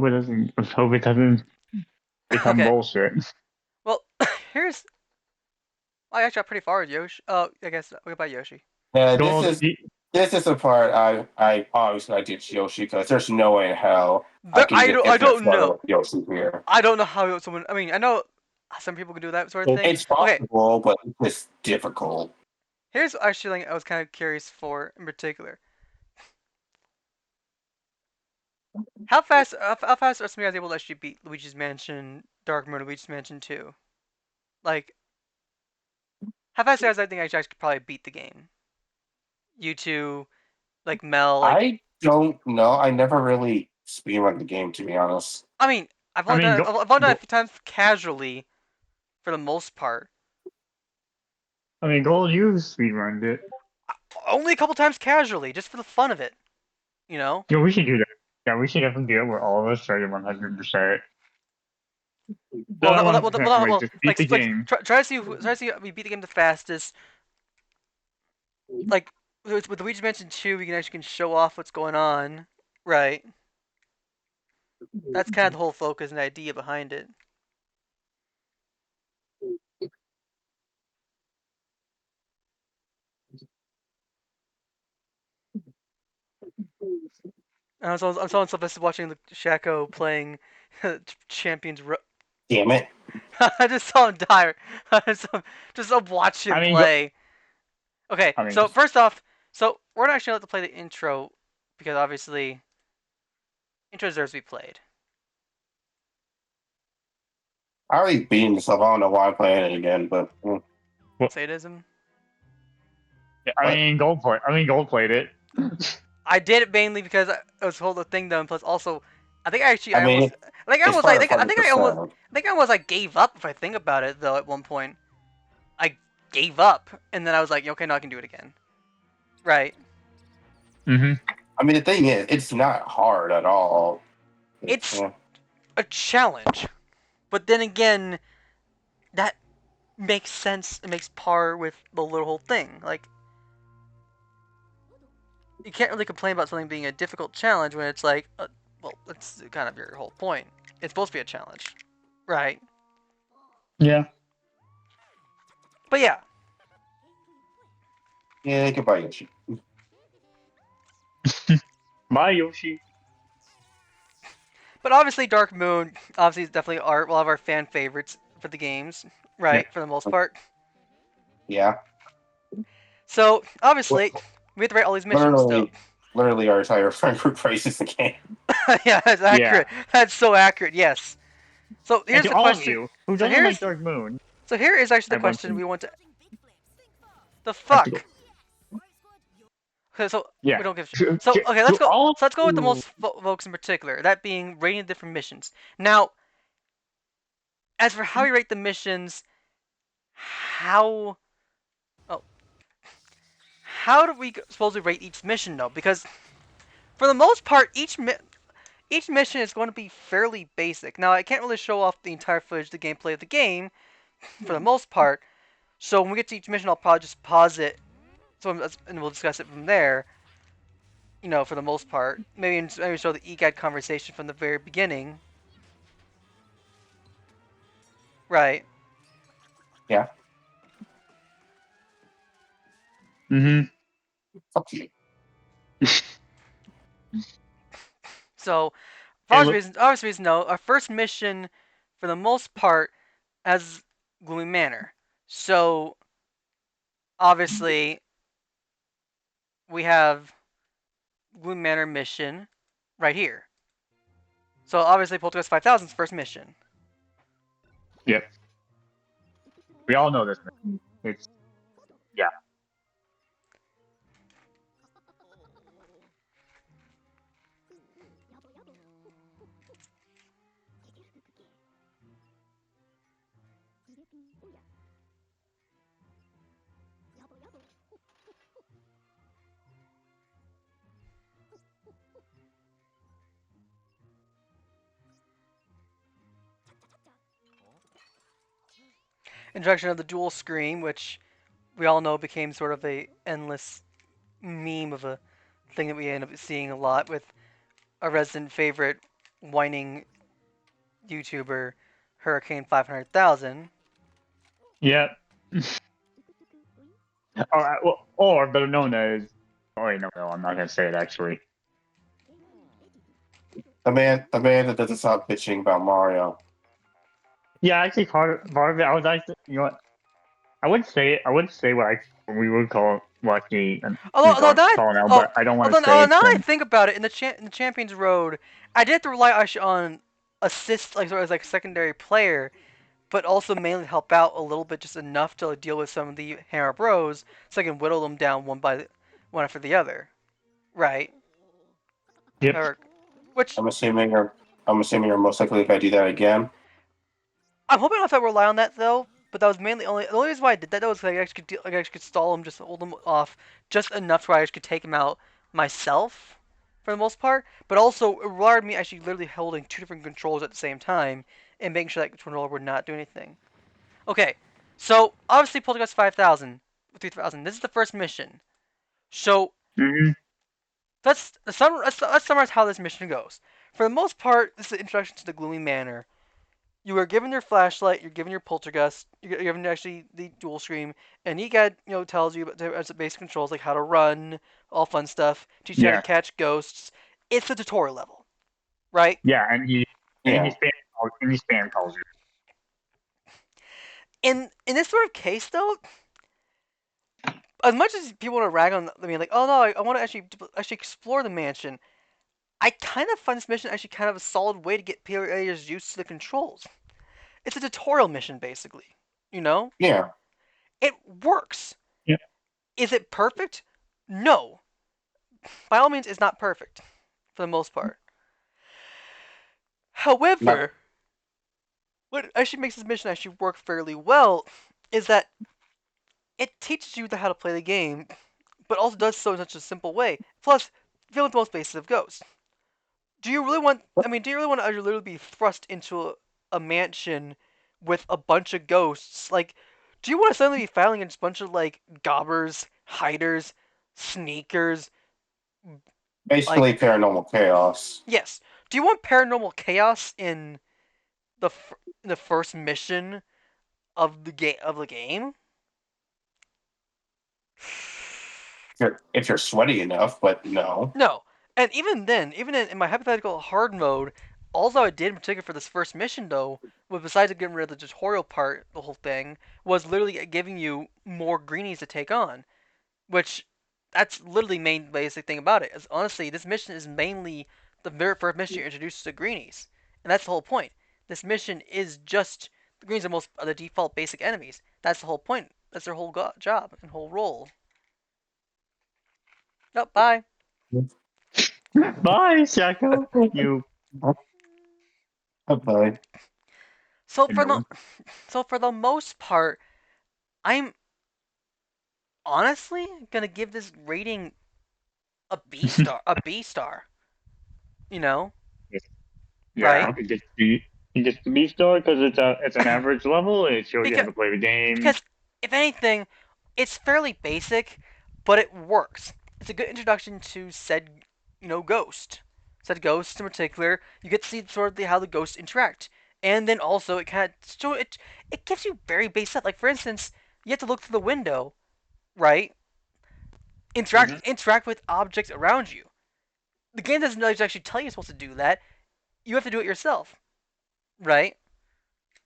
Let's hope it doesn't become Okay. bullshit. Well, here's. I actually got pretty far with Yoshi. Oh, I guess. What about Yoshi? Yeah, Gold, this is the part I always like to Yoshi because there's no way in hell I But can get I infinite don't flow know. with Yoshi here. I don't know how someone. I mean, I know some people can do that sort of thing. It's Okay, possible, but it's difficult. here's actually I was kind of curious for in particular. How fast are some of you guys able to actually beat Luigi's Mansion, Dark Moon, Luigi's Mansion 2? Like, how fast are you guys I think I could probably beat the game? You two, like Mel, like I don't know. I never really speedrun the game, to be honest. I mean, I mean, I've only done it a few times casually for the most part. Gold, you speedrunned it. Only a couple times casually, just for the fun of it, you know. Yeah, we should do that. Yeah, we should definitely do it where all of us try to 100%. Well, Not not, well, not, 100%, like, well, just beat the game. try to see we beat the game the fastest. Like with Luigi's Mansion 2, we can show off what's going on, right? That's kind of the whole focus and idea behind it. And I'm so invested watching the Shaco playing Champions. Damn it. I just saw him die. Just watch I him mean, go, play. Okay, I mean, so first off, so we're not actually allowed to play the intro because obviously intro deserves to be played. I already beaten myself. I don't know why I'm playing it again, but well, Sadism. what? Gold played it. I did it mainly because it was the whole thing though, and plus also, I think I mean, it's part of I 100%. think I almost like gave up if I think about it though. At one point, I gave up, and then I was like, okay, now I can do it again. Right? Mm-hmm. I mean, the thing is, it's not hard at all. It's Yeah. a challenge, but then again, that makes sense. It makes par with the little thing. Like you can't really complain about something being a difficult challenge when it's like, well, that's kind of your whole point. It's supposed to be a challenge, right? Yeah. But yeah, Yeah, goodbye, Yoshi. Bye, Yoshi. but obviously Dark Moon, obviously is definitely one of our fan favorites for the games, Yeah. right? For the most part. Yeah. So What? obviously we have to write all these missions. So Literally, our entire friend group praises the game. yeah, that's Yeah. accurate. That's so accurate. Yes. So And here's to the all of question. you who So doesn't like here's Dark Moon, so here is actually I the want question to we want to. The have to go. fuck. Okay, so we Yeah. don't give. So okay, To all of So let's go with the you, most folks in particular. That being rating the different missions. Now, as for how we rate the missions, how oh how do we supposed to rate each mission though? Because for the most part, each mission is going to be fairly basic. Now, I can't really show off the entire footage, the gameplay of the game, for the most part. So when we get to each mission, I'll probably just pause it, and we'll discuss it from there. You know, for the most part, maybe show the e-guide conversation from the very beginning. Right. Yeah. mm-hmm. Fuck you. So, Hey, look, obvious reason, no. Our first mission, for the most part, has Gloomy Manor. So, obviously, we have Gloomy Manor mission right here. So, obviously, Poltergeist 5000's first mission. yeah, we all know this. It's yeah. Introduction of the dual screen, which we all know became sort of a endless meme of a thing that we end up seeing a lot with a resident favorite whining YouTuber Hurricane 500,000. Yep. Or better known as. Oh wait, no, I'm not gonna say it actually. The man that doesn't stop bitching about Mario. Yeah, actually, part of it, I was actually, you know what? I would say it. I would say what we would call lucky and we Although call now, call now, oh, but I don't want to although say it. now that I Then think about it, in the Champions Road, I did have to rely actually on assist, like sort of as like secondary player, but also mainly help out a little bit, just enough to deal with some of the Hammer Bros, so I can whittle them down one after the other, right? yep. Or, which I'm assuming you're. I'm assuming you're most likely going to do that again. I'm hoping I don't have to rely on that though. But that was mainly the only reason why I did that though was like I actually could like I actually could stall them, just hold them off just enough to where I actually could take them out myself for the most part. But also it required me actually literally holding two different controllers at the same time and making sure that controller would not do anything. Okay, so obviously Poltergeist 5000, 3000. This is the first mission. So Hmm. let's summarize how this mission goes. For the most part, this is an introduction to the Gloomy Manor. You are given your flashlight, you're given your poltergust, you're given actually the dual scream, and he got tells you about as basic controls like how to run, all fun stuff, teach you how to Yeah, catch ghosts. It's a tutorial level, right? yeah, and Yeah. he spam calls you. In this sort of case though, as much as people want to rag on me like, oh no, I want to actually explore the mansion. I kind of find this mission actually kind of a solid way to get players used to the controls. It's a tutorial mission basically, you know? Yeah. It works. Yep. Is it perfect? No. By all means, it's not perfect for the most part. Not, However, what actually makes this mission actually work fairly well is that it teaches you how to play the game, but also does so in such a simple way. Plus, feeling the most basic of ghosts. Do you really want? I mean, do you really want to literally be thrust into a mansion with a bunch of ghosts? Like, do you want to suddenly be fighting against a bunch of like gobbers, hiders, sneakers? Like, basically paranormal chaos. yes. Do you want paranormal chaos in the the first mission of the game? If you're sweaty enough, but no. No. And even in my hypothetical hard mode, all I did in particular for this first mission though, was besides getting rid of the tutorial part, the whole thing, was literally giving you more greenies to take on. Which that's literally main basic thing about it. Is honestly this mission is mainly the very first mission you're introduced to greenies. And that's the whole point. This mission is just the greens are most are the default basic enemies. That's the whole point. That's their whole job and whole role. Oh, bye. Bye, Shako. You Okay. So for the annoying. so for the most part, I'm honestly gonna give this rating a B star. A B star. You know, Yeah, right? Yeah. it gets the B star because it's an average level. It shows you how Because to play the game. because if anything, it's fairly basic, but it works. It's a good introduction to said ghost. Said ghost in particular. You get to see sort of how the ghosts interact, and then also it kind of so it gives you very basic stuff. Like for instance, you have to look through the window, right? Hmm. Interact with objects around you. The game doesn't actually tell you you're supposed to do that. You have to do it yourself, right?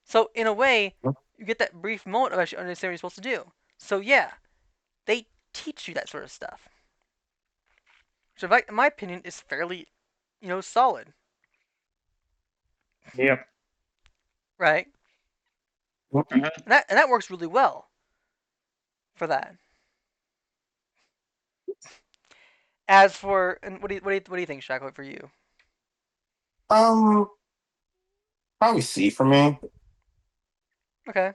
So in a way, you get that brief moment of actually understanding what you're supposed to do. So yeah, they teach you that sort of stuff. So in my opinion, is fairly, solid, Yep. right? Uh-huh. And that works really well for that. As for and what do you think, Shackle, for you? Um, probably C for me. Okay.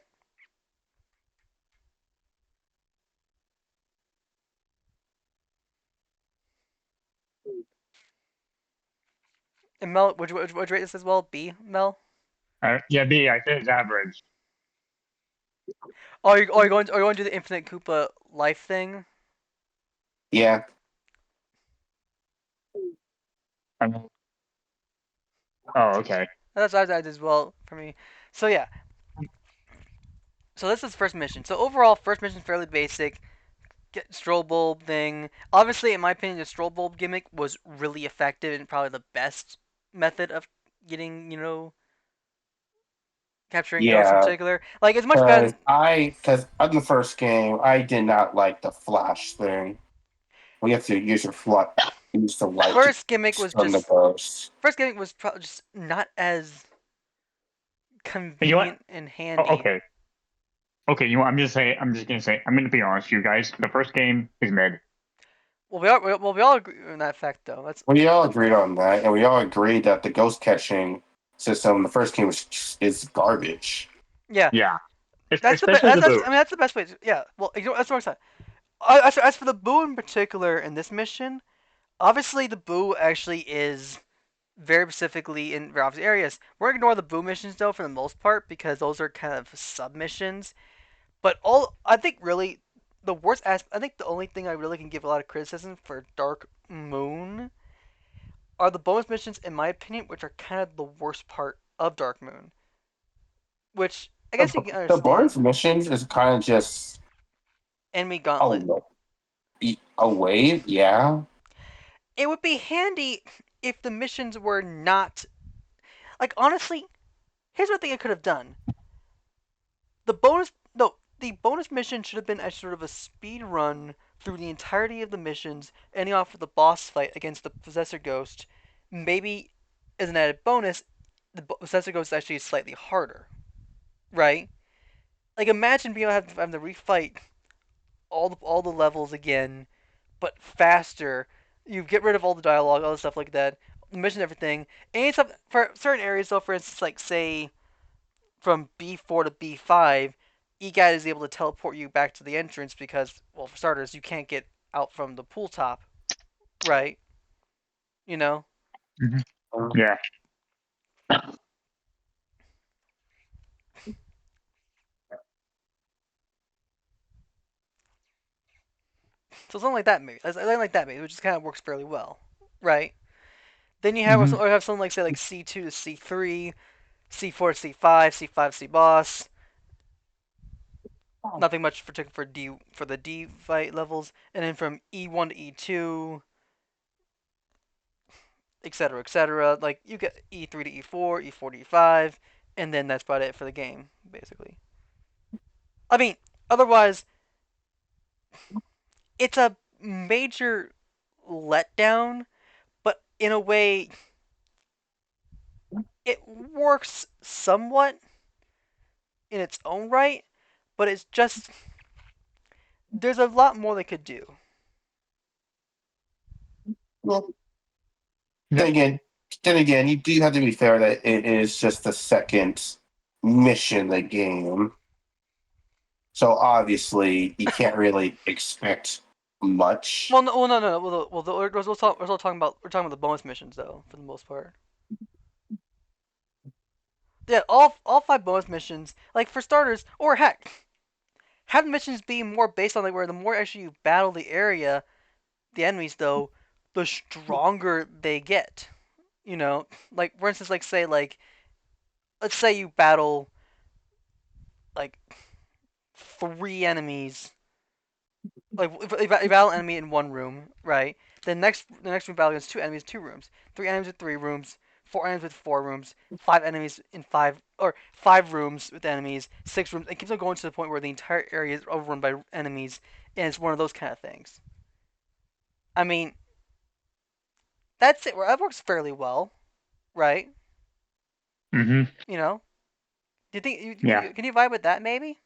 And Mel, would you rate this as well? B, Mel? Yeah, B. I said it's average. Oh, are you going to do the Infinite Koopa life thing? Yeah. I mean, Oh, okay. That's what I did as well for me. So yeah, so this is the first mission. So overall, first mission is fairly basic. Get stroll bulb thing. Obviously, in my opinion, the stroll bulb gimmick was really effective and probably the best method of getting, capturing ghosts in Yeah, particular. Like it's much better. because on the first game, I did not like the flash thing. We have to use use the light to First gimmick was stun the just ghost. first gimmick was just not as You know what? convenient and Oh, handy. okay. Okay, you know, I'm just gonna say, I'm gonna be honest, you guys. The first game is mid. We all agree on that fact though. That's We all agreed on that, and we all agreed that the ghost catching system in the first game is garbage. yeah. Yeah, That's the best. especially the I boot. mean, that's the best way. Yeah. Well, that's what I'm saying. As for the boo in particular in this mission, obviously the boo actually is very specifically in very obvious areas. We're gonna ignore the boo missions though for the most part because those are kind of submissions. But all I think really the worst aspect. I think the only thing I really can give a lot of criticism for Dark Moon are the bonus missions, in my opinion, which are kind of the worst part of Dark Moon. Which I guess you can The bonus understand. missions is kind of just Enemy a, Gauntlet. a wave, yeah. It would be handy if the missions were not like honestly. Here's what I think I could have done. The bonus mission should have been a sort of a speed run through the entirety of the missions, ending off with the boss fight against the Possessor Ghost. Maybe as an added bonus, the Possessor Ghost is actually slightly harder, right? Like imagine being able to have to refight all the levels again, but faster. You get rid of all the dialogue, all the stuff like that, the mission, everything. And stuff for certain areas, though, for instance, like say from B4 to B5, EGAT is able to teleport you back to the entrance because, well, for starters, you can't get out from the pool top, right? You know? Hmm. Yeah. So something like that, maybe. Something like that, maybe, which just kind of works fairly well, right? Then you have, Hmm. or have something like, say, like C2 to C3, C4 to C5, C5 C boss. Nothing much particular for the D fight levels, and then from E1 to E2, etc., etc. Like you get E3 to E4, E4 to E5, and then that's about it for the game, basically. I mean, otherwise, it's a major letdown, but in a way, it works somewhat in its own right, but it's just there's a lot more they could do. Well, then Yeah. again, you do have to be fair that it is just the second mission in the game. So obviously, you can't really expect much. No. We're talking about the bonus missions though, for the most part. Yeah, all five bonus missions, like for starters, or heck, have the missions be more based on like where the more actually you battle the area, the enemies though, the stronger they get. Like for instance, like say like let's say you battle like three enemies, like if you battle an enemy in one room, right? Then the next room battle against two enemies, two rooms, three enemies with three rooms, four enemies with four rooms, five enemies in five or five rooms with enemies, six rooms. It keeps on going to the point where the entire area is overrun by enemies, and it's one of those kind of things. I mean, that's it. That works fairly well, right? Hmm. You know, do you think Yeah. can you vibe with that maybe?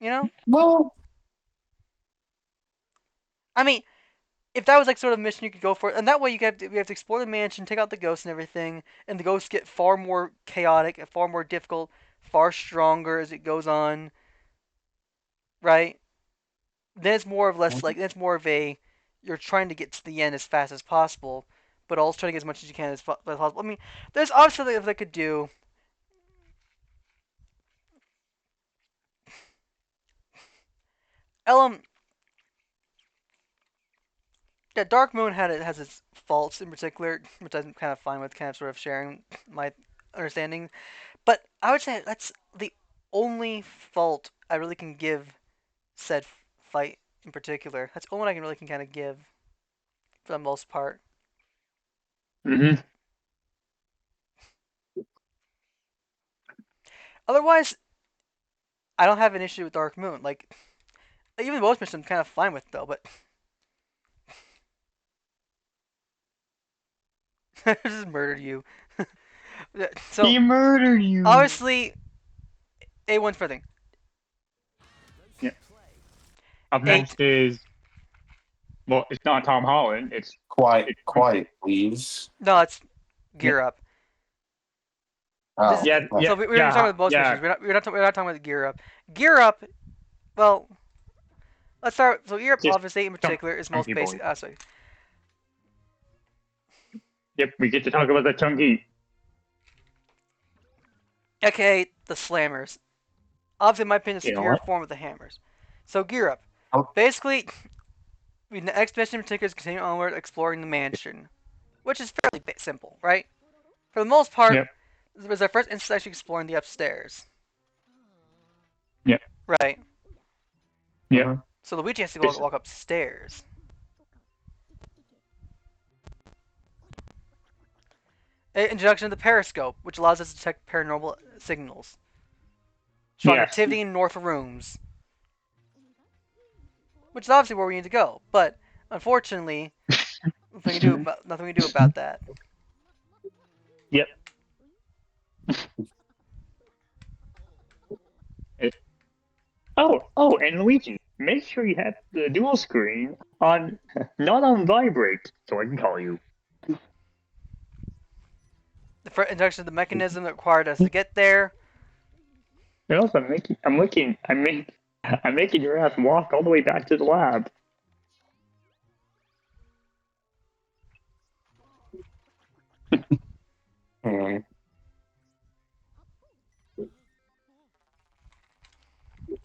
You know, Well, I mean, if that was like sort of mission you could go for, and that way you have to explore the mansion, take out the ghosts and everything, and the ghosts get far more chaotic, and far more difficult, far stronger as it goes on, right? Then it's more of less like that's more of a you're trying to get to the end as fast as possible, but also trying to get as much as you can as possible. I mean, there's obviously things they could do. Ellum, Yeah, Dark Moon has its faults in particular, which I'm kind of fine with, kind of sort of sharing my understanding. But I would say that's the only fault I really can give said fight in particular. That's the only one I can really can kind of give for the most part. Hmm. Otherwise, I don't have an issue with Dark Moon. Like even most missions, I'm kind of fine with though. But I just murdered you. So He murdered you. obviously, A1's for thing. Yeah. Up Eight. next is it's not Tom Holland. It's Quiet, it's quiet, please. No, it's yeah, Gear Up. This Oh, yeah, oh. yeah, so we were talking yeah, about boss yeah. missions. We're not talking about Gear Up. Gear Up. Well, let's start. So Gear Up, Just obviously, in particular, is most chunky basic boy. aspect. Yep, we get to talk about the chunky. AKA the slammers. Obviously, in my opinion, the You know superior what? form of the hammers. So Gear Up. Oh, Basically, the next mission in particular is continue onward, exploring the mansion, which is fairly simple, right? For the most part, Yep, this was our first instance actually exploring the upstairs, yep, right? yep. mhm. So Luigi has to go It's, walk upstairs. Introduction of the periscope, which allows us to detect paranormal signals. Strong yes. activity in north rooms, which is obviously where we need to go. But unfortunately, nothing we can do about that. Yep. It, and Luigi, make sure you have the dual screen on, not on vibrate, so I can call you. The introduction of the mechanism that required us to get there. And also, I'm making your ass walk all the way back to the lab. Hmm.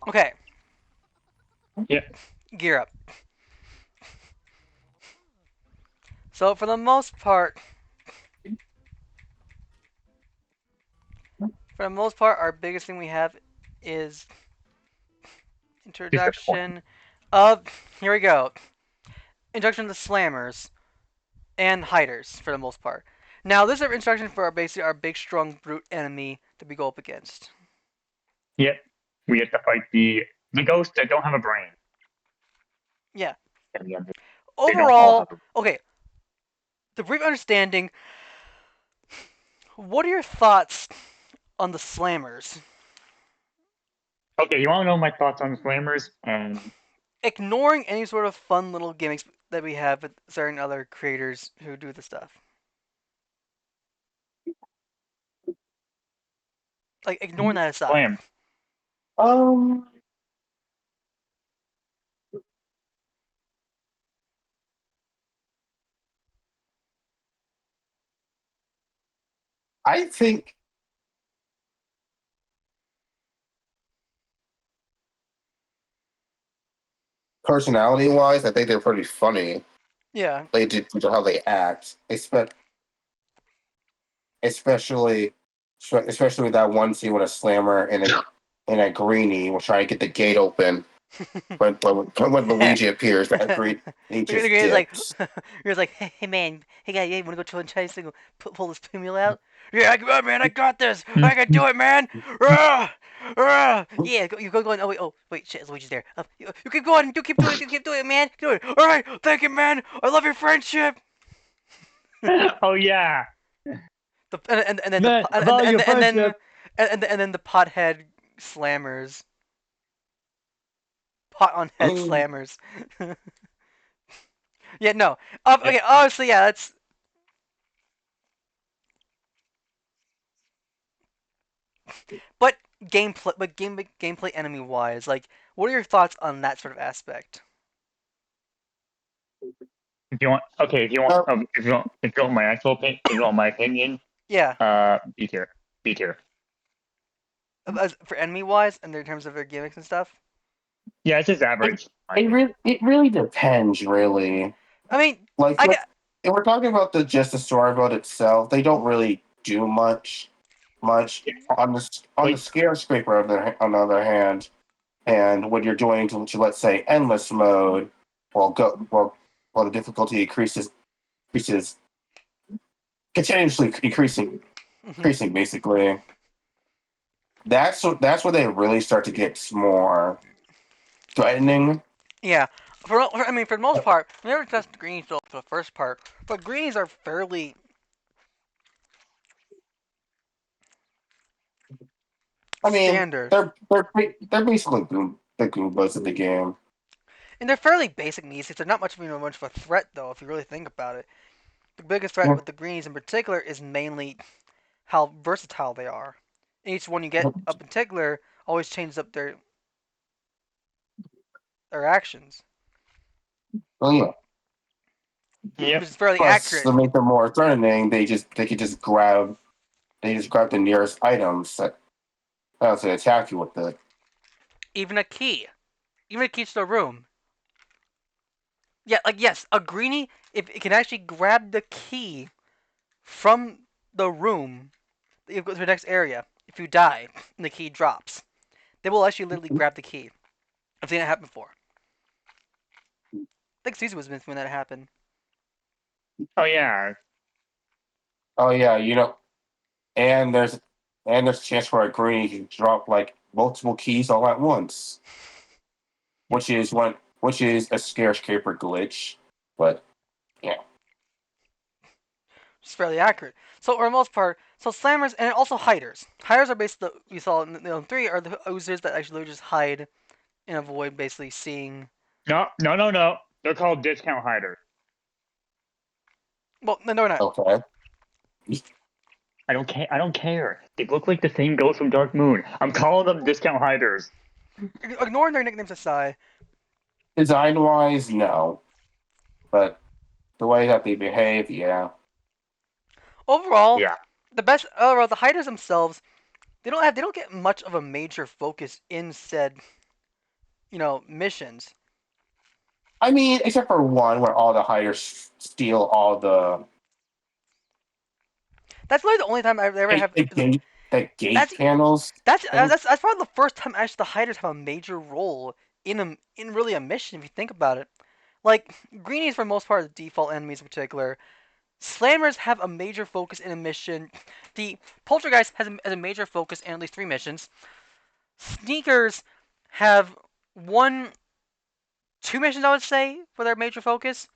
Okay, Yep, Gear Up. So for the most part, our biggest thing we have is just a point. introduction of. Here we go. Introduction of the slammers and hiders for the most part. Now this is our introduction for basically our big strong brute enemy that we go up against. Yep, we have to fight the ghosts that don't have a brain. Yeah. And yeah, they don't all have Overall, a brain. okay. The brief understanding. What are your thoughts on the slammers? Okay, you want to know my thoughts on Flammers? Ignoring any sort of fun little gimmicks that we have with certain other creators who do the stuff. Like ignoring that aside. Flam. Um, I think personality-wise, I think they're pretty funny. Yeah. They do how they act, especially especially with that one scene with a slammer and a greenie will try to get the gate open. When Luigi appears, that green he The just guy is like, dips. you're like, hey man, hey guy, yeah, wanna go chill and try to pull this pinwheel out? Yeah, come on, man, I got this. I can do it, man. Rah! Rah! Yeah, you go going. Oh wait, shit, Luigi's there. You keep going, keep doing it, man. Do it. All right, thank you, man. I love your friendship. Oh yeah, The and then the man, value friendship. and then the pothead slammers, pot on head slammers. Yeah, no. Yep. Okay, obviously, yeah, that's. But gameplay enemy wise, like, what are your thoughts on that sort of aspect? If you want, okay, Uh, if you want my actual opinion, if you want my opinion, Yeah, B tier, B tier. for enemy wise, and in terms of their gimmicks and stuff. Yeah, it's just it average. it really depends, really. I mean, Like I if, get. if we're talking about just the story mode itself, they don't really do much on the Like, scare scraper on the other hand, and when you're doing to let's say endless mode, while the difficulty increases continuously increasing basically. That's where they really start to get more threatening. Yeah. I mean, for the most part, we never tested greenies for the first part, but greenies are fairly I mean, standard. they're basically the Goombas of the game. And they're fairly basic needs. They're not much of a threat, though, if you really think about it. The biggest threat Yeah. with the greenies in particular is mainly how versatile they are. Each one you get up in particular always changes up their actions, Well, yeah. which yep. is fairly Plus, accurate. to make them more threatening, they could just grab the nearest items that attack you with it. Even a key. Even a key to the room. Yeah, like, yes, a greenie, if it can actually grab the key from the room, you go to the next area. If you die and the key drops, they will actually literally grab the key. I've seen that happen before. I think Caesar was when that happened. Oh yeah. Oh yeah, and there's a chance for a greenie to drop like multiple keys all at once, Yep. which is a scarecraper glitch. But yeah, Which is fairly accurate. So for the most part, so slammers and also hiders. Hiders are basically we saw in the 3 are the oozers that actually just hide and avoid basically seeing. No, no, no, no. They're called discount hiders. Well, no, they're not. okay. I don't care. I don't care. They look like the same ghost from Dark Moon. I'm calling them discount hiders. Ignoring their nicknames aside, Design wise, no, but the way that they behave, yeah. overall, Yeah. the hiders themselves they don't get much of a major focus in said missions. I mean, except for one where all the hiders steal all the That's really the only time I ever the, have. the gate the gate That's panels thing. that's probably the first time actually the hiders have a major role in really a mission if you think about it. Like greenies for the most part are the default enemies in particular. Slammers have a major focus in a mission. The Poltergeist has a major focus in at least 3 missions. Sneakers have one, 2 missions I would say for their major focus.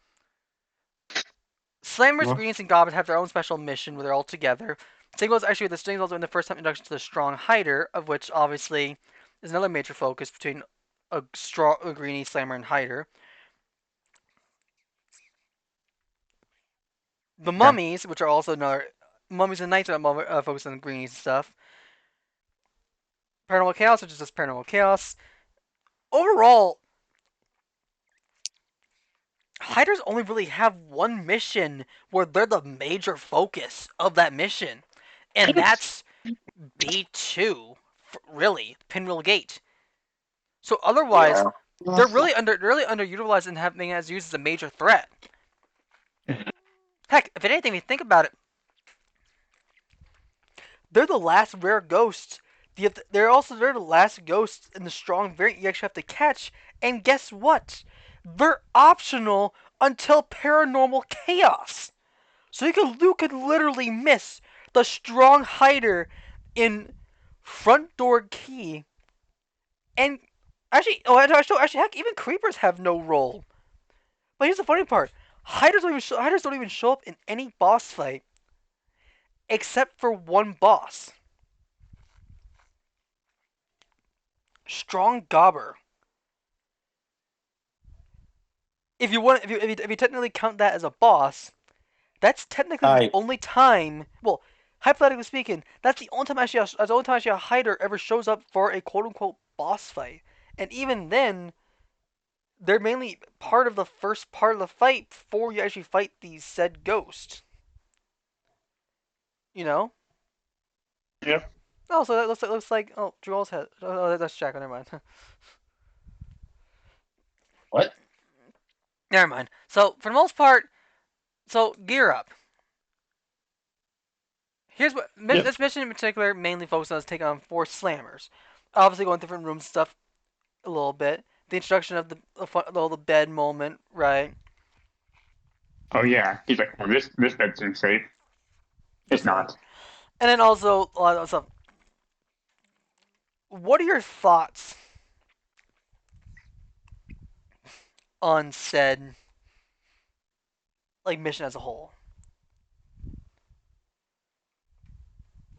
Slammers, Yeah. Greens, and Goblins have their own special mission where they're all together. Singles actually the singles in the first time introduction to the Strong Hider, of which obviously is another major focus between a Greenie, Slammer, and Hider. The Yeah. Mummies, which are also another Mummies and Knights are focused on the Greenies and stuff. Paranormal Chaos, which is just Paranormal Chaos. Overall, Hiders only really have one mission where they're the major focus of that mission, and that's B2, really, Pinwheel Gate. So otherwise, Yeah. they're really underutilized and having as used as a major threat. Heck, if anything, if you think about it, they're the last rare ghosts. They're the last ghosts in the strong variant you actually have to catch. And guess what? They're optional until Paranormal Chaos. So you could literally miss the strong hider in front door key. And actually, heck, even creepers have no role. But here's the funny part: hiders don't even show up in any boss fight except for one boss, Strong Gobber. If you technically count that as a boss, that's technically the I only time. Well, hypothetically speaking, that's the only time actually a hider ever shows up for a quote unquote boss fight, and even then, they're mainly part of the first part of the fight before you actually fight these said ghosts. You know? Yep. Oh, so that looks like Drew has. Oh, that's Jack. Never mind. what? Never mind. So for the most part, so gear up. Here's what Yep. this mission in particular mainly focuses on is taking on 4 slammers. Obviously, going different rooms and stuff a little bit. The introduction of the bed moment, right? Oh yeah. He's like, well, this bed's safe. It's That's right. not. And then also a lot of stuff. What are your thoughts on said like mission as a whole?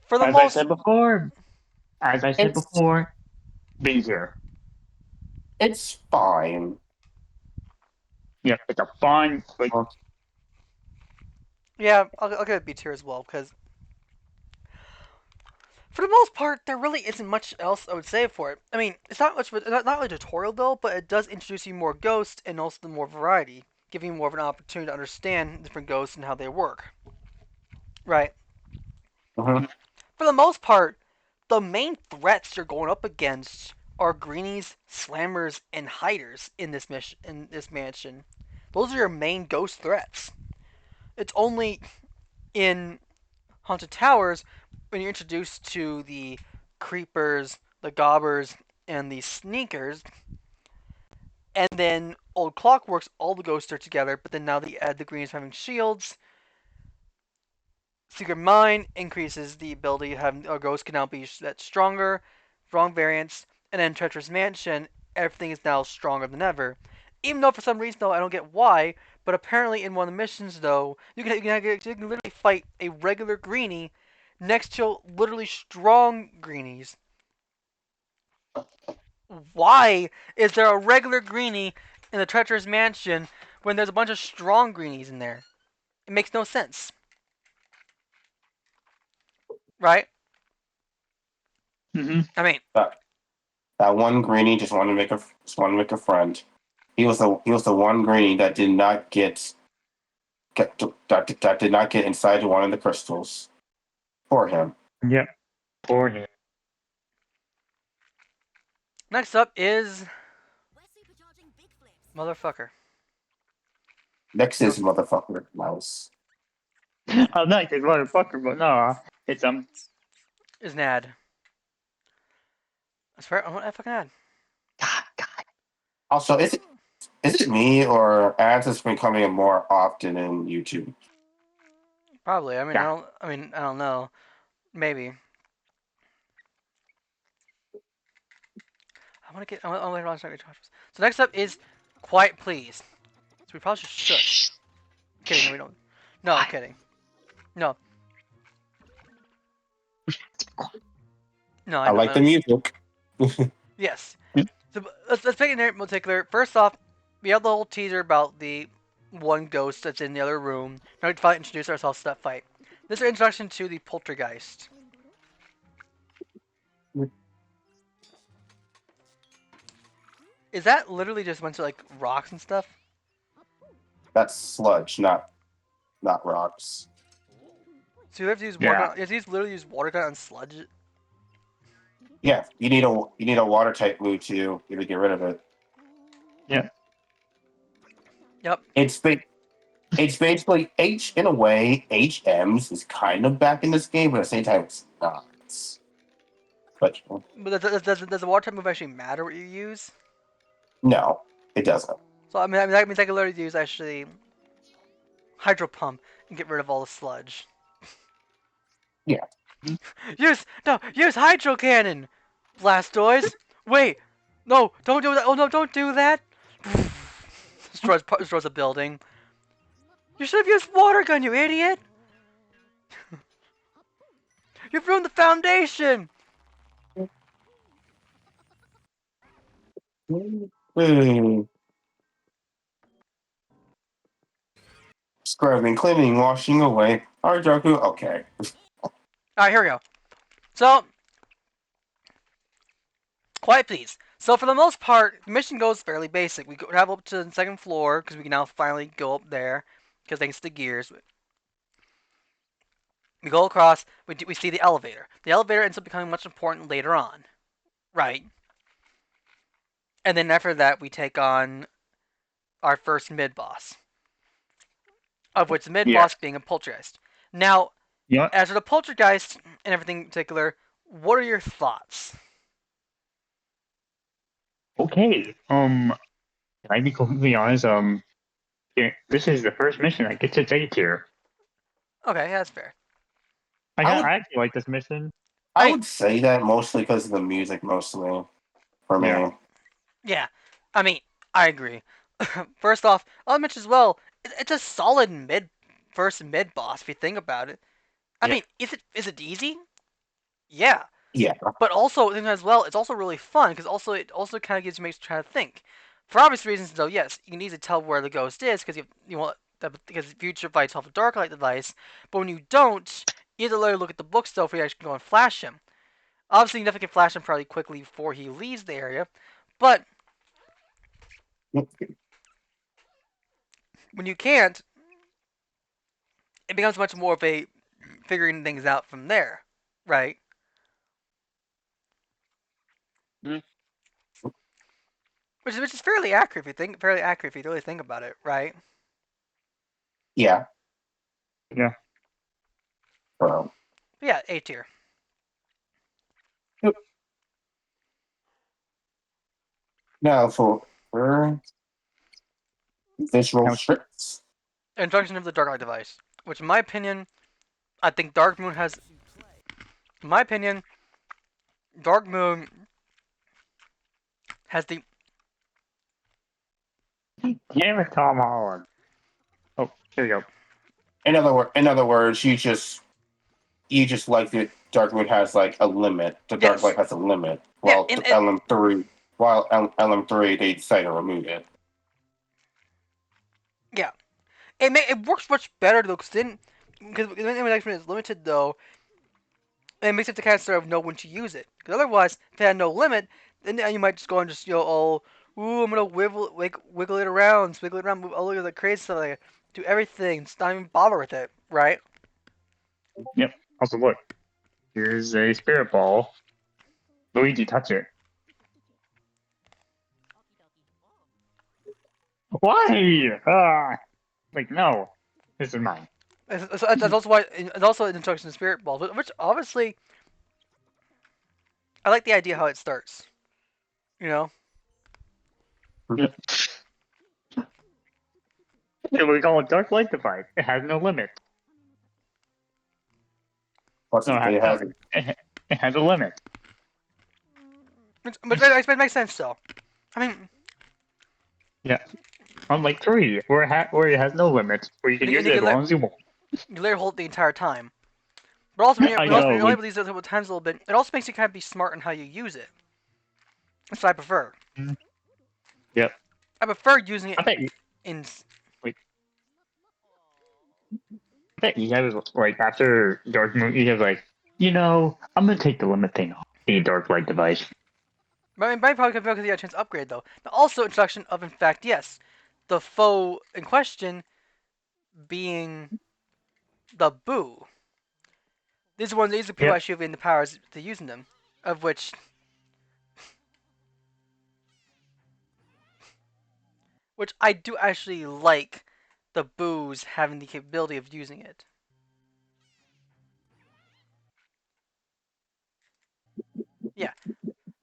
For the As I most, said before, as I said It's before, be here. it's fine. Yeah, it's a fun, like, yeah, I'll give it B tier as well because for the most part, there really isn't much else I would say for it. I mean, it's not much, not really a tutorial though, but it does introduce you more ghosts and also the more variety, giving you more of an opportunity to understand different ghosts and how they work. Right. Mhm. For the most part, the main threats you're going up against are greenies, slammers, and hiders in this mission. In this mansion, those are your main ghost threats. It's only in Haunted Towers when you're introduced to the creepers, the gobbers, and the sneakers. And then Old Clockworks, all the ghosts are together, but then now they add the greens having shields. Secret Mine increases the ability to have a ghost can now be that stronger, strong variants, and then Treacherous Mansion, everything is now stronger than ever. Even though for some reason though I don't get why, but apparently in one of the missions though you can literally fight a regular greenie next to literally strong greenies. Why is there a regular greenie in the Treacherous Mansion when there's a bunch of strong greenies in there? It makes no sense, right? mm-hmm. I mean, That that one greenie just wanted to make a friend. He was the one greenie that did not that did not get inside one of the crystals for him. Yep. Poor him. next up is motherfucker. Next is motherfucker mouse. I'm not this motherfucker, but no, it's Is Nad. I swear, what I fucking had. God. Also, is it me or ads has been coming in more often in YouTube? Probably. I mean, Yeah. I don't know. Maybe. I want to get. I want to start. So next up is Quiet Please. So we probably should shush. Kidding. No, we don't. No, I'm kidding. No. No, I I know. like the music. Yes. Yep. So let's take it in particular. First off, we have the whole teaser about the one ghost that's in the other room. Now we finally introduce ourselves to that fight. This is our introduction to the poltergeist. Is that literally just a bunch of like rocks and stuff? That's sludge, not rocks. So you have to use water Yeah. gun. You have to literally use water gun on sludge. Yeah, you need a watertight glue to get rid of it. Yeah. Yep. It's big. It's basically H in a way. HMs is kind of back in this game, but at the same time, it's not. But But does the water type move actually matter what you use? no, it doesn't. So I mean that means I can literally use actually hydro pump and get rid of all the sludge. Yeah. Use hydro cannon, Blastoise. Wait, no, don't do that. Oh no, don't do that. Destroys a building. You should have used water gun, you idiot. You've ruined the foundation. Hmm. Scrubbing, cleaning, washing away. Arjaku, okay. All right, here we go. So quiet, please. So for the most part, the mission goes fairly basic. We travel up to the second floor because we can now finally go up there because thanks to the gears. We go across. We see the elevator. The elevator ends up becoming much important later on, right? And then after that, we take on our first mid boss, of which the mid Yes. boss being a poltergeist. Now, Yeah. as for the poltergeist and everything in particular, what are your thoughts? Okay. Can I be completely honest? Yeah, this is the first mission I get to take here. Okay, that's fair. I would I actually like this mission. I I mean, would say that mostly because of the music, mostly for Yeah. me. yeah, I mean, I agree. First off, I'll mention as well, it's a solid first mid boss if you think about it. I Yeah. mean, is it easy? Yeah, Yeah. but also as well, it's also really fun because also it also kind of gives you makes you try to think. For obvious reasons, though, yes, you can easily tell where the ghost is because you want because future fights off a dark light device. But when you don't, you have to literally look at the book still before you actually go and flash him. Obviously, you definitely can flash him fairly quickly before he leaves the area, but when you can't, it becomes much more of a figuring things out from there, right? Mm. Which is fairly accurate if you really think about it, right? Yeah. Yeah. Bro. But yeah, A tier. Now for visual Now, scripts. Introduction of the Dark Light device, which in my opinion, I think Dark Moon has. In my opinion, Dark Moon has the. damn it, Tom Holland. Oh, here we go. In other words, you just like that Darkwood has like a limit. The Dark Yes. Light has a limit. Yeah, While and LM3 they decide to remove it. yeah, it works much better though, because when X-Men is limited though, it makes it to kind of sort of know when to use it. Because otherwise, if it had no limit, then you might just go and just oh, ooh, I'm gonna wiggle it around, wiggle it around, move all over the crazy stuff, like do everything, just not even bother with it, right? Yep. Also, look. Here's a spirit ball. Luigi, touch it. Why? Like, no. This is mine. So that's also why, and also an introduction to Spirit Balls, which obviously I like the idea how it starts. You know, Yep. We call it Dark Light Device. It has no limit. Plus, No, it has it has a limit. but it makes sense though. I mean, Yeah. Unlike 3, where it has no limit, where you can and use you it as can long as you want. literally hold it the entire time. But also, I when know. you're able to use it a couple times a little bit, it also makes you kind of be smart in how you use it. That's what I prefer. Yep. I prefer using I it bet you. in. Wait. I bet you have like after Dark Moon, you have like, I'm gonna take the limit thing off the Dark Light Device. I mean, probably because you got a chance to upgrade though. Now, also introduction of, in fact, yes, the foe in question being the Boo. These are people Yep. actually having the powers to using them, of which I do actually like the Boos having the capability of using it. Yeah,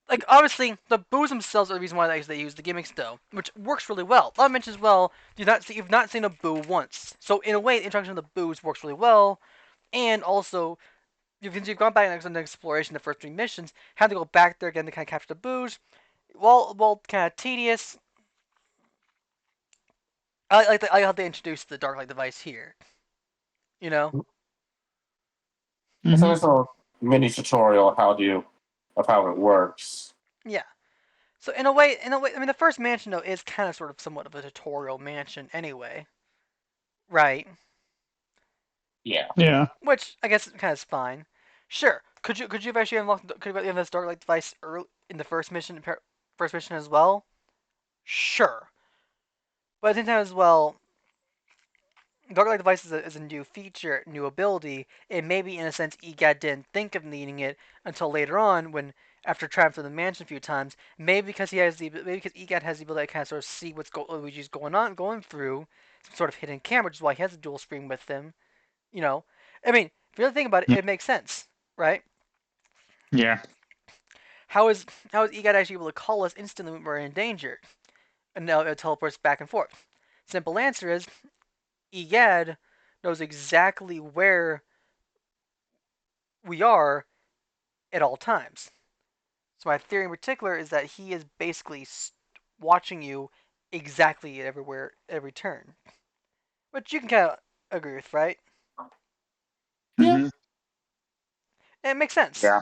like obviously the Boos themselves are the reason why they use the gimmicks though, which works really well. Not mentioned as well, you've not seen a Boo once, so in a way, the introduction of the Boos works really well, and also you've gone back and done exploration the first 3 missions, had to go back there again to kind of capture the Boos. Well, kind of tedious. I like how they introduced the Dark Light device here. You know, it's a Mm-hmm. nice little mini tutorial of how it works. yeah. So in a way, I mean, the first mansion though is kind of sort of somewhat of a tutorial mansion anyway, right? Yeah. Yeah. Which I guess kind of is fine. Sure. Could you have actually unlocked could you have this Dark Light device early in the first mission as well? Sure. But at the same time as well, Dark Light device is a new feature, new ability, and maybe in a sense EGAT didn't think of needing it until later on when after traveling through the mansion a few times. Maybe because EGAT has the ability to kind of sort of see Luigi's going through some sort of hidden camera, which is why he has a dual screen with him. You know, I mean, if you really think about it, Yeah. it makes sense, right? Yeah. How is EGAT actually able to call us instantly when we're in danger? And now it teleports back and forth. Simple answer is EGAD knows exactly where we are at all times. So my theory in particular is that he is basically watching you exactly everywhere, every turn, which you can kind of agree with, right? Yeah. Hmm. And it makes sense. Yeah.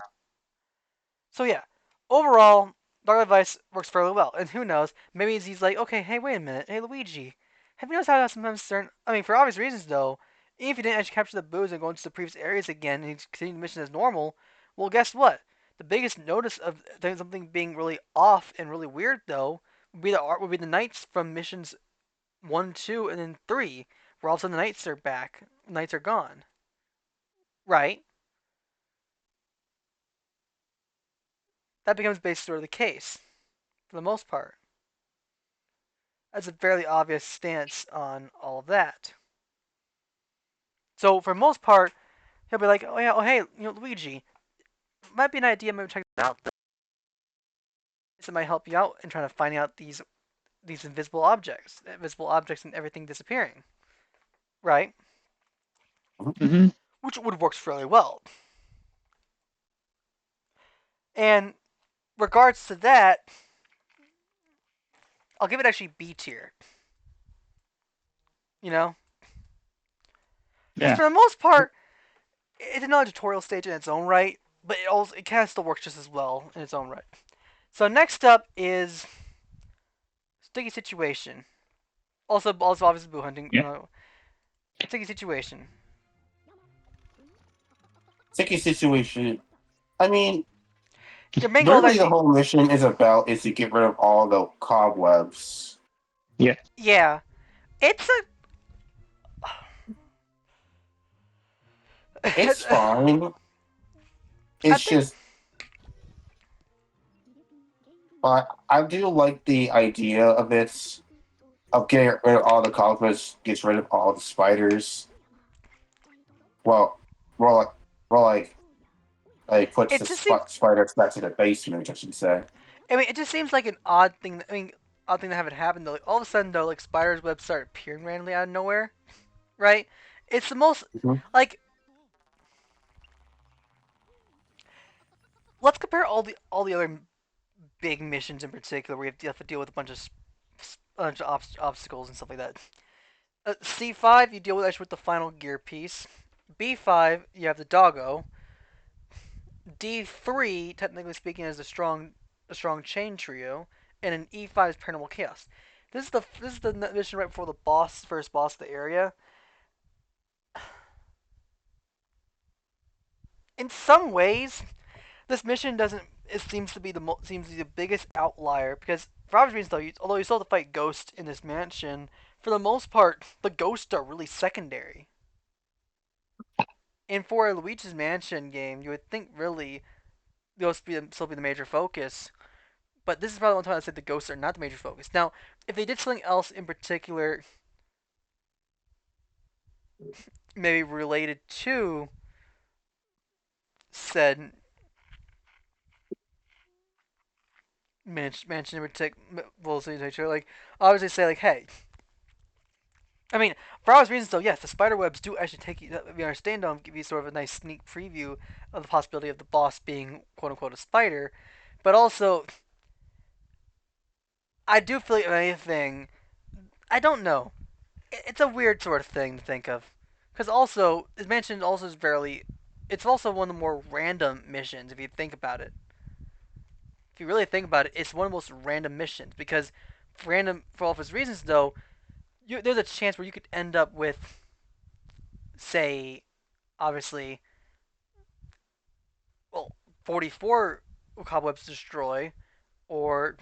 So yeah, overall, Dark Advice works fairly well. And who knows, maybe he's like, okay, hey, wait a minute, hey Luigi, have you noticed how sometimes certain, I mean, for obvious reasons though, even if you didn't actually capture the booze and go into the previous areas again and continue the mission as normal, well, guess what? The biggest notice of something being really off and really weird though would be the knights from missions 1, 2, and then 3, where all of a sudden the knights are back, knights are gone, right? That becomes basically sort of the case for the most part. That's a fairly obvious stance on all of that. So for the most part, he'll be like, "Oh yeah, oh hey, Luigi, might be an idea. Maybe check this out. This might help you out in trying to find out these invisible objects, and everything disappearing, right? Hmm. Which would work fairly well. And regards to that, I'll give it actually B tier. You know, because Yeah. for the most part, it's another tutorial stage in its own right, but it kind of still works just as well in its own right. So next up is sticky situation. Also obviously boo hunting. Yeah. Sticky situation. Sticky situation. I mean, Your main goal is really, the actually, whole mission is to get rid of all the cobwebs. Yeah. yeah, it's It's a. fine. I It's think just, I do like the idea of it, of getting rid of all the cobwebs, gets rid of all the spiders. Well, well, like, well, like puts it the just seems. spiders back to the basement, I should say. I mean, it just seems like an odd thing. I mean, odd thing to have it happen though. Like, all of a sudden though, like spiders' webs start appearing randomly out of nowhere, right? It's the most Mhm. like. Let's compare all the other big missions in particular where you have to deal with a bunch of obstacles and stuff like that. C5, you deal with actually with the final gear piece. B5, you have the doggo. D3, technically speaking, is a strong chain trio, and an E5 is paranormal chaos. This is the mission right before the first boss of the area. In some ways, this mission doesn't. It seems to be the biggest outlier because for obvious reasons though, although you still have to fight ghosts in this mansion, for the most part, the ghosts are really secondary. And for a Luigi's Mansion game, you would think really they'll still be the major focus. But this is probably one time I said the ghosts are not the major focus. Now, if they did something else in particular, maybe related to said mansion in particular, like obviously say like, hey, I mean, for obvious reasons though, yes, the spider webs do actually take you. We understand them, give you sort of a nice sneak preview of the possibility of the boss being quote unquote a spider, but also I do feel like if anything, I don't know. It's a weird sort of thing to think of, because also as mentioned, also is fairly. It's also one of the more random missions if you think about it. If you really think about it, it's one of the most random missions because, for all of its reasons though, there's a chance where you could end up with, say, obviously, well, 44 cobwebs to destroy, or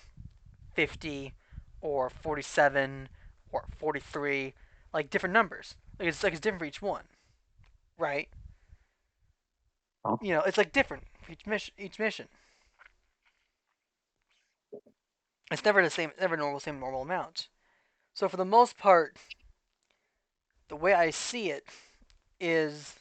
50, or 47, or 43, like different numbers. Like it's different for each one, right? Oh, It's like different for each mission. It's never the same, never normal same normal amount. So for the most part, the way I see it is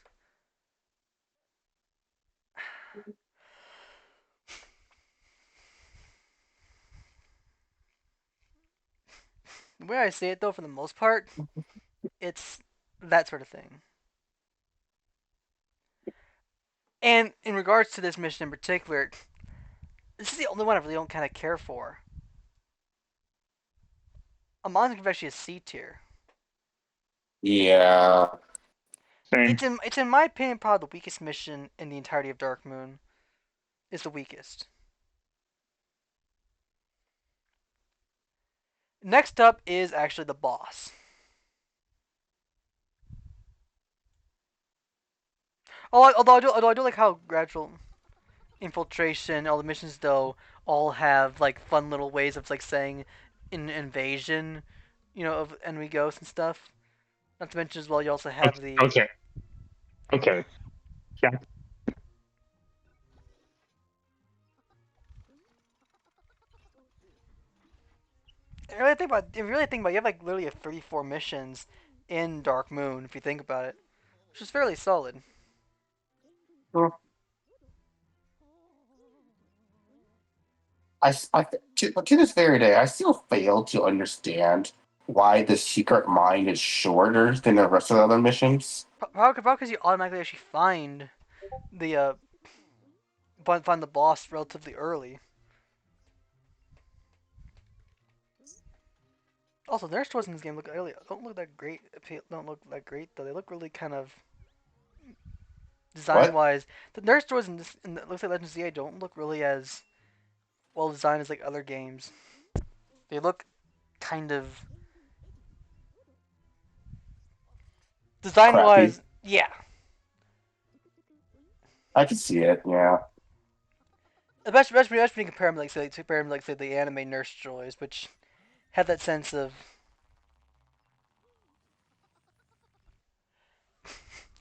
the way I see it though. For the most part, it's that sort of thing. And in regards to this mission in particular, this is the only one I really don't kind of care for. A monster is actually a C tier. Yeah. Same. It's in my opinion probably the weakest mission in the entirety of Dark Moon. Is the weakest. Next up is actually the boss. Although I do like how gradual infiltration, all the missions though, all have like fun little ways of like saying in invasion, of enemy ghosts and stuff. Not to mention as well, you also Okay. have the. Okay. Okay. Yeah. If you really think about, it, you have like literally 34 missions in Dark Moon. If you think about it, which is fairly solid. Well, to this very day, I still fail to understand why the secret mine is shorter than the rest of the other missions. Probably because you automatically actually the uh find the boss relatively early. Also, their stores in this game look early. Don't look that great. Don't look that great though. They look really kind of design What? wise. The nurse stores in looks like Legends of ZA don't look really as well designed as like other games. They look kind of design Crappy. wise, yeah. I can see it. Yeah. Especially when you compare them like say the anime nurse joys, which have that sense of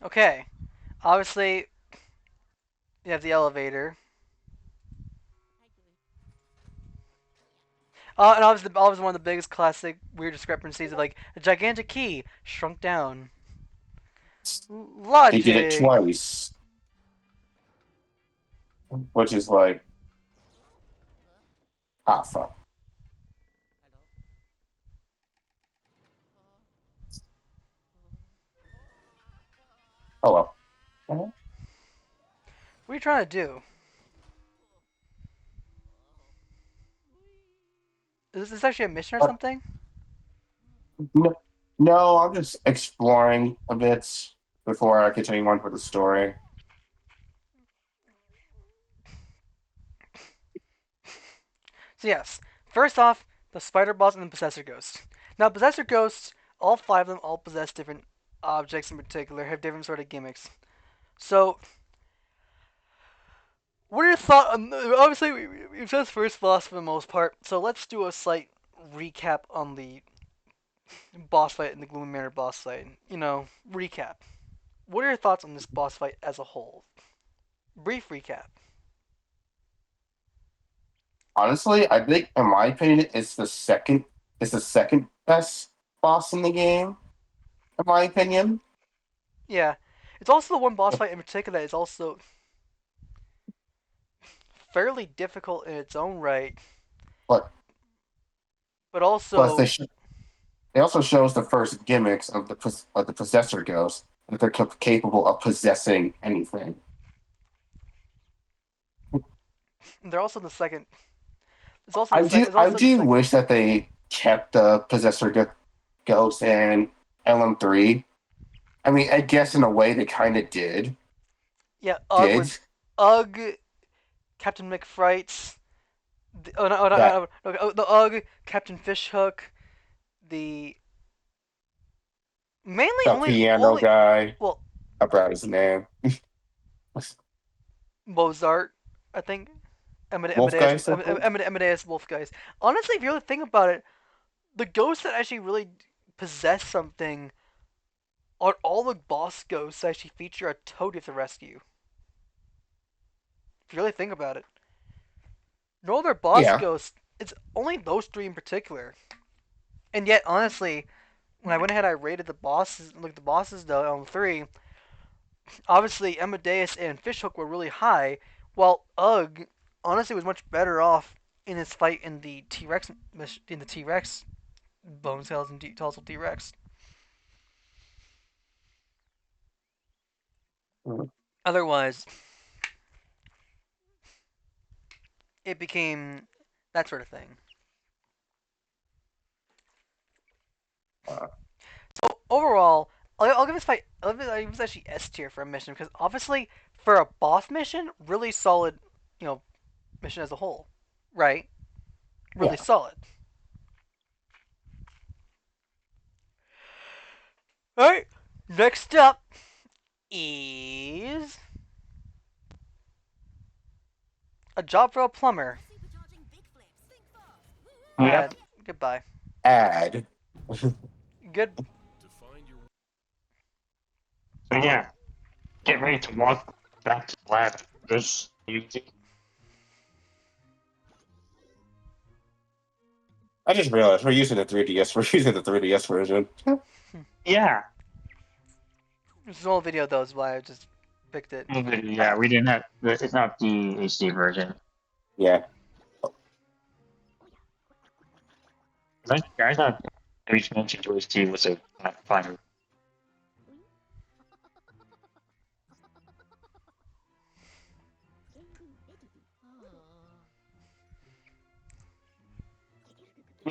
okay. Obviously, you have the elevator. And obviously one of the biggest classic weird discrepancies of like a gigantic key shrunk down. They did it Logic. twice, which is like, ah, fuck. Oh well. What are you trying to do? Is this actually a mission or Uh, something? no, no, I'm just exploring a bit before I continue on with the story. So yes, first off, the spider boss and the possessor ghost. Now possessor ghosts, all five of them all possess different objects in particular, have different sort of gimmicks. So what are your thoughts on obviously we've said first boss for the most part, so let's do a slight recap on the boss fight and the Gloomy Manor boss fight. Recap. What are your thoughts on this boss fight as a whole? Brief recap. Honestly, I think, in my opinion, it's the second best boss in the game. In my opinion, Yeah. It's also the one boss fight in particular that is also fairly difficult in its own right, but but plus also they also shows the first gimmicks of the possessor ghost that they're capable of possessing anything. they're also the second. It's also the second. It's I also the do second. wish that they kept the ghost in LM3. I mean, I guess in a way they kind of Yeah, Ugg did with Ugg, Captain McFrights. Oh no, that. the Ugg, Captain Fishhook, the mainly The only piano only guy, well I forgot his name. Mozart, I think. Wolf Guys, I think. Amadeus Wolf guys. Honestly, if you really think about it, the ghosts that actually really possess something are all the boss ghosts that actually feature a toad at the rescue. If you really think about it, no other boss Yeah, ghost it's only those three in particular. And yet, honestly, when I went ahead, I rated the bosses. Look, the bosses though on three. Obviously, Amadeus and Fishhook were really high, while Ugg honestly was much better off in his fight in the T-Rex bone cells and Tossal T-Rex. Mhm. Otherwise, it became that sort of thing. Uh, So overall, I'll give this fight. I'll give this actually S tier for a mission because obviously for a boss mission, really solid. You know, mission as a whole, right? Really yeah. solid. All right. Next up is a job for a plumber. Yep. Goodbye. Add. Good. So yeah, get ready to walk back to the lab. This music. I just realized we're using the 3DS. We're using the 3DS version. Yeah. This is an old video though, is why I just picked it. Yeah, we didn't have. It's not the HD version. Yeah. I thought Reach mentioned OST was a fine.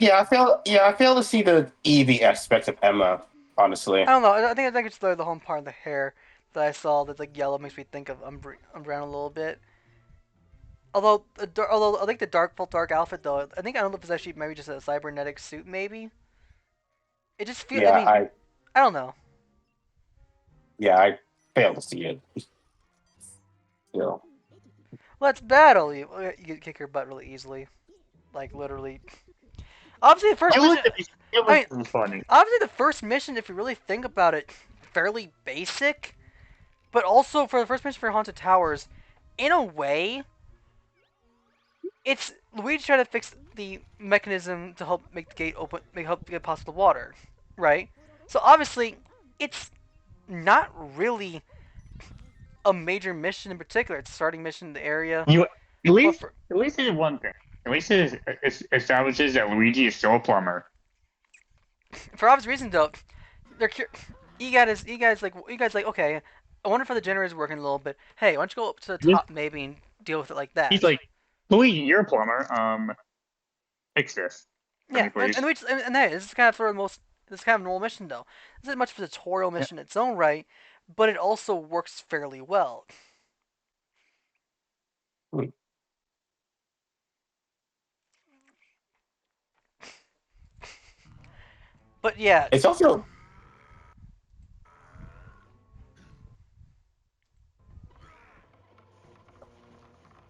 I fail to see the Eevee aspect of Emma, honestly. I don't know. I think it's the home part of the hair that I saw that's like yellow makes me think of Umbreon a little bit. Although I think the full dark outfit though, I don't know if it's actually maybe just a cybernetic suit maybe. It just feels. I Yeah, mean, I I don't know. yeah, I fail to see it. You know. Let's battle you. You can kick your butt really easily, like literally. Obviously, the first mission. It I was mean, funny. obviously the first mission, if you really think about it, fairly basic. But also for the first mission for Haunted Towers, in a way, it's Luigi trying to fix the mechanism to help make the gate open, help get past the water, right? So obviously, it's not really a major mission in particular. It's a starting mission in the area. You But for at least it is one thing. At least it establishes that Luigi is still a plumber. for obvious reasons though, they're you guys like okay. I wonder if the generator is working a little bit. Hey, why don't you go up to the top maybe and deal with it like He's that? like, Luigi, you're a plumber. Fix this for Yeah, me, please. and hey, this is kind of for the most. This is kind of a normal mission though. This isn't much of a tutorial Yeah. mission in its own right, but it also works fairly well. Hmm. But yeah, It's also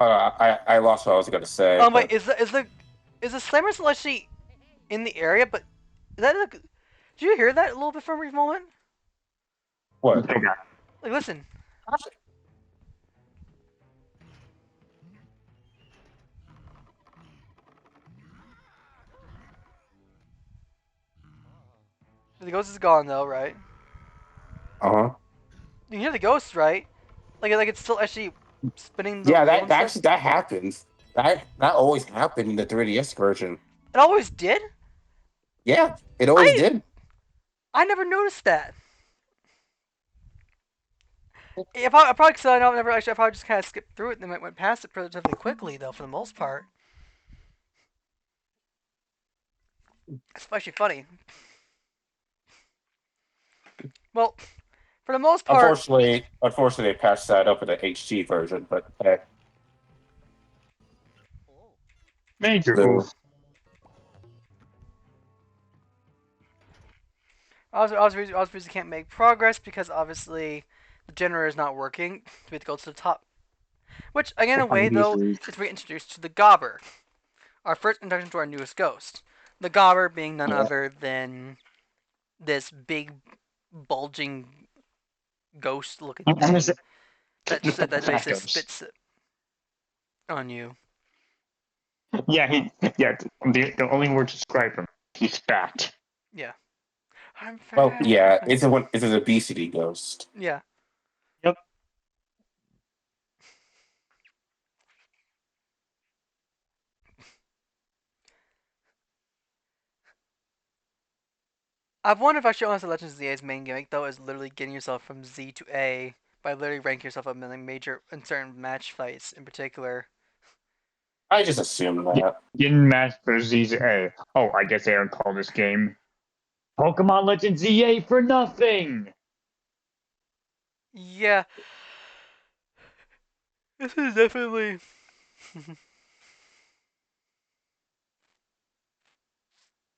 I lost what I was gonna say, wait, but is the slammer still actually in the area? But is that a, did you hear that a little bit for a brief moment? what? Like, listen, the ghost is gone though, right? Uh-huh. You can hear the ghost, right? Like it's still actually spinning the Yeah, wheel that, and that stuff. actually that happens. That always happened in the 3DS version. It always did. Yeah, it always I did. I never noticed that. If I probably because I don't never actually I probably just kind of skipped through it and then went past it relatively quickly though for the most part. It's actually funny. Well, for the most part, Unfortunately, they patched that up in the HD version, but hey. Major So, oof. obviously can't make progress because obviously the generator is not working. So we have to go to the top. Which, again, in a way though, is reintroduced to the Gobber, our first introduction to our newest ghost. The Gobber being none yeah. other than this big, bulging ghost-looking thing that basically Tacos. spits on you. Yeah, yeah. The only word to describe him, he's fat. Yeah. I'm Well, fat. yeah, it's an obesity ghost. Yeah. Yep. I wonder if I should honestly Legends of ZA's main gimmick though is literally getting yourself from Z to A by literally ranking yourself up in like major in certain match fights in particular. I just assumed that. Getting Master ZA. Oh, I guess they don't call this game Pokemon Legends ZA for nothing. Yeah, this is definitely.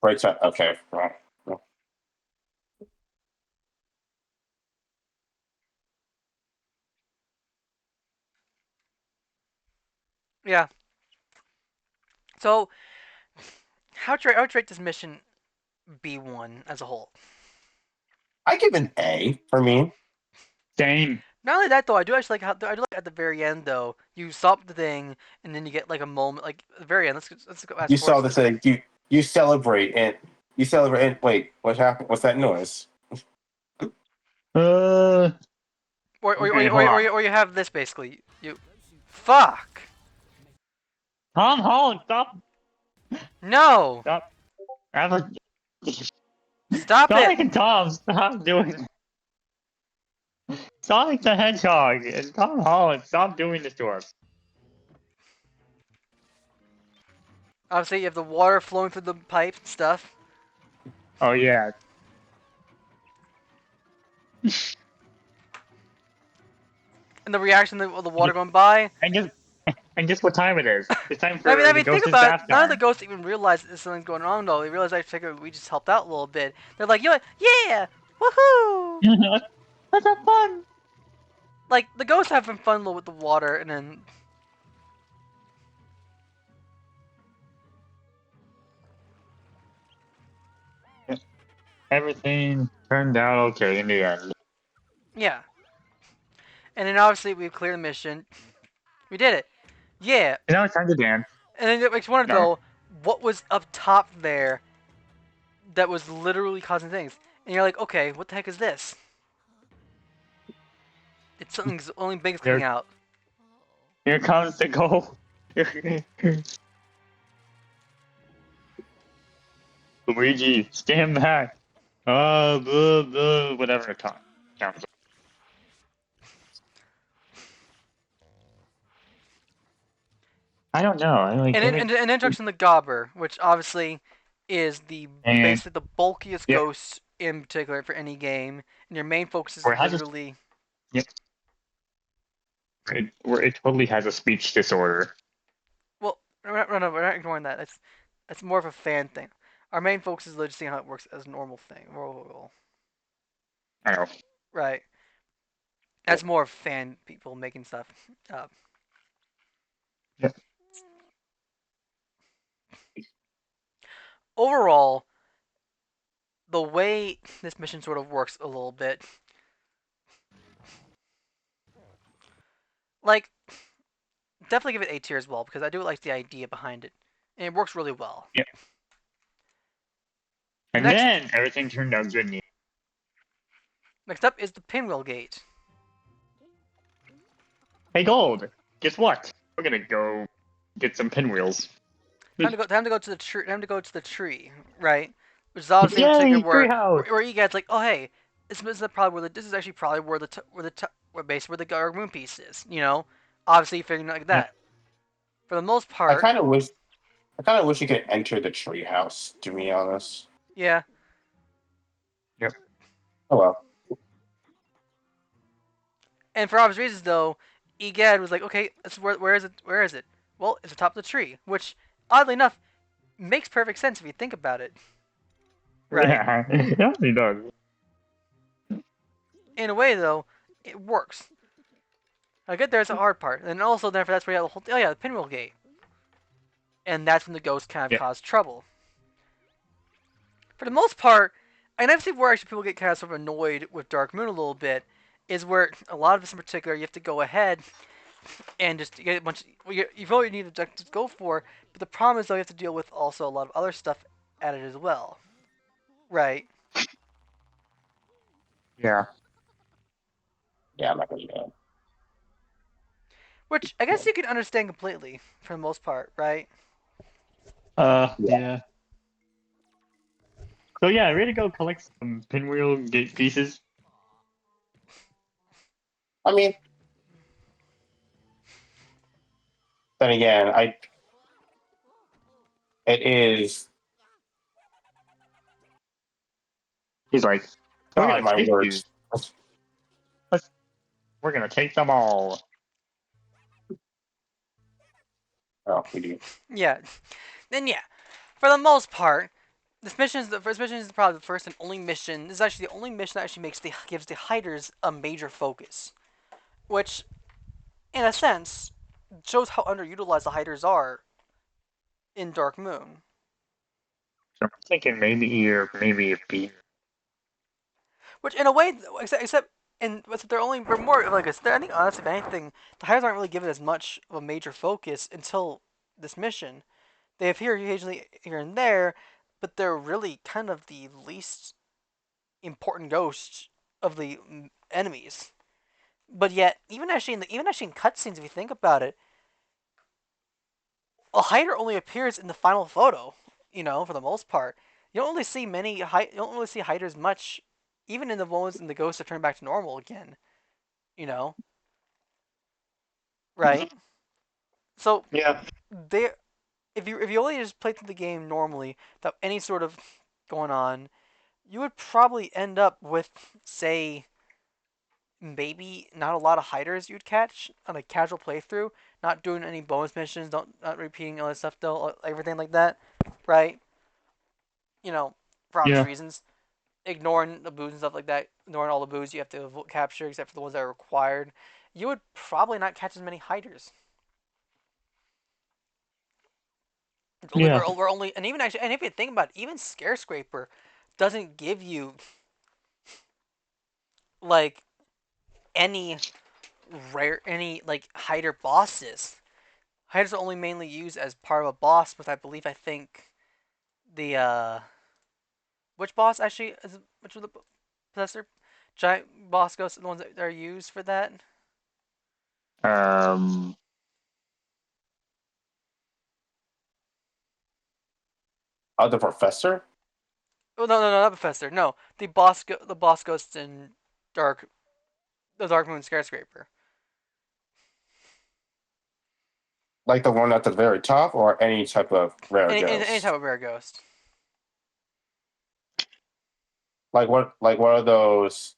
Right side. Okay. Right. Yeah. So how would you rate this mission B1 as a whole? I give an A for me. Same. Not only that though, I do actually like how I do like at the very end though. You stop the thing and then you get like a moment like at the very end. Let's go fast You forward saw to this the thing. You celebrate and you celebrate. And wait, what happened? What's that noise? Uh. Okay, hold on. or you have this basically. You fuck. Tom Holland, stop, No. stop. Ever, Stop it. Sonic and Tom, stop doing it. Sonic the Hedgehog and Tom Holland, stop doing this to us. Obviously, you have the water flowing through the pipe and stuff, Oh yeah. and the reaction of the water going by. And just and guess what time it is? It's time I for the mean, think Ghost's about it. bath None of the time. ghosts even realize that there's something going on, though. They realize actually we just helped out a little bit. They're like, yeah, woohoo! Let's have fun. Like the ghosts having fun with the water, and then Everything turned out okay in the end. yeah, and then obviously we clear the mission. We did it. Yeah, And now it's time to dance. and then it makes you want to No, go, what was up top there that was literally causing things? And you're like, okay, what the heck is this? It's something's only big's coming here, out. here comes the goal. Luigi, stand back. Blah, blah, whatever it counts. I don't know. I like And give then it. and introduction the Gobber, which obviously is the And basically the bulkiest yep, ghost in particular for any game, and your main focus is where it has a literally yep, where it totally has a speech disorder. well, we're not ignoring that. That's more of a fan thing. Our main focus is literally seeing how it works as a normal thing. I don't know. Right. That's more of fan people making stuff. Uh, Yeah. Overall, the way this mission sort of works a little bit, like definitely give it A tier as well because I do like the idea behind it, and it works really well. Yeah. The And then everything turned out good. next up is the pinwheel gate. Hey, Gold. Guess what? We're gonna go get some pinwheels. Time to go to the tree. Time to go to the tree, right? Which is obviously in particular Yay, treehouse! where you guys like, oh hey, this is probably where this is actually probably where basically where the Dark Moon piece is. You know, obviously figuring like Yeah. that. For the most I part, kind of wish. I kind of wish you could enter the treehouse. To be honest. yeah. Yep. Oh well. And for obvious reasons though, Egad was like, okay, where is it? Where is it? Well, it's atop the tree, which oddly enough makes perfect sense if you think about it, right? Yeah, it actually does. In a way though, it works. I get there's a hard part, and also therefore that's where you have the whole oh yeah, the pinwheel gate, and that's when the ghosts kind of Yeah. cause trouble. For the most part, and I've seen where actually people get kind of sort of annoyed with Dark Moon a little bit, is where a lot of this in particular you have to go ahead, and just get a bunch. You really need objectives to go for, but the problem is though you have to deal with also a lot of other stuff added as well, right? Yeah. Yeah, I'm not gonna do that. Which I guess you can understand completely for the most part, right? Yeah. Yeah. So yeah, ready to go collect some pinwheel pieces. I mean, then again, it is. He's like, we're God, gonna my take you. words. Let's, we're gonna take them all. Oh, we do. Yeah. Then yeah, for the most part, this mission is the first mission is probably the first and only mission. This is actually the only mission that actually gives the hiders a major focus, which, in a sense, shows how underutilized the hiders are in Dark Moon. So I'm thinking maybe a beat. Which, in a way, except in they're only we're more like I think honestly, if anything, the hiders aren't really given as much of a major focus until this mission. They appear occasionally here and there, but they're really kind of the least important ghosts of the enemies. But yet, even actually in cutscenes, if you think about it, a hider only appears in the final photo. You know, for the most part, you don't really see you don't really see hiders much, even in the moments when the ghosts are turned back to normal again. You know, right? So Yeah. they, if you only just play through the game normally without any sort of going on, you would probably end up with, say, maybe not a lot of hiders you'd catch on a casual playthrough, not doing any bonus missions, not repeating all that stuff though, everything like that, right? You know, for obvious Yeah. reasons, ignoring the booze and stuff like that, ignoring all the booze you have to capture except for the ones that are required. You would probably not catch as many hiders. Yeah. We're only, and even actually, and if you think about it, even Scarescraper doesn't give you like any any like hider bosses. Hiders are only mainly used as part of a boss, with I think the which boss actually is which was the possessor giant boss ghosts are the ones that are used for that. Um. The professor? Oh no, not professor. No, the boss ghosts in Dark the Dark Moon Skyscraper. Like the one at the very top, or any type of rare Any type ghost? of rare ghost. Like what are those?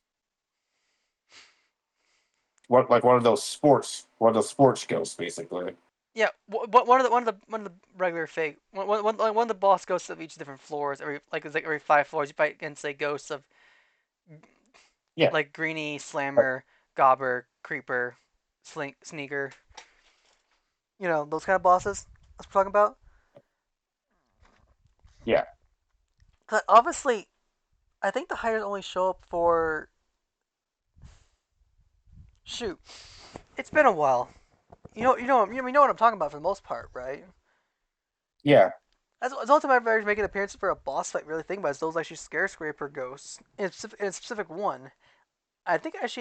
One of those sports? One of those sports ghosts, basically. Yeah, one of the regular fake one of the boss ghosts of each different floors. It's like every 5 floors you fight against like ghosts of Yeah. like Greenie, Slammer, Gobber, Creeper, Sneaker. You know those kind of bosses. That's what we're talking about. Yeah. But obviously, I think the hiders only show up for shoot. It's been a while. You know what I'm talking about for the most part, right? Yeah. That's the only time I've ever making an appearance for a boss fight. Really think about it, is those actually Scarescraper ghosts in a specific one. I don't think it's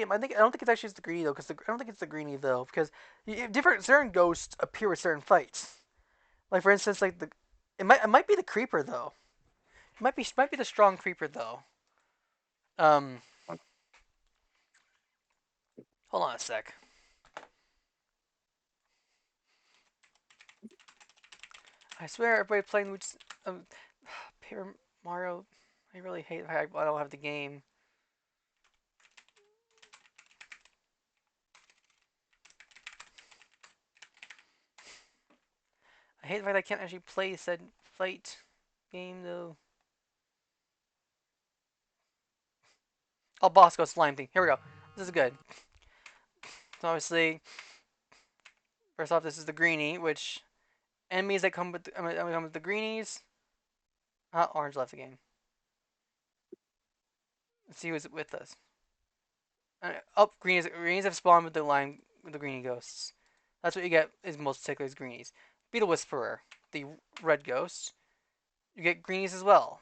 actually the greenie though, because I don't think it's the greenie though, because different certain ghosts appear with certain fights. Like for instance, like it might be the creeper though. It might be the strong creeper though. Um, hold on a sec. I swear everybody playing which Paper Mario. I really hate I don't have the game. I hate the fact I can't actually play said fight game though. Oh, boss goes slime thing. Here we go. This is good. So obviously, first off, this is the greenie, which enemies that come with come with the greenies. Orange left the game. Let's see who's with us. Oh, greenies have spawned with the greenie ghosts. That's what you get is most particularly is greenies. Beetle Whisperer, the red ghost. You get greenies as well.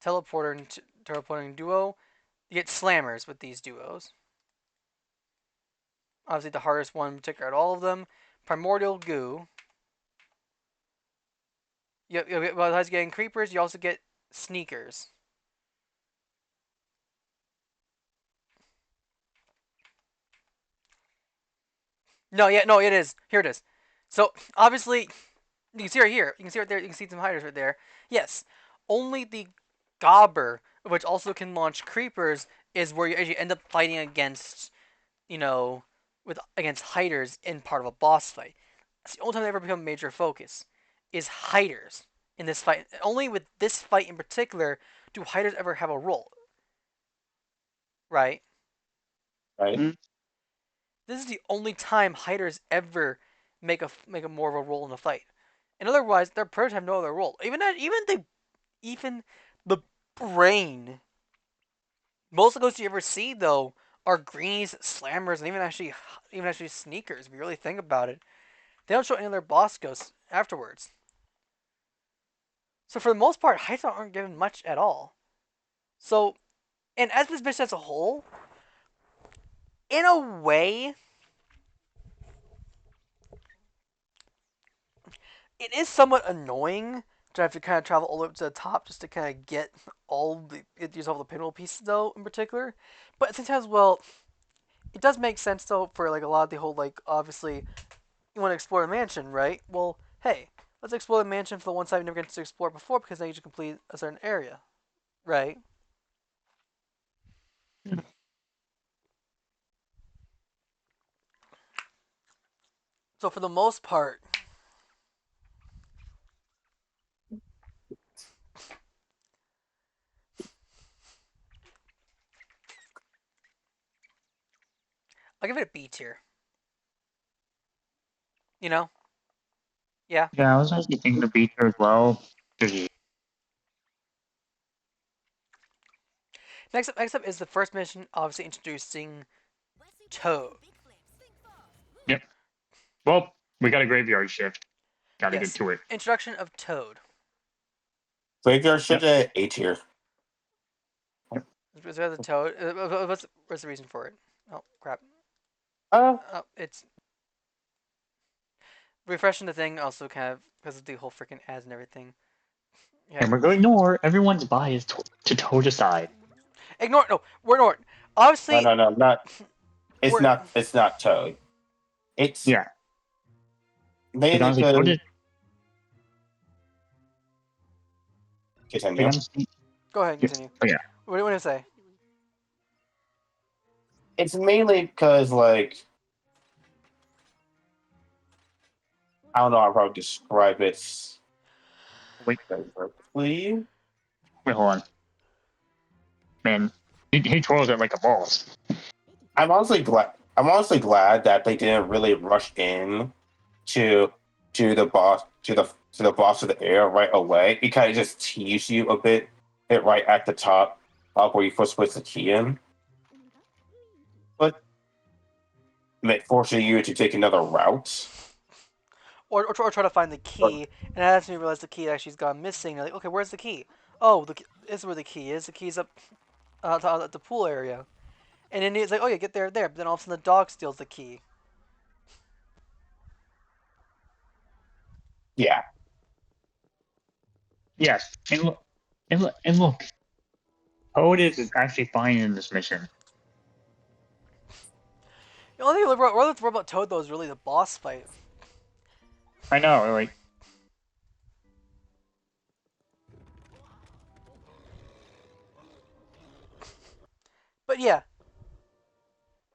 Teleporting duo. You get slammers with these duos. Obviously, the hardest one in particular out of all of them. Primordial goo. Well, besides getting creepers, you also get sneakers. No, yeah, no, it is. Here it is. So obviously, you can see right here. You can see right there. You can see some hiders right there. Yes, only the Gobber, which also can launch creepers, is where you actually end up fighting against, you know, with against hiders in part of a boss fight. That's the only time they ever become a major focus, is hiders in this fight. Only with this fight in particular do hiders ever have a role, right? Right? Mm. This is the only time hiders ever make a more of a role in the fight. And otherwise, their purge have no other role. Even the brain. Most of those you ever see though are greenies, slammers, and even actually sneakers. If you really think about it, they don't show any other boss ghosts afterwards. So for the most part, hiders aren't given much at all. So, and as this mission as a whole, in a way, it is somewhat annoying to have to kind of travel all the way up to the top just to kind of use all the pinhole pieces though in particular. But sometimes, well, it does make sense though for like a lot of the whole like obviously you want to explore the mansion, right? Well, hey, let's explore the mansion for the one side we never get to explore before because now you just complete a certain area, right? So for the most part, I'll give it a B tier. You know? Yeah. Yeah, I was actually thinking the beater as well. Next up is the first mission, obviously introducing Toad. Yep. Well, we got a graveyard shift. Gotta get Yes, to it. introduction of Toad. Graveyard shift Yep. at A tier. Yep. Is there the Toad? What's the reason for it? Oh crap! Uh, Oh, it's refreshing the thing. Also, kind of because of the whole freaking ads and everything. Yeah. And we're going to ignore everyone's bias to Toad aside. Ignore. No, we're ignoring. no, Obviously, no, no, not. It's we're. not. It's not Toad. It's Yeah. Like mainly honestly, Toad because is like continue. honestly, Go ahead and yeah. continue. Oh yeah. What do you want to say? It's mainly because like I don't know how to probably describe it Wait, directly. hold on. Man, he twirls it like a boss. I'm honestly glad that they didn't really rush in to the boss to the boss of the air right away. It kind of just teased you a bit right at the top of where you first put the key in, but forcing you to take another route. Or try to find the Or, key, and that's when you realize the key actually's gone missing. You're like, okay, where's the key? Oh, this is where the key is. The key's up at the pool area. And then he's like, oh yeah, get there. But then all of a sudden the dog steals the key. yeah, Yes, and look, Toad is actually fine in this mission. The only thing about Toad though is really the boss fight. I know, like But yeah,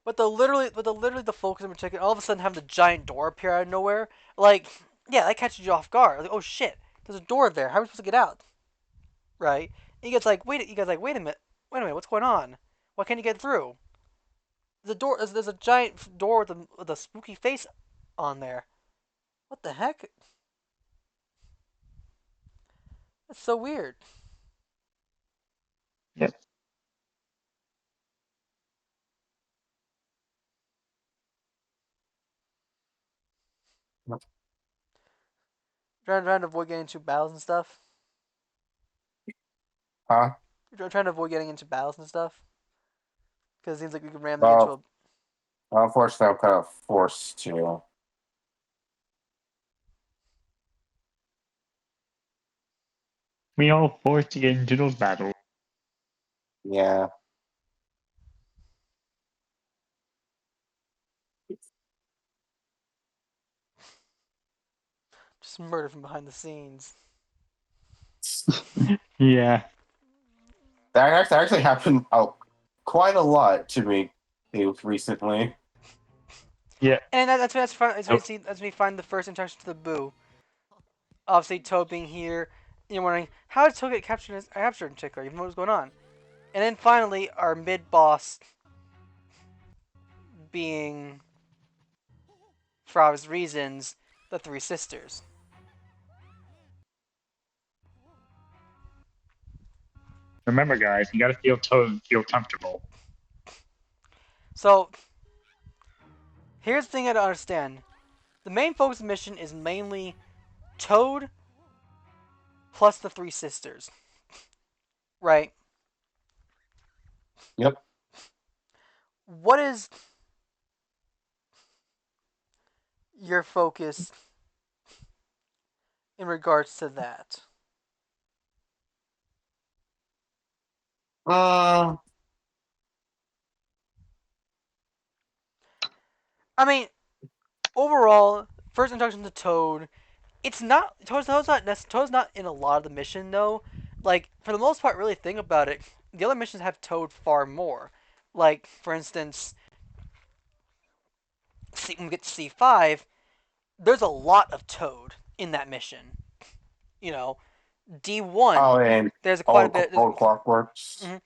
but the focus in particular, all of a sudden have the giant door appear out of nowhere. Like, yeah, that catches you off guard. Like, oh shit, there's a door there. How are we supposed to get out? Right? And you guys like, wait a minute, what's going on? Why can't you get through? There's a giant door with a spooky face on there. What the heck? That's so weird. yeah, Trying to avoid getting into battles and stuff. Huh? You're trying to avoid getting into battles and stuff because it seems like we can randomly get into Well, a. unfortunately, I'm kind of forced to. We all forced to get into those battles. Yeah. Just murder from behind the scenes. Yeah. That actually happened quite a lot to me recently. Yeah. And that's fun. That's when So you see. That's when you find the first introduction to the Boo. Obviously, Toad being here. You're wondering how did Toad get captured in particular, even what was going on. And then finally, our mid boss being, for obvious reasons, the three sisters. remember, guys, you gotta feel comfortable. So here's the thing I don't understand. The main focus of the mission is mainly Toad plus the three sisters, right? Yep. What is your focus in regards to that? Uh, I mean, overall, first introduction to Toad. It's not Toad's not in a lot of the mission though. Like for the most part, really think about it. The other missions have Toad far more. Like for instance, when we get to C5, there's a lot of Toad in that mission. You know, oh, D1, and there's quite a bit. old clockworks. Mhm.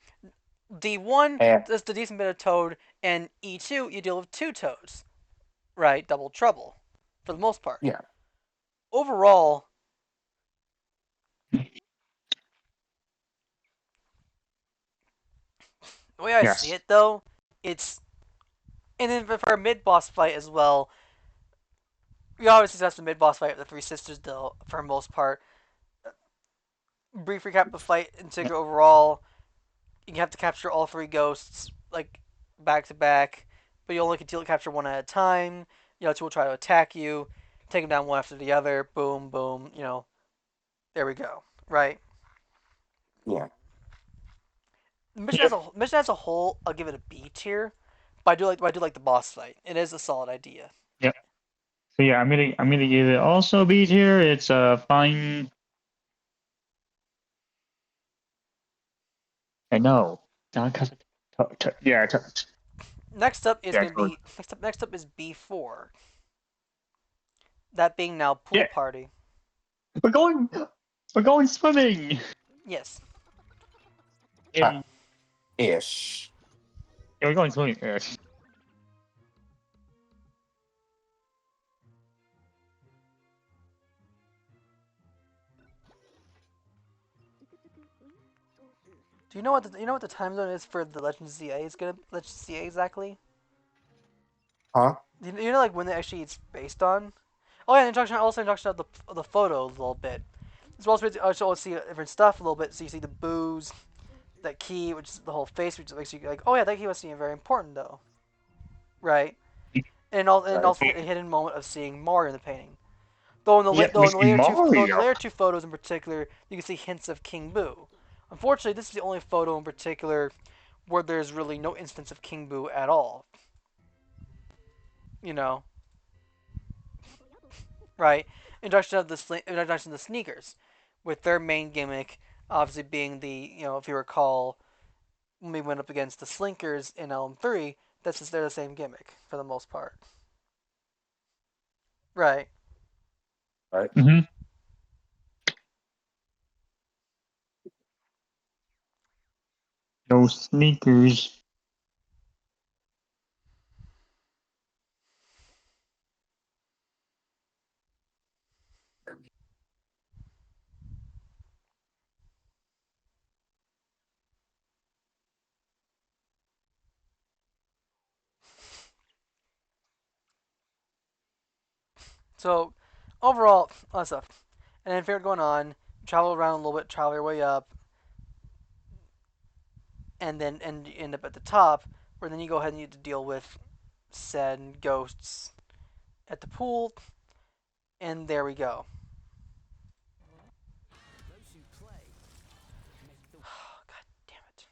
D1, And there's a decent bit of Toad, and E2, you deal with two Toads, right? Double trouble, for the most part. yeah, Overall, the way I see Yes. it though, it's and then for a mid boss fight as well. We obviously that's the mid boss fight of the three sisters though, for the most part. Brief recap of the fight in Tigger overall. You have to capture all three ghosts like back to back, but you only can capture one at a time. Two will try to attack you, take them down one after the other. Boom, boom. There we go. Right. yeah. The mission as Yep. a whole, I'll give it a B tier, but I do like the boss fight. It is a solid idea. Yep. So yeah, I'm gonna give it also B tier. It's a fine. I know. Yeah. Next up is Yeah. gonna be next up is B4. That being now pool Yeah. party. We're going. We're going swimming. Yes. Uh, In, ish. yeah, we're going swimming. Yeah. Do you know what the time zone is for the Legend ZA? Is gonna Legend ZA exactly? Huh? You know like when they actually it's based on? Oh yeah, introduction of the photo a little bit. As well as also see different stuff a little bit. So you see the booze, that key, which is the whole face, which makes you like, oh yeah, that key must be very important though, right? And Right. also the hidden moment of seeing Mario in the painting. Though in the Yep. though We in the see later Mario. two photos in particular, you can see hints of King Boo. Unfortunately, this is the only photo in particular where there's really no instance of King Boo at all. You know, right? Introduction of the sneakers, with their main gimmick obviously being if you recall, when we went up against the Slinkers in Elm 3, they're the same gimmick for the most part. Right. Right. Mm-hmm. No sneakers. So overall, all that stuff. And then figure going on, travel around a little bit, travel your way up, and then you end up at the top, where then you go ahead and you have to deal with said ghosts at the pool, and there we go. God damn it.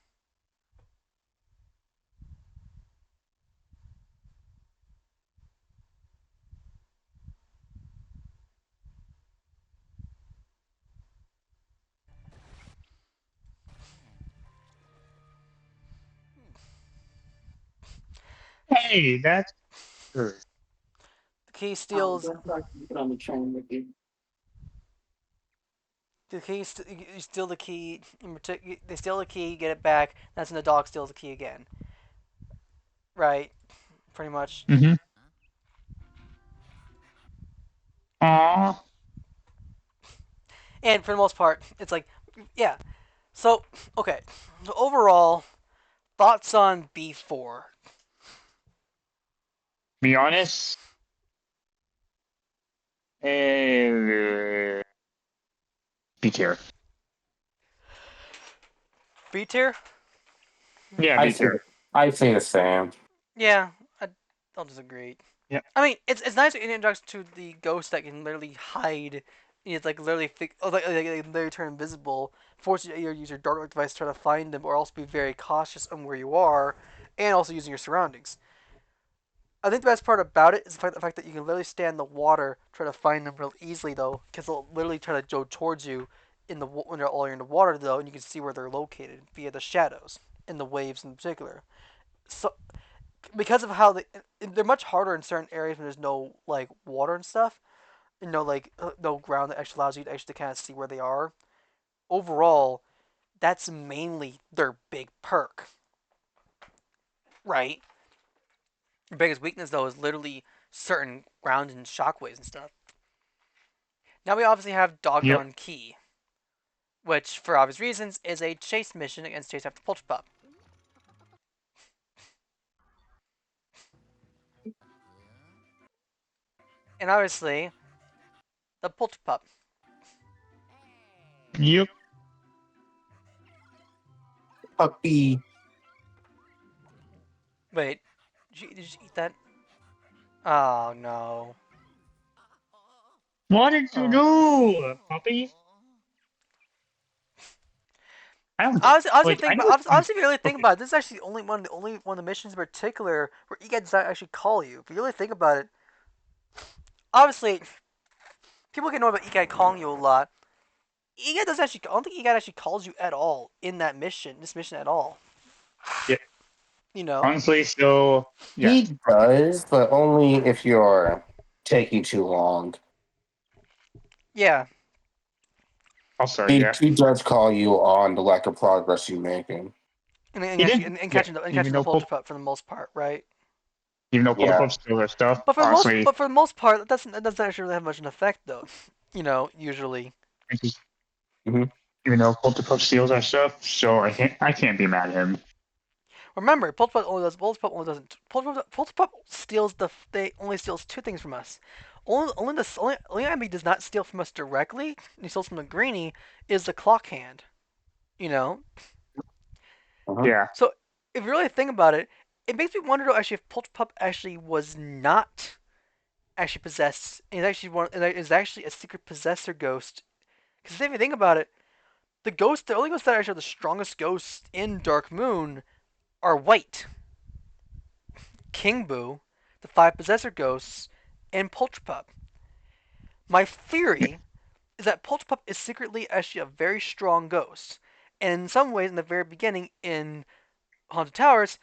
Hey, that's good. The key steals. You steal the key. They steal the key, get it back. That's when the dog steals the key again. Right, pretty much. Mm-hmm. Aw. And for the most part, it's like, yeah. So, okay. So overall, thoughts on B4? Be honest. Uh, B tier. B tier? Yeah, I B say tier. I say the same. Yeah, I'll disagree. Yeah. I mean, it's nice to introduce to the ghost that can literally hide. It's like literally, literally turn invisible, force you to either use your dark light device to try to find them, or also be very cautious on where you are, and also using your surroundings. I think the best part about it is the fact that you can literally stand in the water, try to find them real easily though, because they'll literally try to go towards you when they're all in the water though, and you can see where they're located via the shadows and the waves in particular. So because of how they're much harder in certain areas when there's no like water and stuff, like no ground that actually allows you to actually kind of see where they are. Overall, that's mainly their big perk, right? Their biggest weakness though is literally certain ground and shockwaves and stuff. Now we obviously have Yep. Doggone Key, which for obvious reasons is a chase mission against Chase after Pup. And obviously the Pup. Yep. Puppy. Wait, did you eat that? Oh no. What did you Oh. do, puppy? I don't get. Honestly, Like, think I about know it sounds. honestly, if you really think Okay. about it, this is actually the only one of the missions in particular where Iga does not actually call you. If you really think about it, obviously people can know about Iga calling you a lot. Iga doesn't actually. I don't think Iga actually calls you at all in this mission at all. Yeah. You know? Honestly, so yeah. He does, but only if you're taking too long. Yeah. Also, He, yeah. he does call you on the lack of progress you're making. And He actually didn't. Yeah. catching the Polterpup for the most part, right? Even though Yeah. Polterpup still has stuff, But honestly, for the most part, that doesn't actually really have much of an effect though. Usually. it's just, Hmm. even though Polterpup steals our stuff, so I can't be mad at him. Remember, Polterpup steals they only steals two things from us. Only enemy does not steal from us directly. He steals from the greenie is the clock hand. You know, Uh-huh. Yeah. so if you really think about it, it makes me wonder though actually if Polterpup actually was not actually possessed. Is actually a secret possessor ghost. Because if you think about it, the only ghosts that are actually the strongest ghosts in Dark Moon are white. King Boo, the five possessor ghosts, and Polterpup. My theory is that Polterpup is secretly actually a very strong ghost. And in some ways, in the very beginning in Haunted Towers,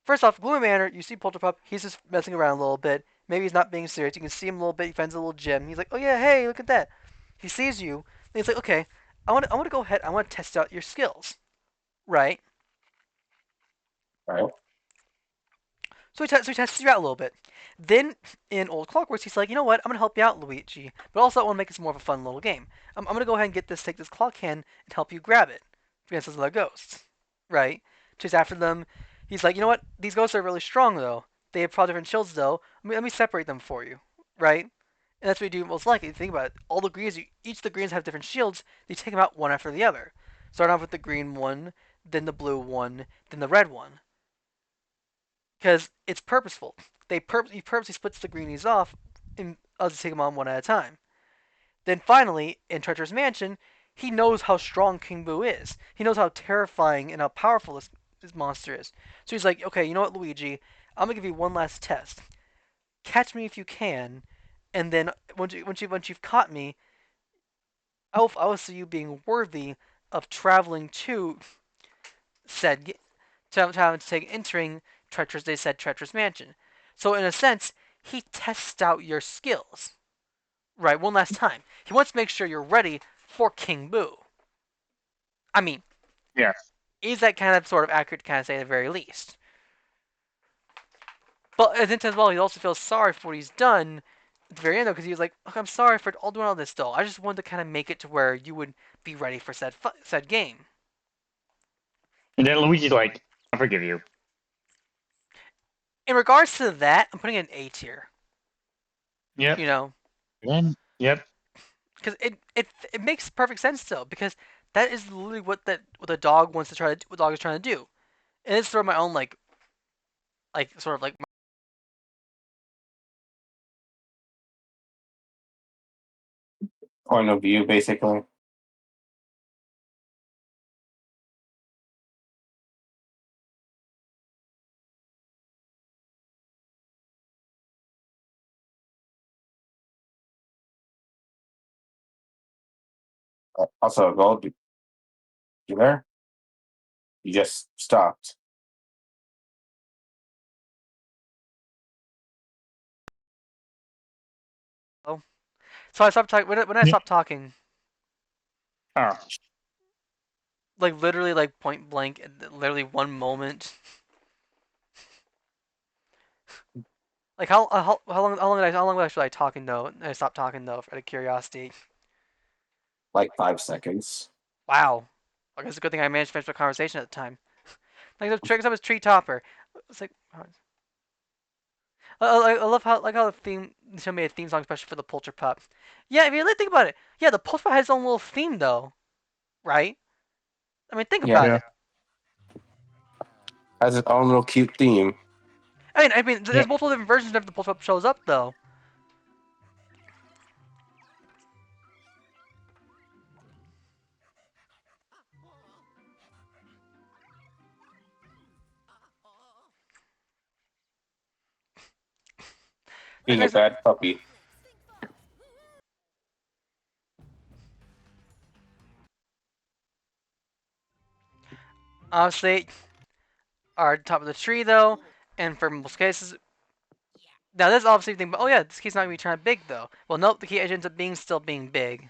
first off, Gloomy Manor, you see Polterpup, he's just messing around a little bit. Maybe he's not being serious. You can see him a little bit. He finds a little gem. He's like, oh yeah, hey, look at that. He sees you. And he's like, okay, I want to go ahead. I want to test out your skills, right? Right. So he tests you out a little bit. Then in Old Clockworks, he's like, you know what? I'm gonna help you out, Luigi, but also I want to make this more of a fun little game. I'm gonna go ahead and take this clock hand and help you grab it against those other ghosts, right? Chase after them. He's like, you know what? These ghosts are really strong though. They have probably different shields though. Let me separate them for you, right? And that's what you do most likely. Think about it. All the greens, each of the greens have different shields. You take them out one after the other. Start off with the green one, then the blue one, then the red one. Because it's purposeful. He purposely splits the greenies off, and us take them on one at a time. Then finally, in Treacherous Mansion, he knows how strong King Boo is. He knows how terrifying and how powerful this monster is. So he's like, okay, you know what, Luigi? I'm gonna give you one last test. Catch me if you can, and then once you've caught me, I will see you being worthy of traveling to said entering treacherous. They said treacherous mansion. So in a sense, he tests out your skills. Right, one last time. He wants to make sure you're ready for King Boo. I mean, Yeah. is that kind of sort of accurate to kind of say at the very least? But as well, he also feels sorry for what he's done at the very end, though, because he was like, "Look, I'm sorry for all doing all this, though. I just wanted to kind of make it to where you would be ready for said game." And then Luigi's like, I forgive you. In regards to that, I'm putting it in A tier. Yep. You know, Then, yep. because it makes perfect sense though, because that is literally what the dog wants to try to what the dog is trying to do, and it's sort of my own like sort of like Point of view, basically. Also, Gold, you there? You just stopped. oh. So I stopped talking when I stopped talking, Oh. like literally like point blank, literally one moment. Like how long was I talking though? I stopped talking though out of curiosity. Like 5 seconds. Wow. I guess it's a good thing I managed to finish the conversation at the time. Like the trick, I was tree topper. It's like I love how the theme they made a theme song especially for the Polter Pup. Yeah, if you really think about it, yeah, the Polter Pup has its own little theme though, right? I mean, think Yeah, about Yeah. it. has its own little cute theme. I mean, Yeah. there's multiple different versions of the Polter Pup shows up though. It's Being a nice. bad puppy. Honestly, are top of the tree though, and for most cases, now this obviously thing. But oh yeah, this key's not gonna be trying big though. Well, nope, the key ends up being still being big.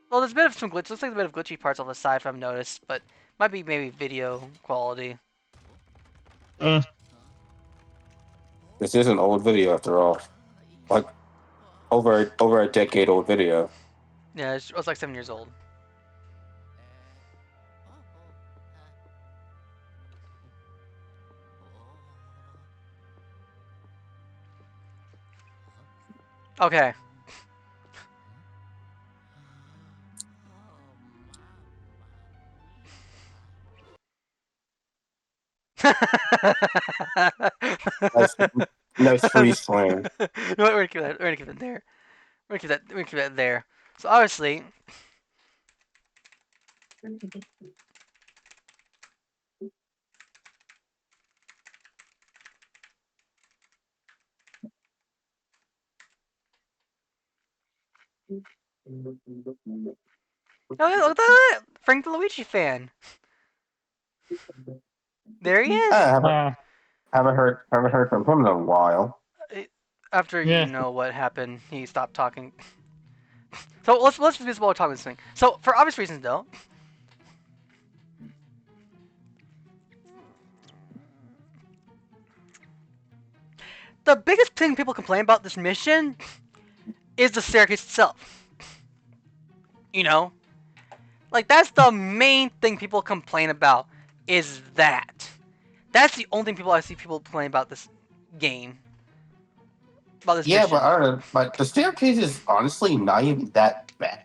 Well, there's a bit of some glitch. Looks like a bit of glitchy parts on the side, if I've noticed, but might be maybe video quality. Uh, This is an old video after all. Like over a decade old video. Yeah, it's like 7 years old. Okay. Nice, nice freeze frame. No, we're gonna keep that there. We're gonna keep that there. So obviously, oh, look at that! Frank the Luigi fan. There he I is. uh, haven't heard from him in a while. After you yeah. know what happened, he stopped talking. So let's just while we're talking this thing. So for obvious reasons, though, the biggest thing people complain about this mission is the staircase itself. You know, like that's the main thing people complain about. Is that? That's the only thing I see people complain about this game. about this Yeah, but mission. I don't know. But the staircase is honestly not even that bad.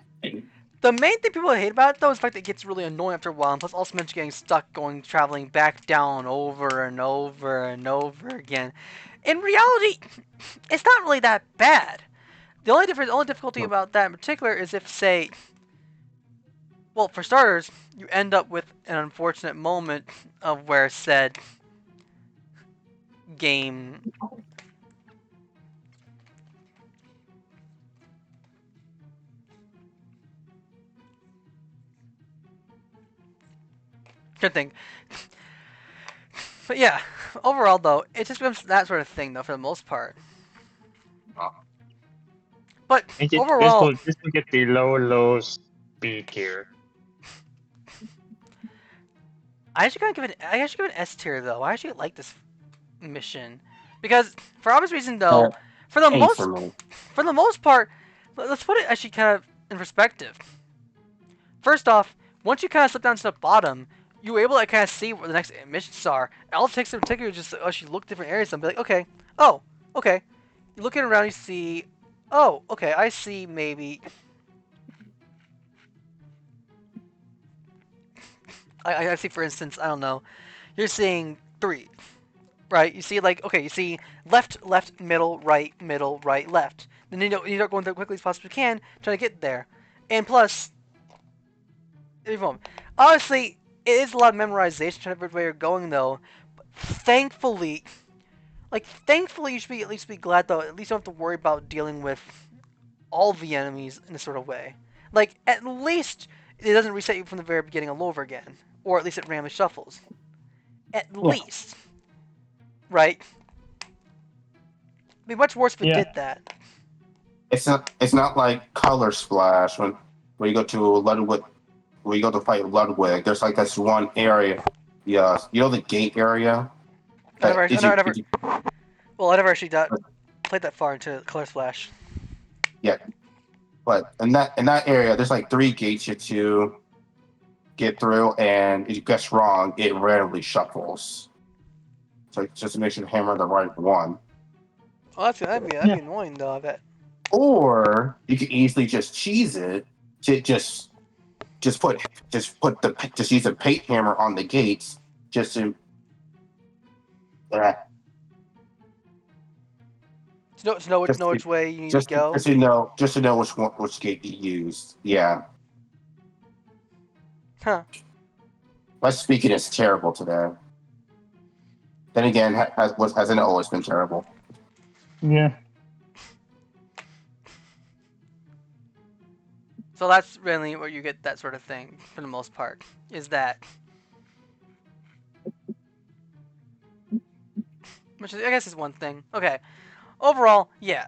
The main thing people hate about it though is the fact that it gets really annoying after a while, and plus also mentions getting stuck traveling back down over and over and over again. In reality, it's not really that bad. The only difficulty about that in particular is if, say, well, for starters, you end up with an unfortunate moment of where said game. Good thing. But yeah, overall though, it just becomes that sort of thing though for the most part. But And get overall, this will get the low speed tier. I actually give it an S tier though. I actually like this mission because for obvious reason Uh, though, for the A for most me. for the most part, let's put it actually kind of in perspective. First off, once you kind of slip down to the bottom, you were able to kind of see where the next missions are. All it takes in particular is just actually look different areas and be like, okay, oh, okay. You're looking around, you see, oh, okay, I see maybe. I see, for instance, I don't know, you're seeing 3, right? You see, like, okay, you see left, left, middle, right, left. Then you start going through as quickly as possibly can, trying to get there. And plus, honestly, it is a lot of memorization trying to figure where you're going, though. But thankfully, thankfully, you should at least be glad, though. At least you don't have to worry about dealing with all the enemies in a sort of way. Like, at least it doesn't reset you from the very beginning all over again. Or at least it randomly shuffles. At Yeah. least. Right? It'd be much worse if it Yeah. did that. It's not like Color Splash when you go to Ludwig when you go to fight Ludwig. There's like this one area. Yeah, you know the gate area that is I you. never, well, I never actually played that far into Color Splash. Yeah, but in that area, there's like 3 gates you have to get through, and if you guess wrong, it randomly shuffles. So just to make sure to hammer the right one. Oh, that'd Yeah. be annoying though. I bet. Or you can easily just cheese it to just put just use a paint hammer on the gates just to uh, To know which way you need to go. just to know which gate to use. Yeah, Huh. my speaking is terrible today. Then again, hasn't always been terrible. Yeah. So that's really where you get that sort of thing for the most part. Is that, which is, I guess is one thing. Okay. Overall, yeah.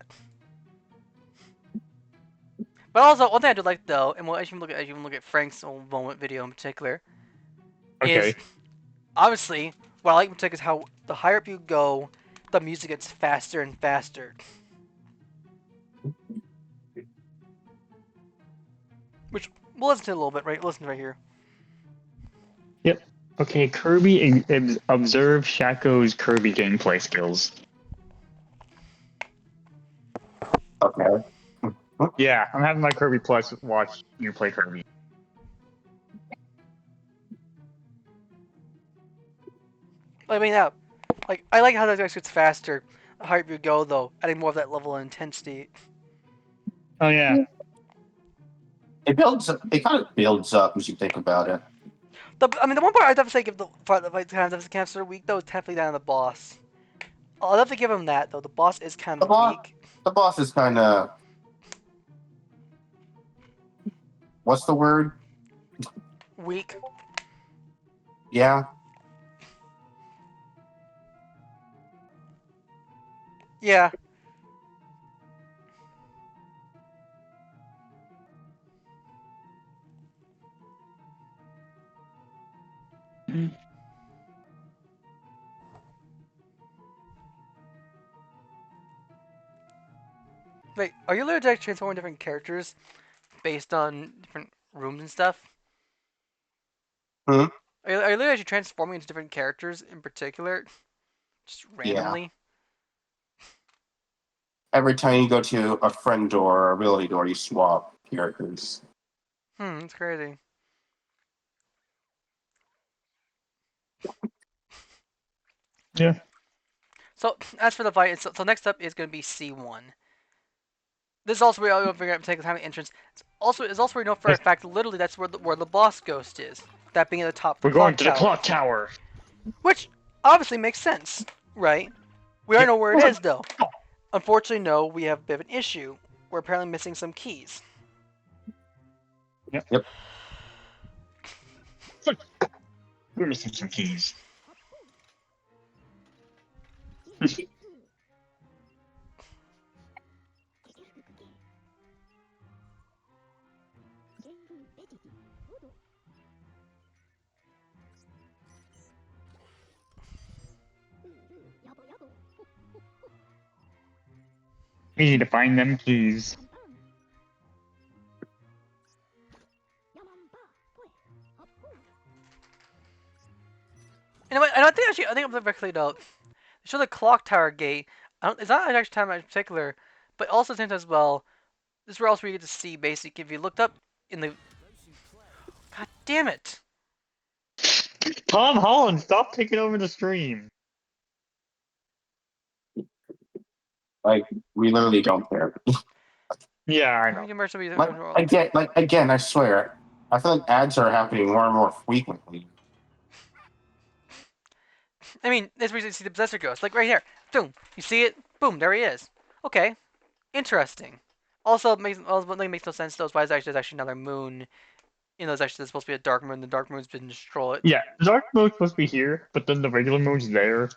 But also, one thing I do like though, and as you even look at Frank's old moment video in particular, is Okay. obviously what I like in particular is how the higher up you go, the music gets faster and faster. Which we'll listen to a little bit, right? Listen right here. Yep. Okay. Kirby observe Shaco's Kirby gameplay skills. Okay. Yeah, I'm having my Kirby Plus watch you play Kirby. I mean, yeah, like I like how that gets faster. The higher up you go, though, adding more of that level of intensity. Oh yeah. It builds. It kind of builds up as you think about it. I mean, the one part I'd have to say give the part that like, kind of sort of weak though is definitely down to the boss. I'll have to give him that though. The boss is kind The of boss, weak. the boss is kind of what's the word? Weak. Yeah. Yeah. Wait, are you literally like transforming different characters based on different rooms and stuff? Hmm? Are you literally actually transforming into different characters in particular, just Yeah. randomly? every time you go to a friend door or ability door, you swap characters. That's crazy. Yeah. So as for the fight, so next up is going to be C1. This is also where I'll figure out take the time of entrance. It's also where you know for a fact literally that's where the boss ghost is. That being at the top of the We're going clock to the tower. clock tower. Which obviously makes sense, right? We already know where it is though. Unfortunately, no, we have a bit of an issue. We're apparently missing some keys. Yep. Yep. We're missing some keys. Easy to find them keys. And I think actually, I think I'm correctly though. Show the clock tower gate. It's not actually time in particular, but also at the same time as well. This is where else we get to see basically if you looked up in the. God damn it! Tom Holland, stop taking over the stream. Like, we literally don't care. Yeah, I know. Like again, I swear, I feel like ads are happening more and more frequently. I mean, this where you see the possessor ghost, like right here. Boom, you see it? Boom, there he is. Okay, interesting. Also, makes no sense though. Why there's actually another moon? You know, there's supposed to be a dark moon. The dark moon's been destroyed. Yeah, the dark moon's supposed to be here, but then the regular moon's there.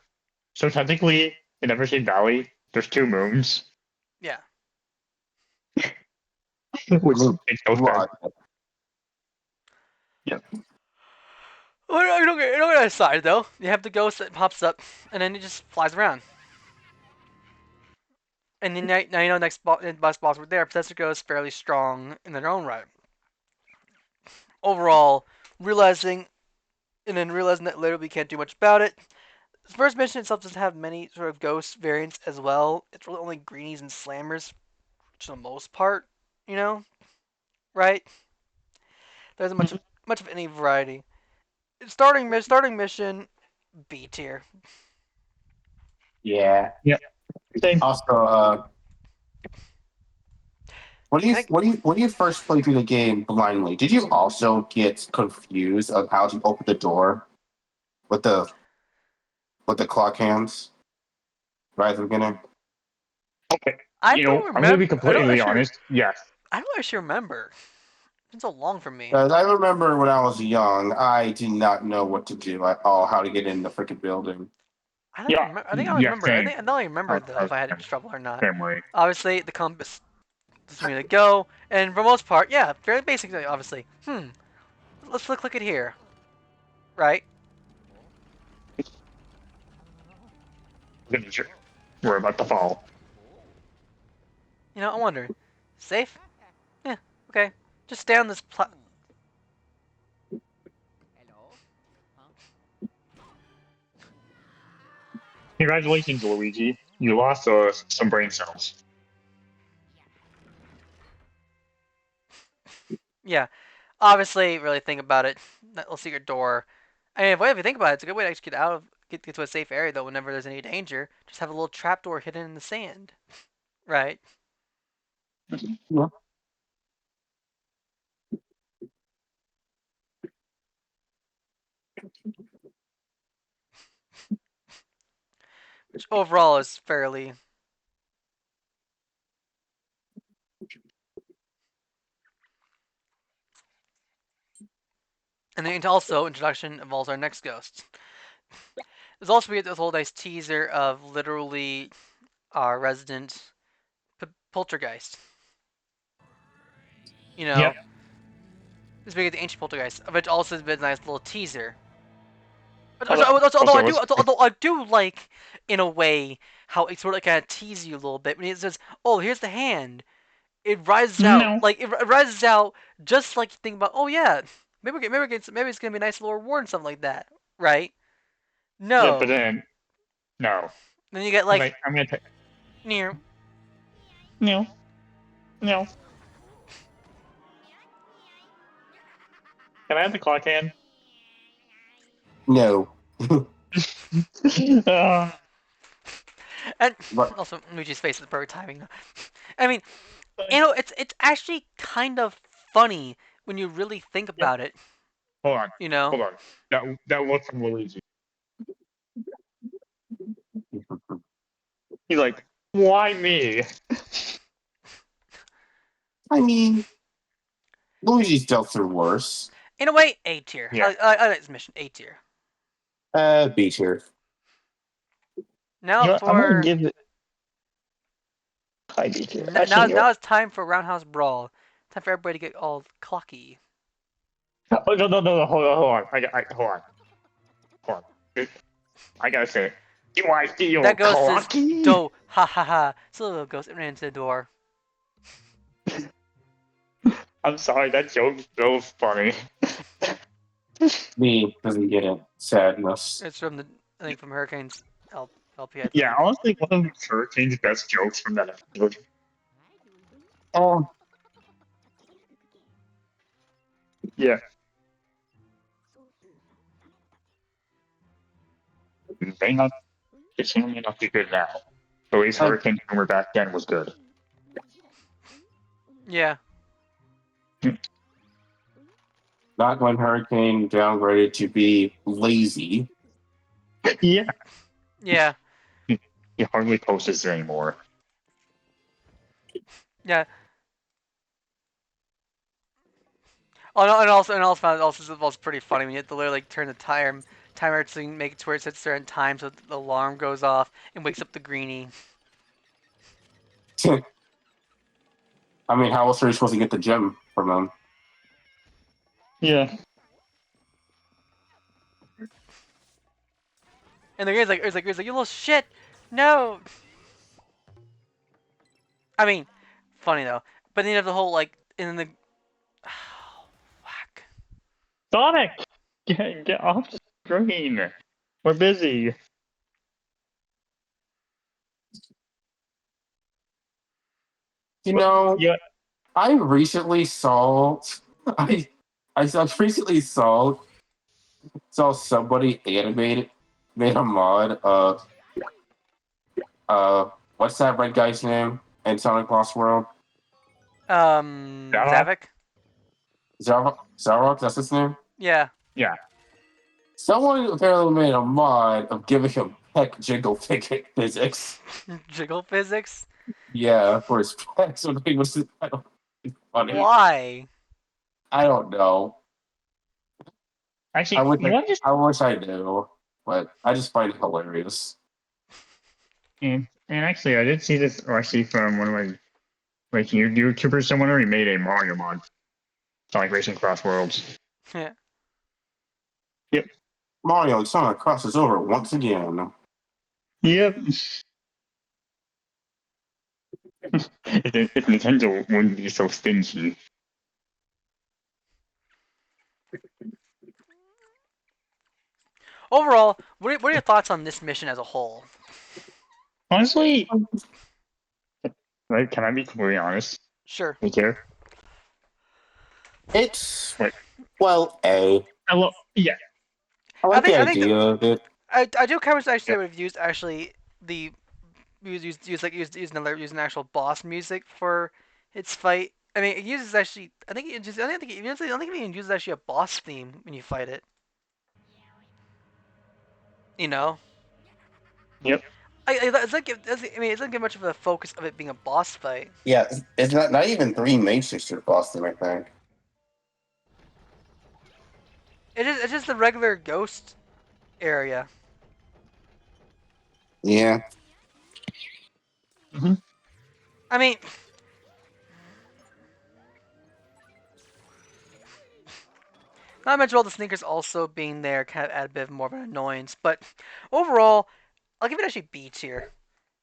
So technically, in Evershade Valley, there's two moons. Yeah. Which makes no sense. Yep. Well, you don't get aside though. You have the ghost that pops up, and then it just flies around. And then now you know next boss we're there. Possessor Ghost fairly strong in their own right. Overall, realizing that later we can't do much about it. The first mission itself doesn't have many sort of ghost variants as well. It's really only greenies and slammers, for the most part. You know, right? There isn't much of any variety. Starting mission, B tier. Yeah. Yep. Same. Also, when you first played through the game blindly, did you also get confused of how to open the door with the clock hands right at the beginning? Okay. I You don't know, I'm remember. gonna be completely honest. Yes. I don't actually remember. It's been so long for me. I remember when I was young, I did not know what to do at all, how to get in the freaking building. I don't Yeah. remember. I think I Yeah. remember. Same. I don't even remember though if I had Same. trouble or not. Same way. Obviously, the compass tells me to go, and for the most part, yeah, very basic. Obviously, let's click it here, right? We're about to fall. You know, I wonder, safe? Yeah, okay. Just stay on this Congratulations, Luigi. You lost some brain cells. Yeah, obviously, really think about it. That little secret door. I mean, if you think about it, it's a good way to actually get to a safe area though. Whenever there's any danger, just have a little trapdoor hidden in the sand, right? Yeah. Which overall is fairly. And then also introduction of all our next ghosts. There's also we get this whole nice teaser of literally our resident poltergeist. You know, Yep. this we get the ancient poltergeist, which also has been a nice little teaser. Also, Although I do like, in a way, how it sort of kind of teases you a little bit when it says, "Oh, here's the hand." It rises out no. like it rises out just like you think about. Oh yeah, maybe it's gonna be a nice little reward and something like that, right? Yeah, but No. then no. Then you get I'm like like, I'm gonna take. near. No, no. Can I have the clock hand? No. uh, And But also, Luigi's face is perfect timing. I mean, it's actually kind of funny when you really think yep. about it. Hold on. You know, Hold on. That look from Luigi. He's like, why me? I mean, Luigi's dealt through worse. in a way, A tier. Yeah. I like this mission, A tier. B tier. You Now know what? I'm gonna for give it high B tier. Actually, now you know what? it's time for Roundhouse Brawl. Time for everybody to get all clocky. Oh, no. Hold on. Hold on. Hold on. I gotta say it. Do I feel That ghost is cocky? do ha ha ha. So the little ghost ran into the door. I'm sorry, that joke's so funny. B doesn't get it. Sadness. It's from the I think from Hurricane's LP I Yeah, think. honestly, one of Hurricane's best jokes from that episode. Oh, Yeah. May not, it's may not be good now. At least uh, Hurricane humor back then was good. Yeah. not when Hurricane downgraded to be lazy. Yeah. Yeah. He hardly posts this anymore. Yeah. Oh no, and also was pretty funny when you have to literally like turn the timer to make it to where it sets certain time so the alarm goes off and wakes up the greenie. I mean, how else are you supposed to get the gem from them? Yeah. And the guy's like, it's like, you little shit, no. I mean, funny though. But then you have the whole like, and then the, oh, whack. Sonic! Get off the screen. We're busy. You But, know, yeah. I recently saw. I recently saw somebody made a mod of what's that red guy's name in Sonic Lost World? That Zavik. Zarok, that's his name. Yeah. Yeah. Someone apparently made a mod of giving him peck jiggle physics. Jiggle physics. Yeah, for his pecs. So it was I don't, it's funny. Why? I don't know. Actually, you want to just I wish I knew, but I just find it hilarious. and actually, I did see this actually from one of my like YouTubers. Someone already made a Mario mod, Sonic Racing Cross Worlds. Yeah. Yep. Mario and Sonic crosses over once again. Yep. If Nintendo wouldn't be so stingy. Overall, what are your thoughts on this mission as a whole? Honestly, like, can I be completely honest? Sure. You care? It's Like, well, yeah, I I like the think I think idea of it. I do comments actually yeah, that would have used actually the use an actual boss music for its fight. I mean, it uses actually. I think it just. I don't think it uses. I don't think it even uses actually a boss theme when you fight it. You know. yep. It's like I mean, it doesn't get much of a focus of it being a boss fight. Yeah, it's not even three Mage Sister Boston, I think. It's just the regular ghost area. Yeah. Hmm. I mean, not to mention all the sneakers also being there kind of add a bit more of an annoyance. But overall, I'll give it actually B tier.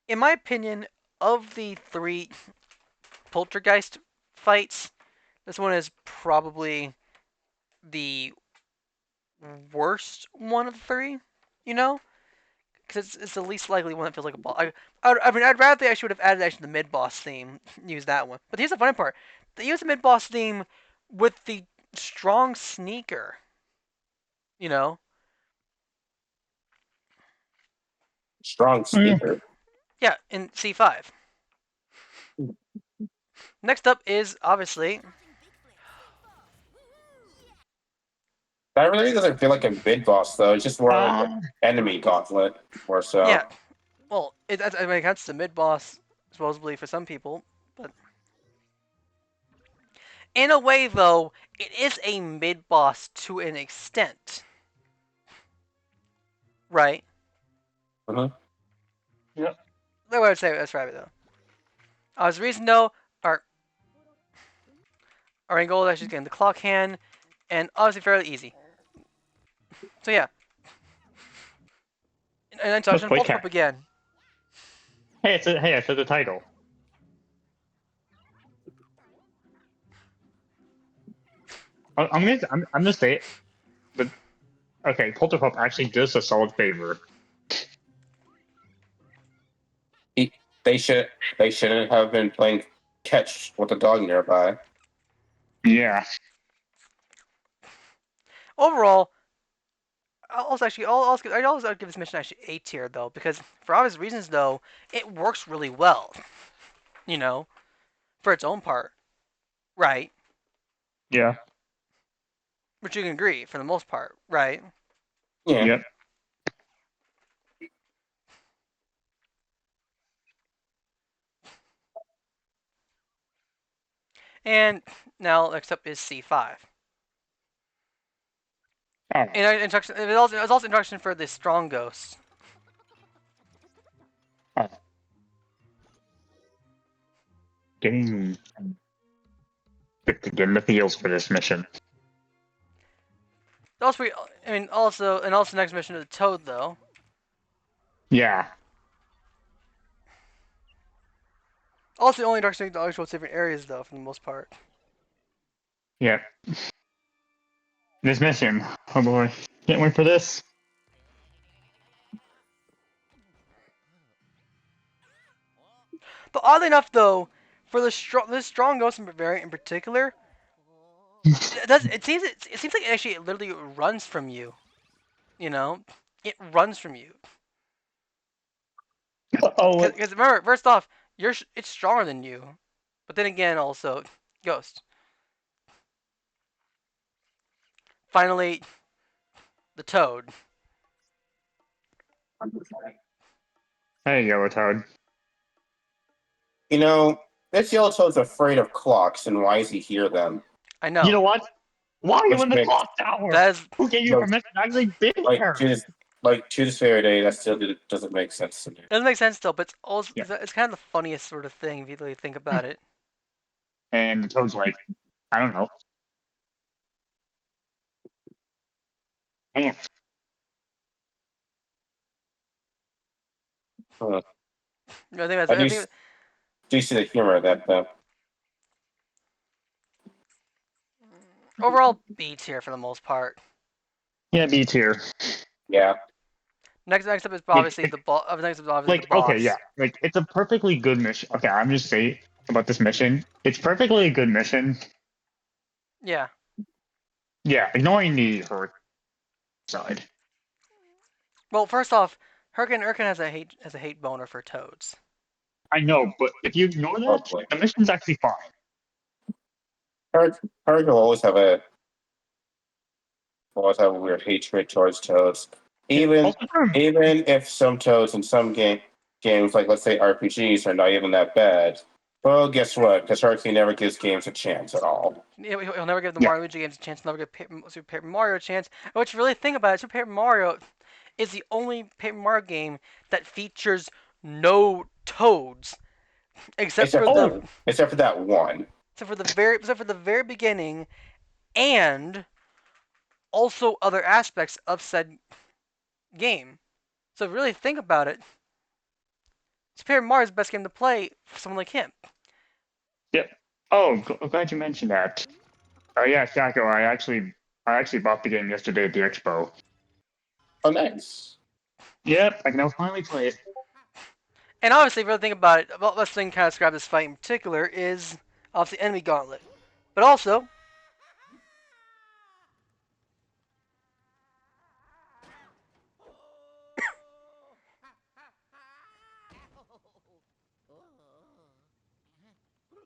In my opinion, of the three poltergeist fights, this one is probably the worst one of the three. You know, because it's the least likely one that feels like a boss. I mean, I'd rather they actually would have added actually the mid boss theme, use that one. But here's the funny part: they use the mid boss theme with the strong sneaker. You know, Strong Oh, yeah. sneaker. yeah, in C5. Next up is obviously That really doesn't feel like a mid boss though. It's just more like an Ah, enemy gauntlet or yeah. so. Well, I mean, that's the mid boss supposedly for some people, but in a way though, it is a mid boss to an extent, right? Uh-huh. yeah. That's what I would say. That's right though. As a reason though, our end goal is actually getting the clock hand, and obviously fairly easy. So yeah, and then Let's touching play Pulse cat. Pop again. Hey, it's the title. I'm gonna say it, but okay, Polterpup actually does a solid favor. He, they should they shouldn't have been playing catch with a dog nearby. Yeah. Overall, I'd also give this mission actually A tier though, because for obvious reasons though, it works really well. You know, for its own part, right? Yeah. Which you can agree for the most part, right? Yeah. Yep. And now next up is C5. Oh, And introduction. It was also introduction for the strong ghost. oh. Getting getting the feels for this mission. Also, I mean, also next mission of the Toad though. Yeah. Also, only introduction to actual different areas though, for the most part. Yep. This mission. Oh boy. Can't wait for this. But oddly enough, though, for this strong ghost variant in particular, it seems like it literally runs from you. You know, it runs from you. Oh, Because remember, first off, it's stronger than you, but then again, also ghost. Finally, the toad. hey, Yellow Toad. You know, this yellow toad's afraid of clocks, and why does he hear them? I You know. know what? Why are you Which in the makes clock tower? That is Who gave you like, permission to actually be like here? to this to this very day, that still doesn't make sense to me. doesn't make sense though, but Yeah. it's kind of the funniest sort of thing if you really think about it. And the Toad's like, I don't know. Damn. Huh. I I think do see the humor of that though. overall B tier for the most part. Yeah, B tier. Yeah. Next up is Like, obviously next up is obviously the like, okay, yeah. boss. Like, it's a perfectly good mission. Okay, I'm just saying about this mission. It's perfectly a good mission. Yeah. Yeah, ignoring the hurt side. Well, first off, Hurricane has a hate boner for toads. I know, but if you ignore Oh that, boy. the mission's actually fine. Hurricane will always have a weird hatred towards toads. Yeah. Even Also, from even if some toads in some games, like let's say RPGs, are not even that bad. Well, guess what? Because Hurricane never gives games a chance at all. He'll never give the yeah, Mario Luigi games a chance. He'll never give Super Paper Mario a chance. And what you really think about it, Super Paper Mario is the only Paper Mario game that features no toads, except Except for for the oh, that one. except for the very beginning, and also other aspects of said game. So if you really think about it, Super Paper Mario is the best game to play for someone like him. yep. Oh, glad you mentioned that. Oh yeah, Shaco. I actually bought the game yesterday at the expo. Oh, nice. Yep, I can now finally play it. And obviously, if you really think about it, the best thing kind of describe this fight in particular is obviously enemy gauntlet, but also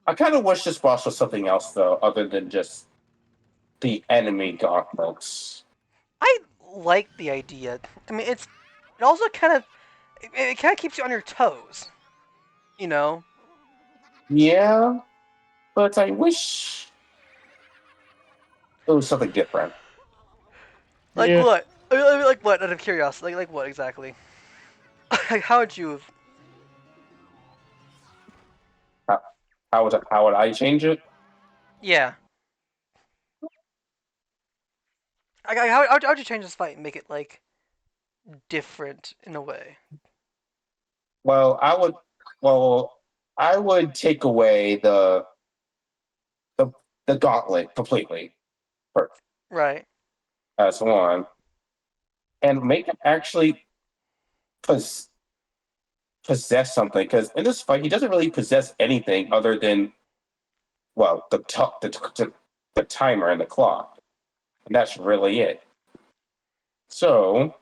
I kind of wish this boss was something else, though, other than just the enemy gauntlets. I like the idea. I mean, it also kind of it kind of keeps you on your toes, you know. Yeah, but I wish it was something different. Like Yeah. what? Like what? Out of curiosity, like what exactly? Like how would you have? How, how would I change it? Yeah. How would you change this fight and make it like different in a way? Well, I would. Well, I would take away the, the gauntlet completely. For, Right. as one, and make it actually pos- possess something. Because in this fight, he doesn't really possess anything other than well, the timer and the clock, and that's really it. So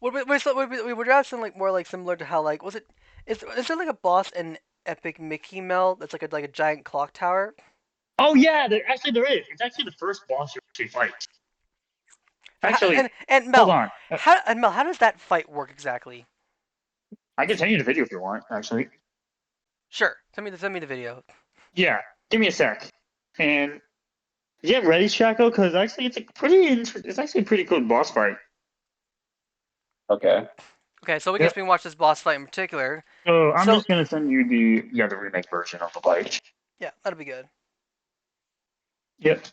Would you have something like more like similar to how like was it? Is there like a boss in Epic Mickey Mel that's like a giant clock tower? Oh yeah, there is. It's actually the first boss you actually fight. Actually, And hold Mel, on. how does that fight work exactly? I can send you the video if you want. Actually, Sure, send me the video. yeah. Give me a sec. And get ready, Shaco, because actually it's actually a pretty good boss fight. okay, Okay, so we guess Yep. we can watch this boss fight in particular. So I'm So just gonna send you the remake version of the fight. yeah, that'll be good. Yep.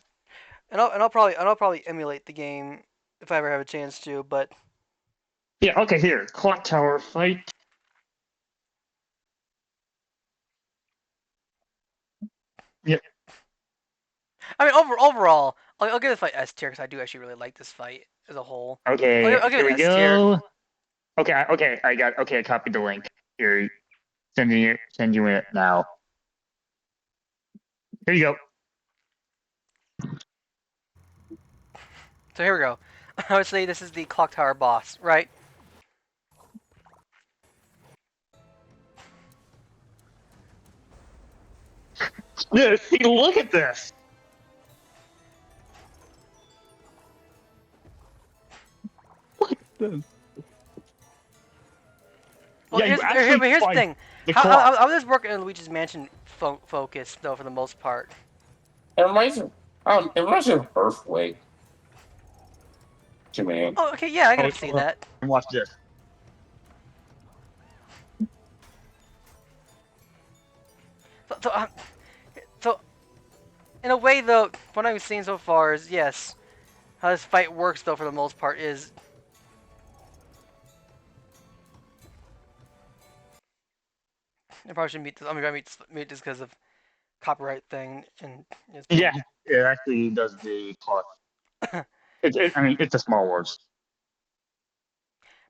I'll probably emulate the game if I ever have a chance to. But Yeah. Okay. Here, clock tower fight. Yep. I mean, overall, I'll give this fight S tier because I do actually really like this fight as a whole. Okay. I'll give Here it we S tier. go. Okay. Okay. Okay. I copied the link. Here, send you it now. Here you go. So here we go. Obviously, this is the clock tower boss, right? Yeah, see, look at this. What the? Well, Yeah, you actually but here's the fight thing. the clock. How does this work in Luigi's Mansion focus though for the most part? it reminds me. It reminds me of Earthquake to me. Oh, okay, yeah, I Oh, can see hold on. that. Watch this. So, so in a way though, what I've seen so far is yes, how this fight works though for the most part is I probably should mute this. I'm gonna mute this because of copyright thing and it's Yeah, being. it actually does the clock. I mean, it's the small words.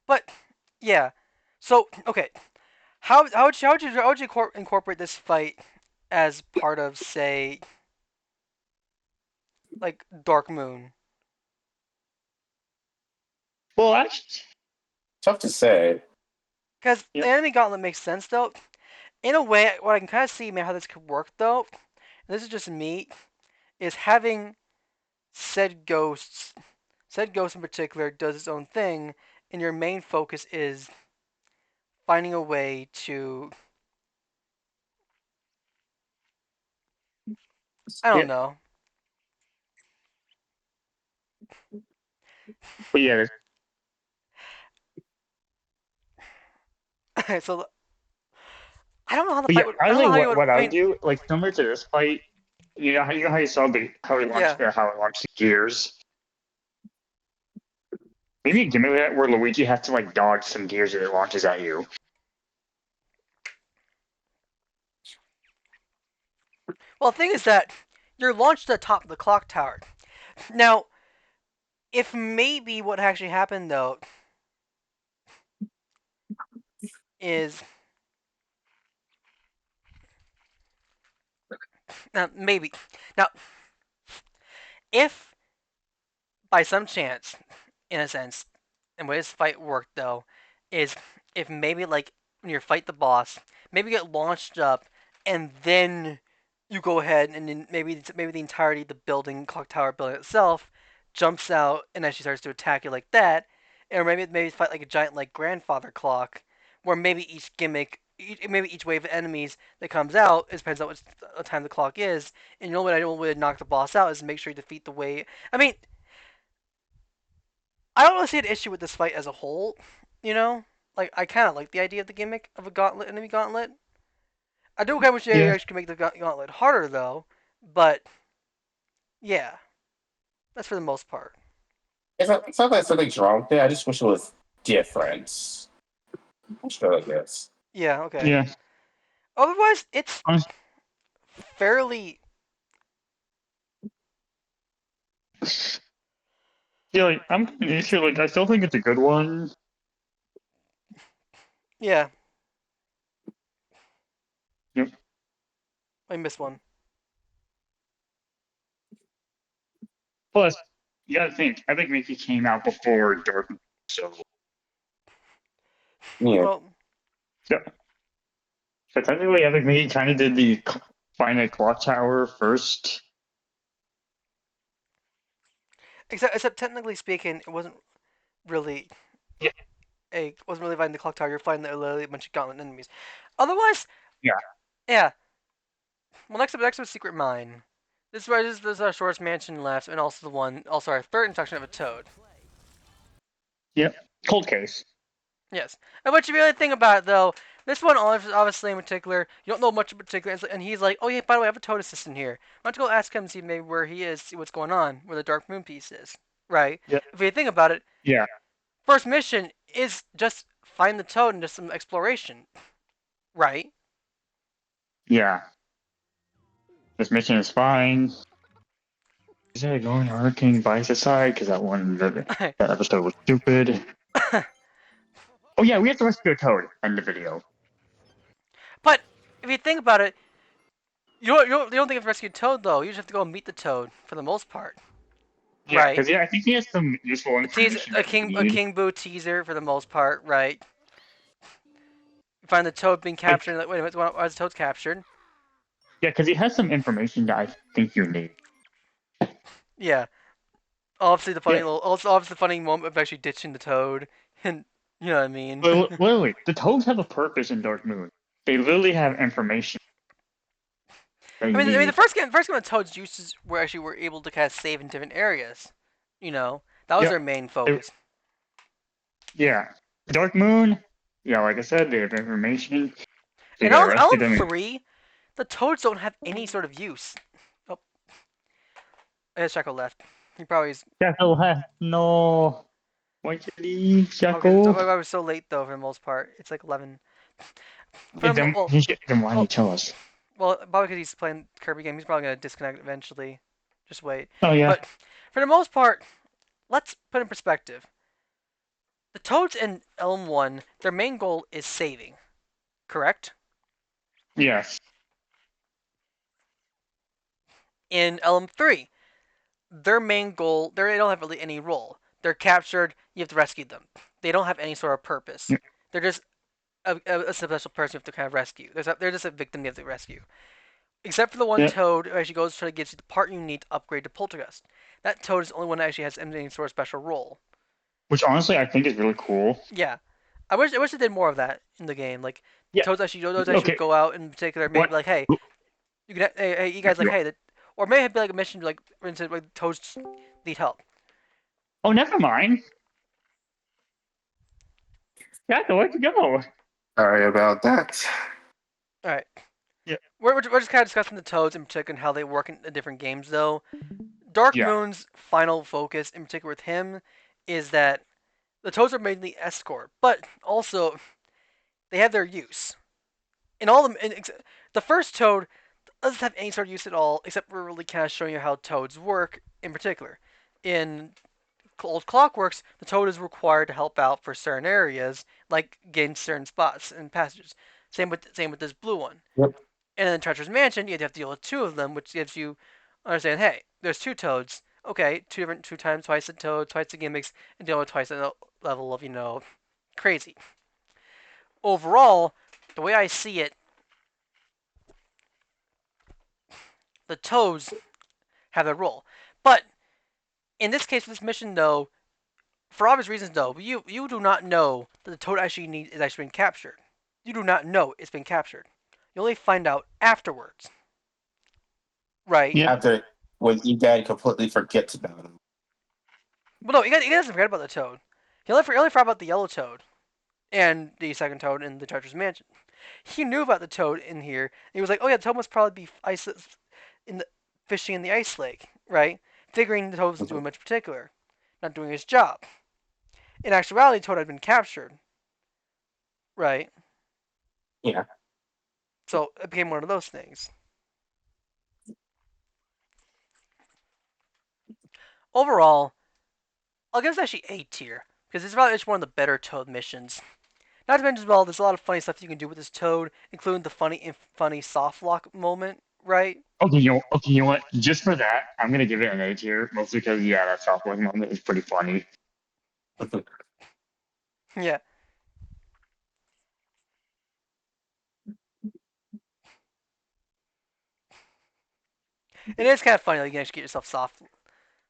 But yeah, so okay, how would you incorporate this fight as part of say like Dark Moon? Well, actually, Tough to say. Because the yep. enemy gauntlet makes sense though. In a way, what I can kind of see maybe how this could work though, and this is just me, is having said ghosts, said ghost in particular does its own thing, and your main focus is finding a way to I don't Yep. know. But yeah, So I don't know how the but yeah, fight would. I I don't know think how you would. what I I would mean, do, like similar to this fight, you know how you saw yeah. how it launched the gears. Maybe a gimmick that where Luigi has to like dodge some gears as it launches at you. Well, the thing is that you're launched at the top of the clock tower. Now, if maybe what actually happened though is maybe now if by some chance, in a sense, and way this fight worked though, is if maybe like when you fight the boss, maybe get launched up, and then you go ahead and then maybe the entirety of the building, clock tower building itself, jumps out and actually starts to attack you like that, or maybe fight like a giant like grandfather clock, where maybe each gimmick. Maybe each wave of enemies that comes out, it depends on what time the clock is, and the only way to knock the boss out is to make sure you defeat the wave. I mean, I don't really see an issue with this fight as a whole. You know, like I kind of like the idea of the gimmick of a gauntlet, enemy gauntlet. I do kind of wish they Yeah. actually could make the gauntlet harder though, but yeah, that's for the most part. It's not that something's wrong with it. I just wish it was different. Let's go like this. Yeah, okay. Yeah. Otherwise, it's Honest- fairly Yeah, like, I'm kind of issue. Like, I still think it's a good one. yeah. Yep. I missed one. Plus, you gotta think. I think Mickey came out before Dark, so Yeah. Well, yeah. So technically, I think Mickey kind of did the finite clock tower first. except technically speaking, it wasn't really Yeah. wasn't really fighting the clock tower. You're fighting literally a bunch of gauntlet enemies. Otherwise, Yeah. yeah. Well, next up, Secret Mine. This is our shortest mansion left, and also our third introduction of a toad. Yep. Cold case. Yes. And what you really think about it, though, this one obviously in particular, you don't know much in particular, and he's like, oh yeah, by the way, I have a toad assistant here. Why don't you go ask him, see maybe where he is, see what's going on, where the Dark Moon piece is, right? Yeah. If you think about it, Yeah. first mission is just find the toad and just some exploration, right? Yeah. This mission is fine. Is there going Hurricane Bites aside? Because that episode was stupid. Oh yeah, we have to rescue a toad. End the video. But if you think about it, you don't think you have to rescue Toad though. You just have to go and meet the Toad for the most part, Yeah, right? because I think he has some useful information that we A need. King Boo teaser for the most part, right? You find the Toad being Like, captured. Like, wait a minute, why is the Toad captured? yeah, because he has some information that I think you need. Yeah, obviously Yeah. obviously the funny moment of actually ditching the Toad, and you know what I mean. Wait. The toads have a purpose in Dark Moon. They literally have information that you I mean, need. the first game of Toad's uses were able to kind of save in different areas. You know, that was Yeah. their main focus. Yeah. Dark Moon. Yeah, like I said, they have information. So you In gotta rescue Elm them. 3, the Toads don't have any sort of use. Oh, there's Shaco left. He probably is. Jackal left. No. Why did he? Jackal. I was so late though for the most part. It's like 11. For Yeah, the then, then why didn't well, he tell us? well, probably because he's playing Kirby game. He's probably gonna disconnect eventually. Just wait. Oh yeah. But for the most part, let's put in perspective. The Toads in Elm 1, their main goal is saving. Correct? Yes. In Elm 3, their main goal, they don't have really any role. They're captured, you have to rescue them. They don't have any sort of purpose. Yeah. They're just a special person you have to kind of rescue. They're just a victim you have to rescue. Except for the one Yeah. Toad who actually goes to try to get you the part you need to upgrade to Poltergust. That Toad is the only one that actually has any sort of special role. Which honestly I think is really cool. Yeah. I wish they did more of that in the game. Like Yeah. Toads actually Okay. go out in particular, maybe What? like, hey, you can hey you guys like hey that, or maybe it'd be like a mission like for instance like Toads need help. Oh, never mind. Jackal, where'd you go? Sorry about that. All right. Yeah. We're just kind of discussing the Toads in particular and how they work in the different games though. Dark Yeah. Moon's final focus in particular with him is that the Toads are mainly escort, but also they have their use. In all of them, the first Toad doesn't have any sort of use at all, except for really kind of showing you how Toads work in particular. In old clock works, the Toad is required to help out for certain areas, like getting certain spots and passages. Same with this blue one. Yep. And in Treacherous Mansion, you have to deal with two of them, which gives you understand. Hey, there's two Toads. Okay, two times twice the Toad, twice the gimmicks, and deal with twice the level of crazy. Overall, the way I see it, the Toads have their role, but in this case, this mission though, for obvious reasons though, you do not know that the Toad is actually been captured. You do not know it's been captured. You only find out afterwards, right? Yep. After when your dad completely forgets about him. Well, no, he doesn't forget about the Toad. He only forgot about the yellow Toad and the second Toad in the Treacherous Mansion. He knew about the Toad in here. He was like, "Oh yeah, the Toad must probably be fishing in the ice lake, right?" Figuring the Toad wasn't doing much particular, not doing his job. In actuality, Toad had been captured, right? Yeah. So it became one of those things. Overall, I'll give this actually A tier because it's probably one of the better Toad missions. Not to mention, well, there's a lot of funny stuff you can do with this Toad, including the funny soft lock moment, right? Okay, you know what? Just for that, I'm gonna give it an A tier, mostly because yeah, that soft look moment is pretty funny. Yeah. It is kind of funny that you can actually get yourself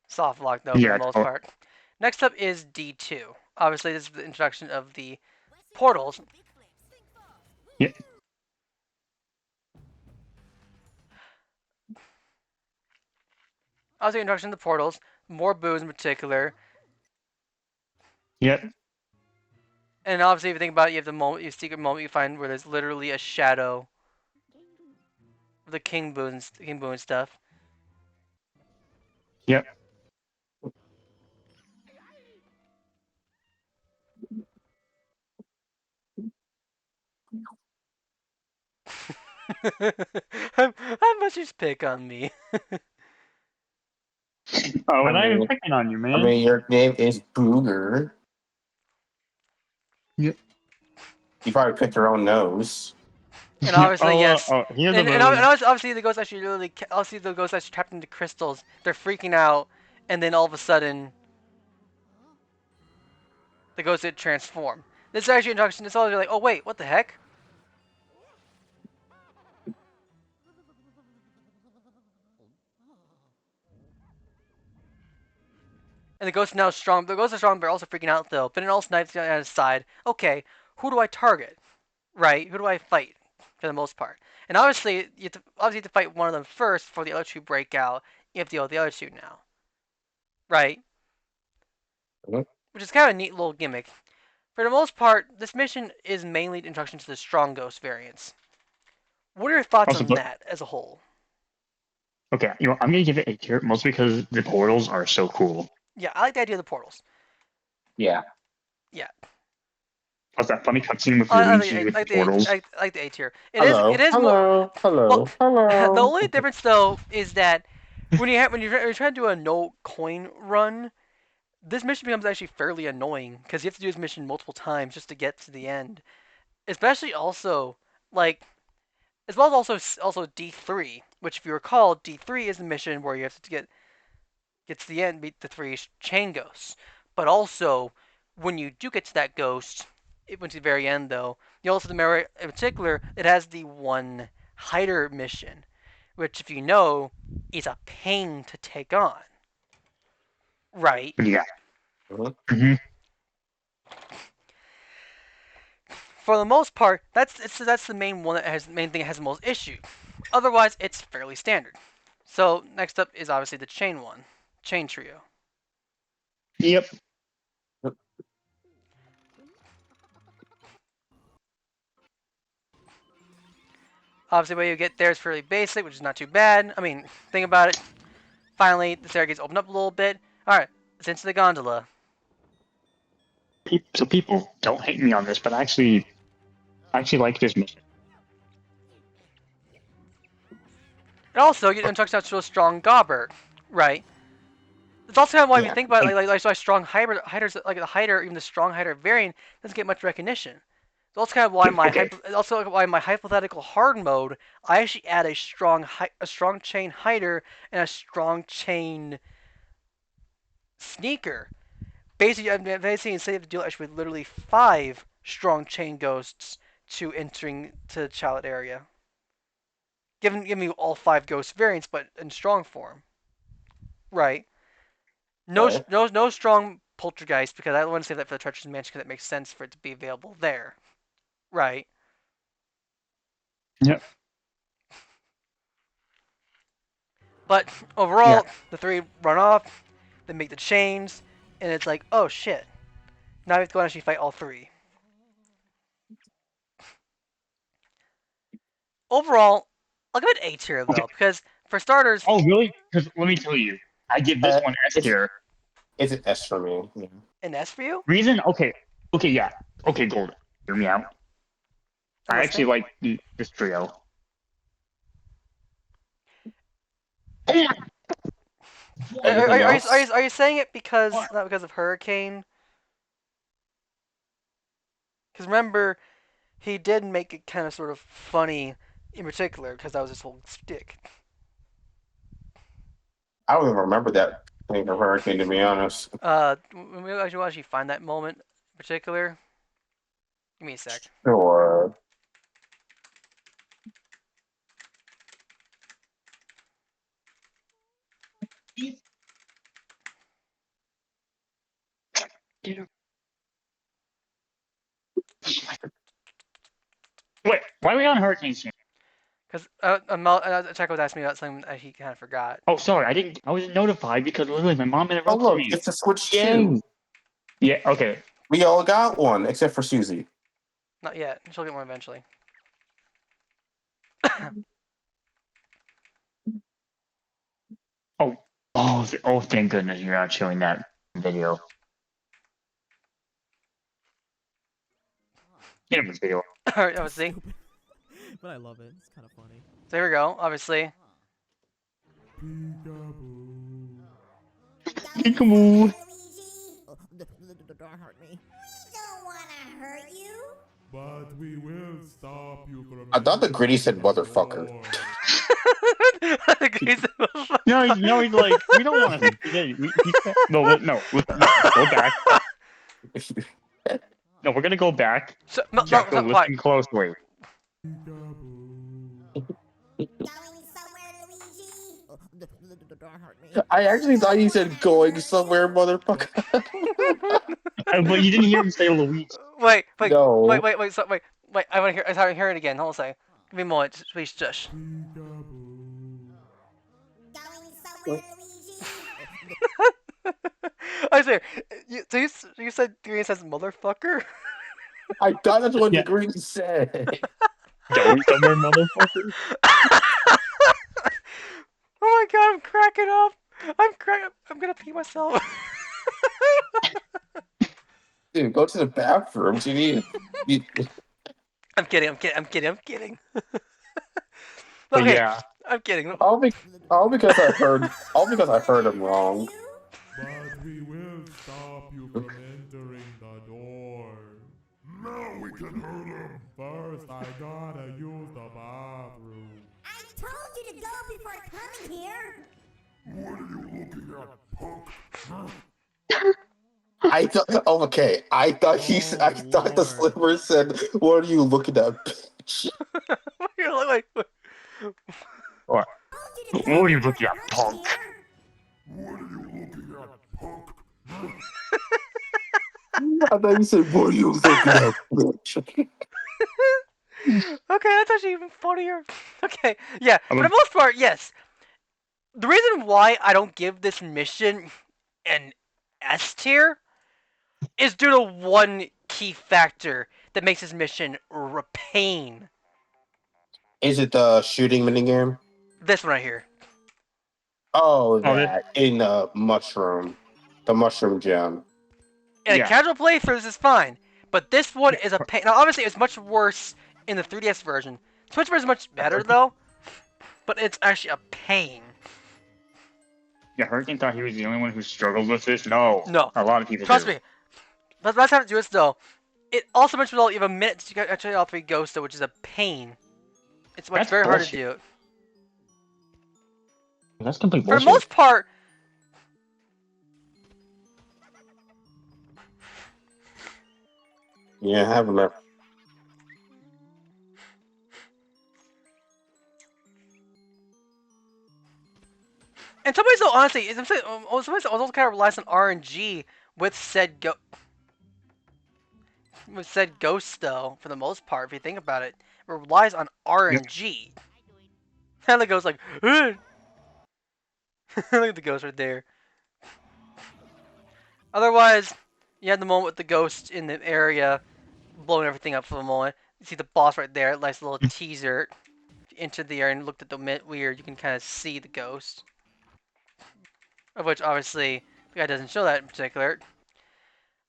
soft lock though for the Yeah, most part. Next up is D2. Obviously, this is the introduction of the portals. yeah, Obviously, introduction to the portals, more boos in particular, yep, and obviously, if you think about it, you have your secret moment you find where there's literally a shadow of the King Boo and stuff. yep. How much you pick on me? Oh, I and I'm mean, picking on you, man. your name is Booger. Yep. You probably picked your own nose. And obviously, yes. Here's a And move. obviously the ghosts actually obviously the ghosts actually trapped into crystals. They're freaking out, and then all of a sudden, the ghosts did transform. This is actually an introduction. It's all you're like, oh wait, what the heck? And the ghost now strong. The ghosts are strong, but they're also freaking out though. But then also knives at his side. Okay, who do I target? Right? Who do I fight? For the most part. And obviously, you have to fight one of them first before the other two break out. You have to deal with the other two now. Right? Mhm. Which is kind of a neat little gimmick. For the most part, this mission is mainly the introduction to the strong ghost variants. What are your thoughts Also, on that as a whole? okay, I'm gonna give it a tier, mostly because the portals are so cool. Yeah, I like the idea of the portals. Yeah. Yeah, Plus that funny cutscene with I Luigi like, with the like the portals. I like the A tier. It Hello. is more. Hello. Well, Hello. the Hello. only difference though is that when you're trying to do a no coin run, this mission becomes actually fairly annoying because you have to do this mission multiple times just to get to the end. Especially also like as well as also D3, which if you recall, D3 is the mission where you have to get to the end, beat the three chain ghosts. But also, when you do get to that ghost, it went to the very end though. You also the merit in particular, it has the one hider mission, which if you know, is a pain to take on. Right? Yeah. Mhm. Hmm. For the most part, that's the main one that has main thing that has the most issue. Otherwise, it's fairly standard. So next up is obviously the chain one, chain trio. Yep. Obviously, the way you get there is fairly basic, which is not too bad. I mean, think about it. Finally, the staircase opened up a little bit. All right, let's into the gondola. So people don't hate me on this, but I actually like this mission. And also, you get introduced to a strong Gobbert, right? It's also kind of why we Yeah. think about it, like so strong hiders, like the hider, even the strong hider variant doesn't get much recognition. It's also kind of why Okay. also why my hypothetical hard mode, I actually add a strong chain hider and a strong chain sneaker. Basically, instead you have to deal actually with literally 5 strong chain ghosts to entering to the Chalet area. Give me all 5 ghost variants, but in strong form. Right. Right. No strong poltergeist because I want to save that for the treacherous mansion because it makes sense for it to be available there. Right. Yep. But Yeah. overall, the 3 run off, they make the chains, and it's like, oh shit. Now we have to go and actually fight all 3. Overall, I'll give it A tier Okay. though, because for starters, Oh, really? Because let me tell you, I give this one S It's tier. it's an S for me. Yeah. an S for you? Reason? Okay. Okay. Yeah. Okay. Gold. Hear me out. I'm I actually listening. like this trio. Oh my Everything else. Are you saying it God. because not because of Hurricane? Because remember, he did make it kind of sort of funny in particular because that was his whole stick. I don't even remember that thing of Hurricane, to be honest. Maybe I should actually find that moment in particular. Give me a sec. Sure. Wait. Why are we on Hurricane Team? Because Checo was asking me about something that he kind of forgot. Oh, sorry. I didn't. I wasn't notified because literally my mom Oh interrupted look, me. it's a Switch 2. Yay. Yeah. Okay. We all got one, except for Susie. Not yet. She'll get one eventually. Oh. Oh. Oh. Thank goodness you're not showing that video. Get him this video. Alright, I was see. Stupid. But I love it. It's kind of funny. So here we go. Obviously. Peekaboo. Oh, don't hurt me. Don't wanna hurt you. But we will stop you from. I thought the gritty said entering the motherfucker. door. No, he's like, we don't want to. No, go back. No, we're gonna go back. So, Jacko, why? listen closely. Going somewhere, Luigi? Oh, don't hurt me. I actually thought you said going somewhere, motherfucker. But you didn't hear him say Luigi. Wait. No. Wait. I want to hear. I want to hear it again. Hold on a second. Give me a moment. Please, just. Going somewhere, Luigi? I say, you said Green says motherfucker? I thought that's what Yeah. the green said. Going somewhere, motherfucker. Oh my god, I'm cracking up. I'm gonna pee myself. Dude, go to the bathrooms. You need. I'm kidding. But Okay, yeah, I'm kidding. All because I heard him wrong. But we will stop you from entering the door. Now we can hurt him. First, I gotta use the bathroom. I told you to go before coming here. What are you looking at, punk? I thought. Oh, okay. I thought I thought the Lord. slipper said, "What are you looking at, bitch?" You're like, what? Told you to What go are you before looking at, coming punk? here. What are you looking at, punk? I thought you said, "What are you looking at, bitch?" okay, that's actually even funnier. Okay, yeah, I'm for a- the most part, yes. The reason why I don't give this mission an S tier is due to one key factor that makes this mission a pain. Is it the shooting minigame? This one right here. Oh, Oh, that in the mushroom gem. In a yeah. casual playthrough, this is fine, but this one is a pain. Now, obviously, it's much worse in the 3DS version. Switch version is much better though, but it's actually a pain. Yeah, Hurricane thought he was the only one who struggled with this. No, No, a lot of people trust do. me. But last time to do this though, it also mentions you have a minute to get actually all 3 ghosts though, which is a pain. It's That's very hard to bullshit. do. That's complete For the bullshit. most part, Yeah, I have enough. and some ways though, honestly, some ways it also kind of relies on RNG with said ghosts though. For the most part, if you think about it, it relies on Yep. RNG. And the ghost like, look at the ghost right there. Otherwise, you had the moment with the ghost in the area blowing everything up for a moment. You see the boss right there, nice little teaser. If you entered the area and looked at the weird, you can kind of see the ghost. Of which, obviously, the guy doesn't show that in particular.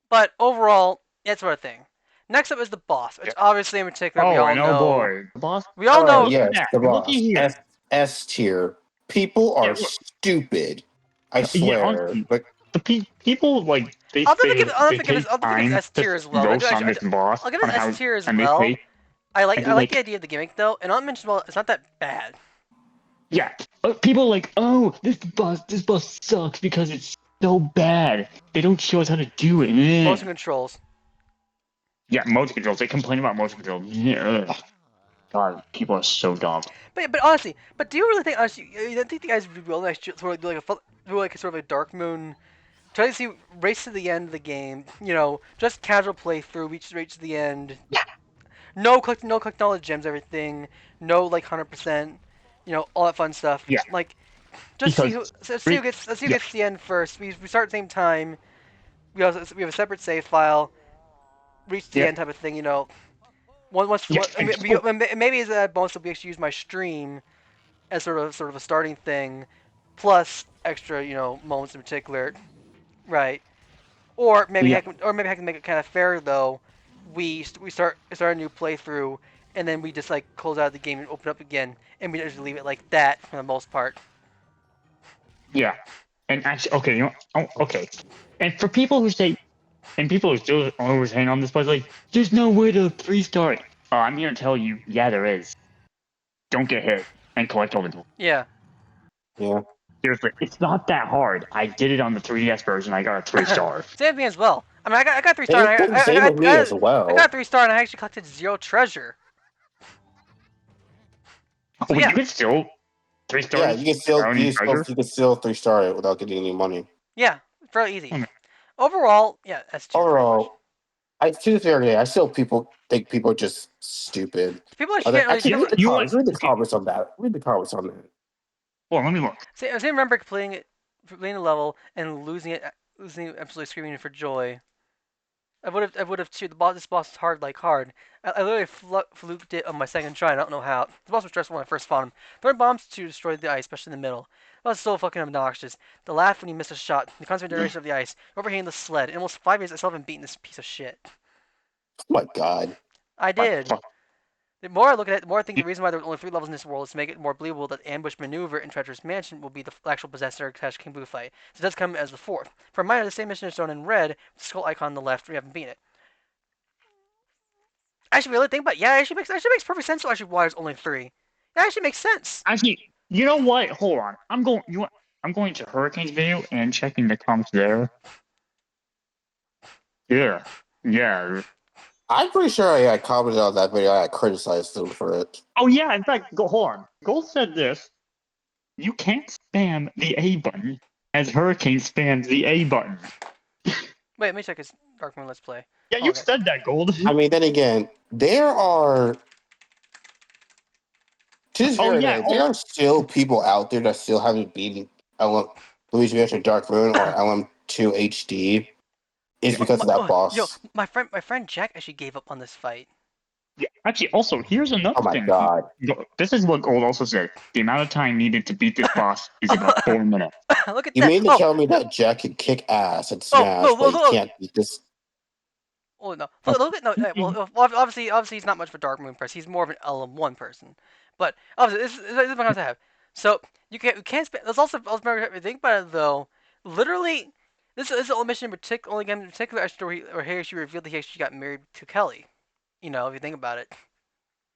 But overall, that sort of thing. Next up is the boss, which Yep. obviously in particular we Oh, all and oh know. boy, the boss. We all know. Yes, Yeah, the looky boss. here. S tier. People Yeah, are look. stupid. I Yeah, swear. honestly, But the people like I'll definitely give. I'll they definitely give take this. I'll definitely give time this S to tier as well. roast on this boss I'll give on it S how tier as and they well. take and I they like the like idea of the gimmick though, and I'll mention well, it's not that bad. yeah. People are like, oh, this boss sucks because it's so bad. They don't show us how to do it. Motion controls. Yeah, motion controls. They complain about motion controls. Yeah. God, people are so dumb. But honestly, do you really think honestly? You don't think the guys would be really nice to sort of do like a sort of a Dark Moon? Try to see race to the end of the game. You know, just casual playthrough, reach to the end. Yeah. No collect knowledge gems, everything. No like 100%. You know, all that fun stuff. Yeah, Like, just because see who gets yeah, to the end first. We start at the same time. We have a separate save file. Reach to the yeah, end type of thing. You know, once yeah. I mean, maybe as a bonus, we actually use my stream as sort of a starting thing, plus extra moments in particular, right? Yeah, Or maybe I can make it kind of fair though. We start a new playthrough, and then we just like close out the game and open up again, and we just leave it like that for the most part. yeah. And actually, okay, okay. And for people who say, and people who still always hang on this place, like, there's no way to restart. I'm here to tell you, yeah, there is. Don't get hit and collect all the tools. Yeah. yeah. Seriously, it's not that hard. I did it on the 3DS version. I got a 3-star. Same thing as well. I mean, I got 3 star. Same with me as I got well. 3 star, and I actually collected 0 treasure. So Oh, you yeah, could still 3 stars Yeah, you can still 3-star it without getting any money. yeah, fairly easy. Hmm. Overall, yeah, S tier. Overall, to be fair, yeah, I still think people are just stupid. People actually can't really. Actually, read the You know comments. what? Read the Okay, comments on that. Read the comments on that. well, let me look. See, I remember completing the level and losing it, absolutely screaming for joy. I would have too. This boss is hard like hard. I literally fluked it on my second try. And I don't know how. The boss was stressful when I first fought him. Throwing bombs to destroy the ice, especially in the middle. That was so fucking obnoxious. The laugh when you miss a shot. The constant generation of the ice. Overhanging the sled. In almost 5 years, I still haven't beaten this piece of shit. Oh my god. I What did. the fuck? The more I look at it, the more I think the reason why there are only 3 levels in this world is to make it more believable that Ambush Maneuver in Treacherous Mansion will be the actual possessor / King Boo fight. So it does come as the 4th. For a reminder, the same mission is shown in red, with the skull icon on the left. We haven't beaten it. Actually, really think about it, yeah, it actually makes perfect sense. Actually, why there's only 3. It actually makes sense. Actually, you know what? Hold on. I'm going to Hurricane's video and checking the comments there. Yeah. Yeah. I'm pretty sure I commented on that video. I criticized them for it. Oh yeah, in fact, hold on. Gold said this. You can't spam the A button as Hurricane spams the A button. Wait, let me check his Dark Moon Let's Play. Yeah, you Okay. said that, Gold. I mean, then again, there are. To be fair, there are still people out there that still haven't beaten Luigi Mansion Dark Moon or LM2 HD. Is because of that boss. Yo, my friend Jack actually gave up on this fight. Yeah, actually, also, here's another Oh my thing. god. This is what Gold also said. The amount of time needed to beat this boss is about 4 minutes. Look at You that. mean to tell me that Jack can kick ass at Smash, but he can't beat this? Oh no! Look at no. Well, obviously, he's not much of a Dark Moon person. He's more of an LM1 person. But obviously, this is what I have. So you can't spam. There's also if you think about it though, literally, this is a mission in particular. Only game in particular actually where here she revealed that he actually got married to Kelly. You know, if you think about it.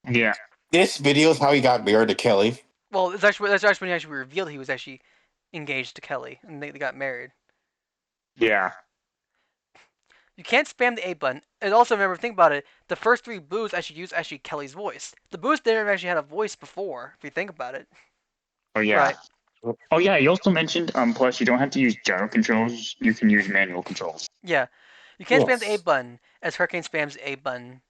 Yeah. This video is how he got married to Kelly. Well, that's actually when he actually revealed he was actually engaged to Kelly, and they got married. Yeah. You can't spam the A button. And also remember, think about it. The first 3 boos actually use Kelly's voice. The boos didn't actually had a voice before, if you think about it. Oh yeah. Right. Oh yeah. You also mentioned plus you don't have to use gyro controls. You can use manual controls. Yeah. You can't spam the A Yes. button as Hurricane spams the A button.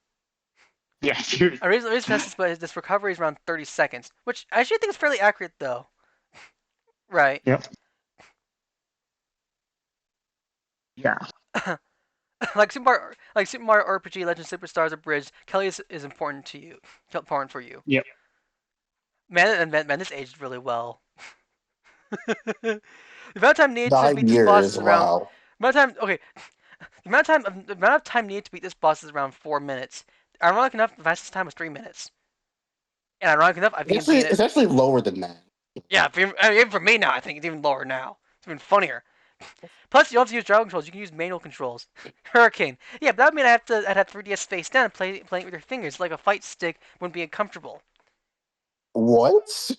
Yeah, dude. I reason this, but this recovery is around 30 seconds, which I actually think is fairly accurate though. Right. Yep. Yeah. Like Super Mario RPG Legend Superstars Abridged, Kelly is important to you. Important for you. Yep. Man, this aged really well. The amount of time needed to beat 9 this boss years. is around. Wow. Amount of time. Okay. The amount of time needed to beat this boss is around 4 minutes. Ironic enough, the fastest time was 3 minutes. And ironic enough, I've even beaten it. It's actually lower than that. Yeah, even for me now, I think it's even lower now. It's even funnier. Plus, you don't have to use gyro controls. You can use manual controls. Hurricane. I'd have 3DS face down and playing it with your fingers like a fight stick wouldn't be uncomfortable. What?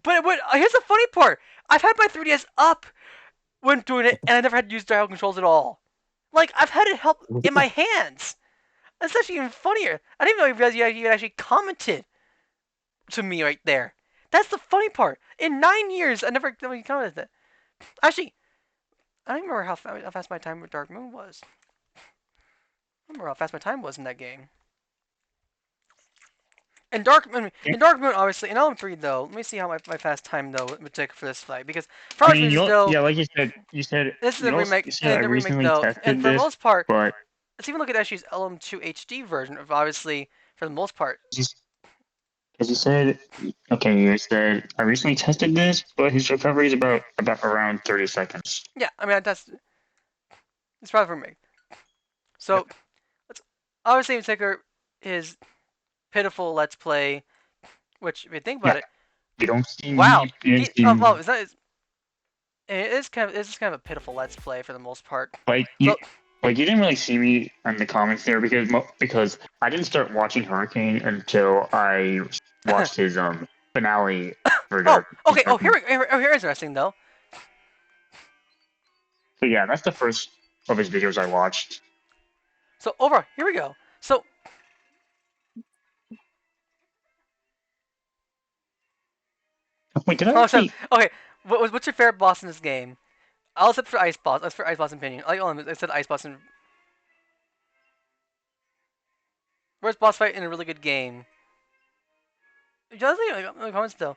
But here's the funny part. I've had my 3DS up when doing it, and I never had to use gyro controls at all. Like I've had it help in my hands. That's actually even funnier. I didn't even know you actually commented to me right there. That's the funny part. In 9 years, I never really commented that. Actually, I don't remember how fast my time with Dark Moon was. I don't remember how fast my time was in that game. In Dark Moon, obviously, in LM3 though, let me see how my fast time though would take for this fight because for I obvious mean, reasons though, yeah, like you said, this is you a also remake, said I the remake recently though, and tested for the this, most part, but let's even look at Ashley's LM2 HD version of obviously for the most part. as you said, okay, you said I recently tested this, but his recovery is about around 30 seconds. Yeah, I mean that's it's probably for me. So Yep. let's obviously take his pitiful Let's Play, which if you think about Yeah, it, you don't see wow, me. You don't see well, me. it is kind of a pitiful Let's Play for the most part. Like So you didn't really see me in the comments there because I didn't start watching Hurricane until I watched his finale for oh, Dark. okay. Oh, here's interesting though. So yeah, that's the first of his videos I watched. So here we go. So Wait, did I oh, so actually? okay. What's your favorite boss in this game? I'll set for Ice Boss. That's for Ice Boss opinion. I said Ice Boss in worst boss fight in a really good game. Just like comments though.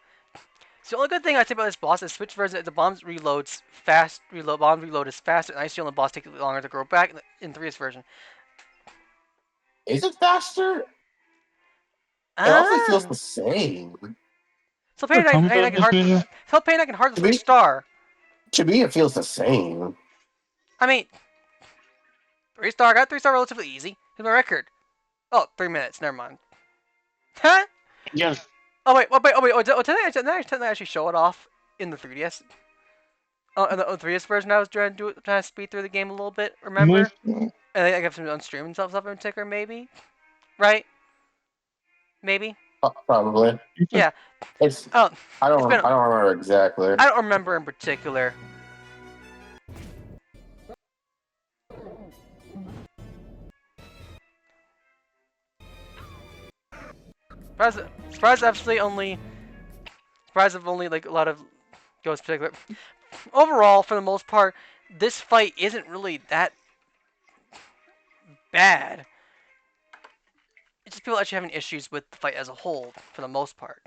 So the only good thing I say about this boss is Switch version the bombs reloads fast. Bomb reload is faster, and Ice Shield on the boss takes longer to grow back in 3S version. Is it faster? It also feels Ah. the same. So Pain Comment I on can this hard. video. Tell Pain I can hard To the me, star. it feels the same. I mean, 3-star. I got 3-star relatively easy. Here's my record. Oh, 3 minutes. Never mind. Huh? Yes. Oh wait. Didn't I actually show it off in the 3DS? Oh, in the 3DS version, I was trying to speed through the game a little bit. Remember? And I got some on stream and stuff in ticker, maybe. Right? Maybe. Probably. Yeah. It's. Oh, I it's been. don't. I don't remember exactly. I don't remember in particular. Surprise of only like a lot of ghost particular. Overall, for the most part, this fight isn't really that bad. It's just people actually having issues with the fight as a whole, for the most part.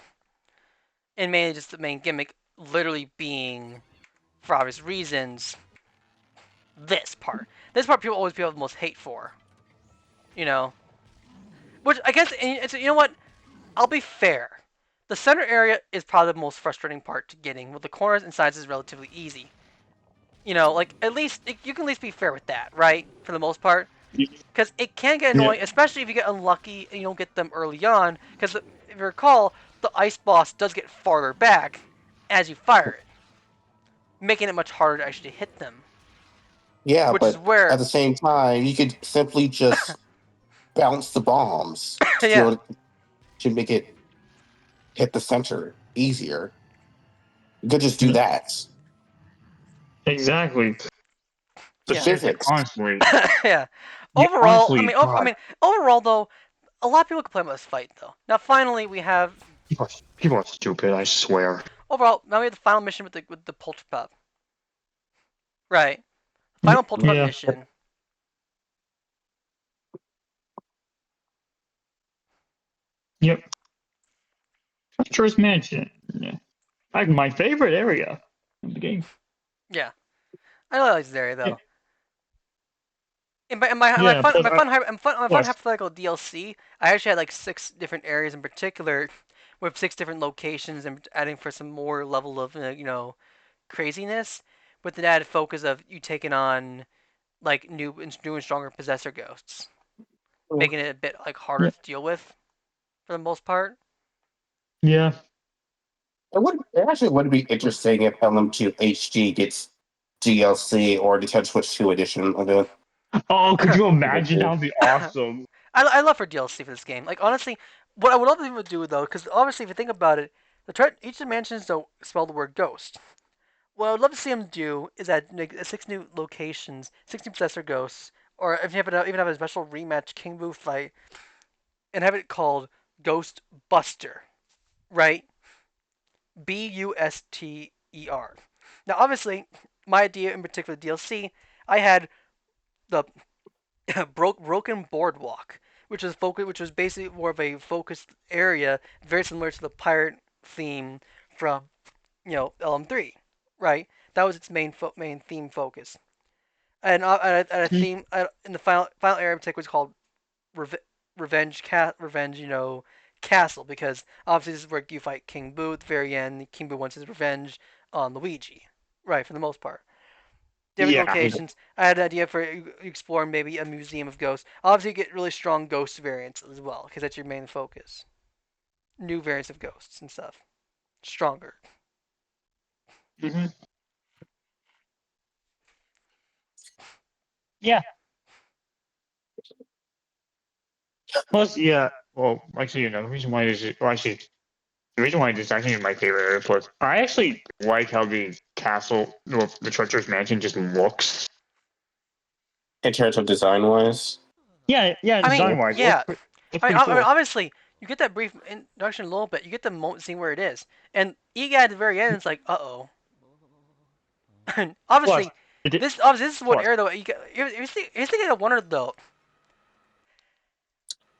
And mainly just the main gimmick literally being, for obvious reasons, this part. This part people always have the most hate for. You know? Which, I guess, you know what? I'll be fair. The center area is probably the most frustrating part to getting, with the corners and sides is relatively easy. You know, like, at least, you can at least be fair with that, right? For the most part. Because it can get annoying, especially if you get unlucky and you don't get them early on. Because if you recall, the ice boss does get farther back as you fire it, making it much harder to actually hit them. Yeah, Which is but where, at the same time, you could simply just bounce the bombs to yeah, make it hit the center easier. You could just do that. Exactly. The yeah, physics. yeah. Yeah, Overall, I honestly, mean, God, overall though, a lot of people complain about this fight though. Now finally we have people are stupid. I swear. overall now we have the final mission with the Polter Pup. Right. Final Polter Pup Yeah. mission. Yep. Treacherous Mansion. Yeah. Like my favorite area of the game. Yeah. I really like this area Yeah. though. In my Yeah. fun Plus, my fun hy- my fun plus, hypothetical DLC, I actually had like 6 different areas in particular, with 6 different locations and adding for some more level of craziness, with the added focus of you taking on like new and stronger possessor ghosts, making it a bit like harder yeah. to deal with for the most part. It it actually would be interesting if LM2 HD gets DLC or Nintendo Switch 2 edition of it. Oh, could you imagine? That Cool. would be awesome. I love for DLC for this game. Like honestly, what I would love to do though, because obviously if you think about it, each of the mansions don't spell the word ghost. What I would love to see them do is add like 6 new locations, 6 new possessor ghosts, or if you even have a special rematch King Boo fight and have it called Ghost Buster, right? Buster. Now, obviously, my idea in particular DLC, I had the broken boardwalk, which was basically more of a focused area, very similar to the pirate theme from LM3, right? That was its main theme focus, and a theme in the final area in particular was called Reve- Revenge, Castle, because obviously this is where you fight King Boo at the very end. King Boo wants his revenge on Luigi, right? For the most part, different Yeah. locations. I had an idea for exploring maybe a museum of ghosts. Obviously, you get really strong ghost variants as well, because that's your main focus. New variants of ghosts and stuff, stronger. Hmm. Yeah. Plus, yeah. Well, actually, the reason why this is, well, actually, the reason why this is actually my favorite area. Plus, I actually like how the castle, well, the treacherous mansion, just looks. In terms of design wise. Yeah. Yeah. I mean, Design wise, yeah. looks pretty I mean, cool. obviously, you get that brief introduction a little bit. You get the moment seeing where it is, and you get at the very end, it's like, uh-oh. And Plus, obviously, it, this is one plus, area though. Here's the thing I wondered though: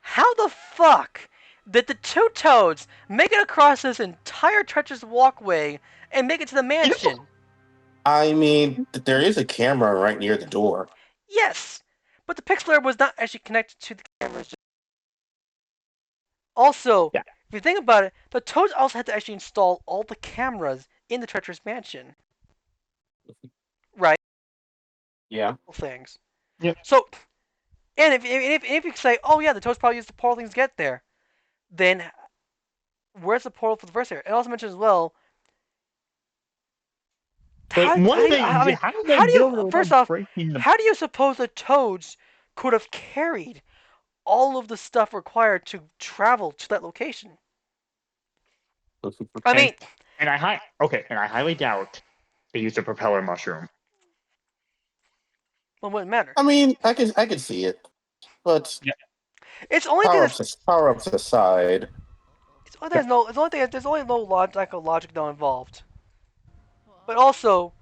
how the fuck did the 2 Toads make it across this entire treacherous walkway and make it to the you mansion? I mean, there is a camera right near the door. Yes, but the pixel layer was not actually connected to the cameras. Also, yeah. if you think about it, the Toads also had to actually install all the cameras in the treacherous mansion, right? Yeah. Things. Yep. So, and if you say, oh yeah, the Toads probably used the portal things to get there, then where's the portal for the first area? It also mentions as well, Like, how do you? I mean, how did they how do you? build it First without off, breaking the? how do you suppose the Toads could have carried all of the stuff required to travel to that location? I And mean, and I highly doubt they used a propeller mushroom. well, it wouldn't matter. I mean, I could see it, but Yeah. It's the only thing that's power ups aside. Yeah. it's the only thing there's only no logic though involved. But also,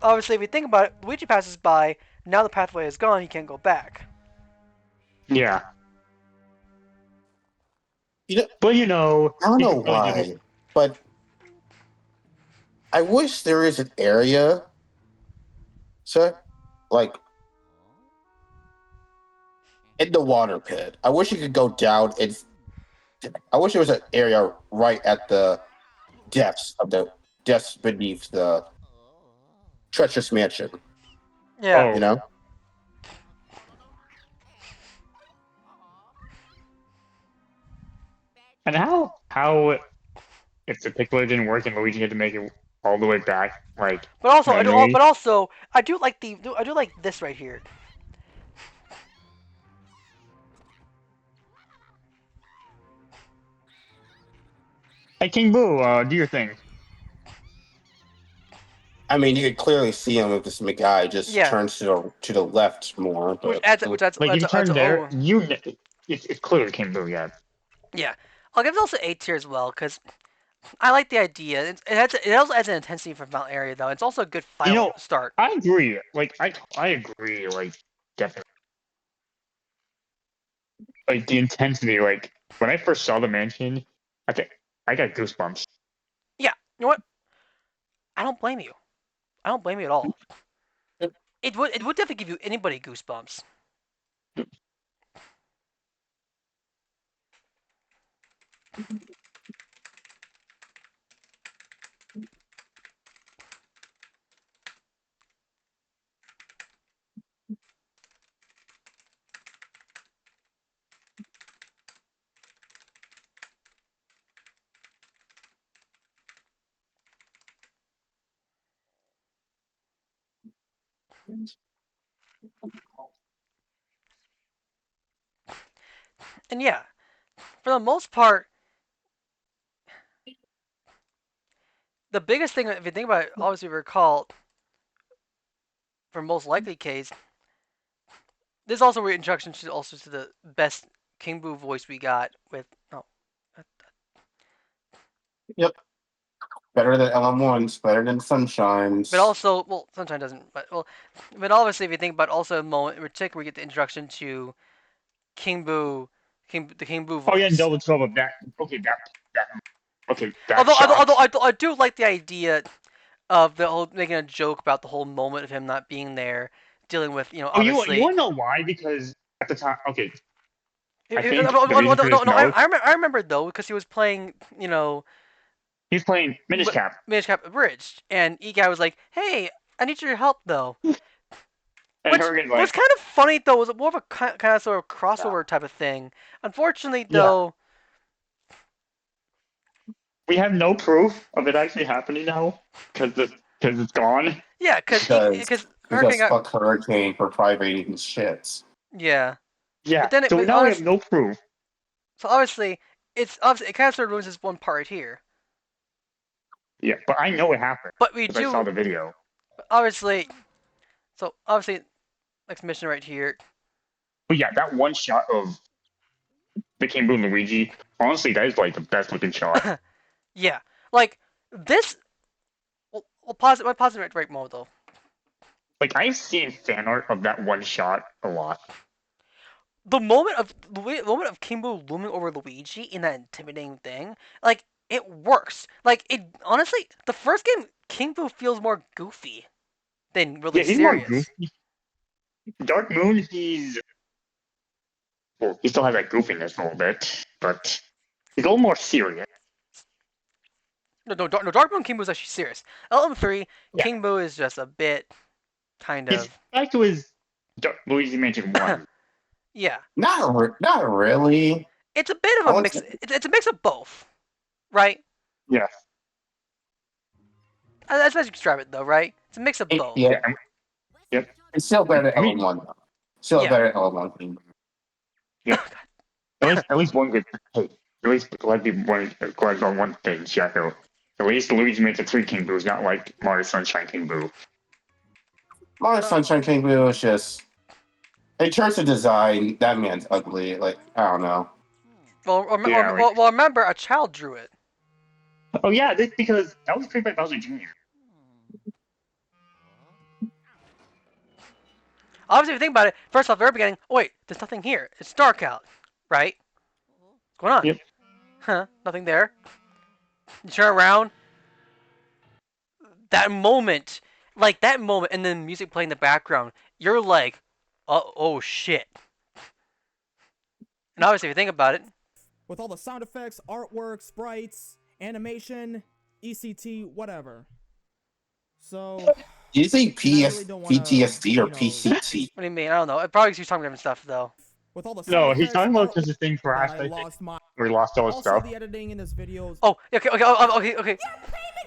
obviously, if you think about it, Luigi passes by. Now the pathway is gone. He can't go back. Yeah. You know, But I don't he know could probably just. why, but I wish there is an area, so like in the water pit. I wish you could go down and I wish there was an area right at the depths beneath the treacherous mansion. Yeah. You Oh, know, and how if the pickler didn't work and Luigi had to make it all the way back, like But also, manually. I do like I do like this right here. Hey, King Boo, do your thing. I mean, you could clearly see him if this guy just Yeah, turns to the left more, which but Like if you adds turn there, oh it's clearly King Boo. Yeah. yeah. I'll give it also A tier as well because I like the idea. It also adds an intensity for Mount Area though. It's also a good You final know, start. I agree. Like I agree. Like definitely. Like the intensity. Like when I first saw the mansion, I think I got goosebumps. Yeah, you know what? I don't blame you. I don't blame you at all. It would definitely give you anybody goosebumps. And yeah, for the most part, the biggest thing, if you think about it, obviously recall, for most likely case, this is also introduction to also to the best King Boo voice we got with oh, yep, better than LM1's, better than but Sunshine's. also well Sunshine doesn't, but obviously if you think about also a moment in particular we get the introduction to King Boo, the King Boo Oh yeah, voice. Double Trouble. That okay. That okay. That Although shot. I do like the idea of the whole making a joke about the whole moment of him not being there, dealing with Oh, you obviously. want to know why? Because at the time, okay, I No, think the reason for this note, I remember though because he was playing he's playing Minish Cap, Minish Cap Abridged, and E guy was like, "Hey, I need your help though," and which Hurricane's was like, kind of funny though. It was more of a kind of sort of yeah, crossover type of thing. Unfortunately yeah. though, We have no proof of it actually happening now because it's gone. yeah, Because because Hurricane because got fuck Hurricane for privating his shits. yeah, Yeah. but then So now we have no proof. so obviously it kind of sort of ruins this one part here. Yeah, but I know it happened But we because I saw do the video. obviously so obviously next mission right here. But yeah, that one shot of the King Boo Luigi, honestly, that is like the best looking shot. Yeah, like this. We'll pause it. We'll pause it right mode though. Like I've seen fan art of that one shot a lot. The moment of Kimbo looming over Luigi in that intimidating thing, like it works. Like it honestly, the first game Kimbo feels more goofy than really Yeah, he's more serious. goofy. Dark Moon, he's well, he still has that goofiness a little bit, but he's a little more serious. No, Dark Moon Kimbo is actually serious. LM3 Yeah, Kimbo is just a bit kind he's of back to his Luigi Mansion 1. yeah. Not really. It's a bit of I a want mix. to. It's a mix of both, right? Yeah, That's how you describe it though, right? It's a mix of both. Yeah, yeah, yep. it's still better than I mean, LM1 though. Still Yeah. better than LM1. yeah. At least one good. Hey, at least glad be one glad on one thing, Shaco. At least Luigi Mansion 3 King Boo is not like Mario Sunshine King Boo. My Sunshine King Boo is just. In terms of design, that man's ugly. Like I don't know. Yeah, like Remember, a child drew it. oh yeah, this because that was created by Bowser Jr. Obviously, if you think about it, first off, very beginning, oh wait, there's nothing here. It's dark out, right? What's going on? Yep. Huh? Nothing there. You turn around, that moment, and then music playing in the background, you're like, oh shit. And obviously, if you think about it, With all the sound effects, artwork, sprites, animation, ECT, whatever. So, Do you say and I really don't want to, PTSD or you know, PCT? what do you mean? I don't know. It probably he's talking about different stuff though. with all the sound No, he's effects, talking about artwork because the thing that crashed, I I think. lost my. Or he lost all his Also, stuff. the editing in this video. Oh, okay. Your payment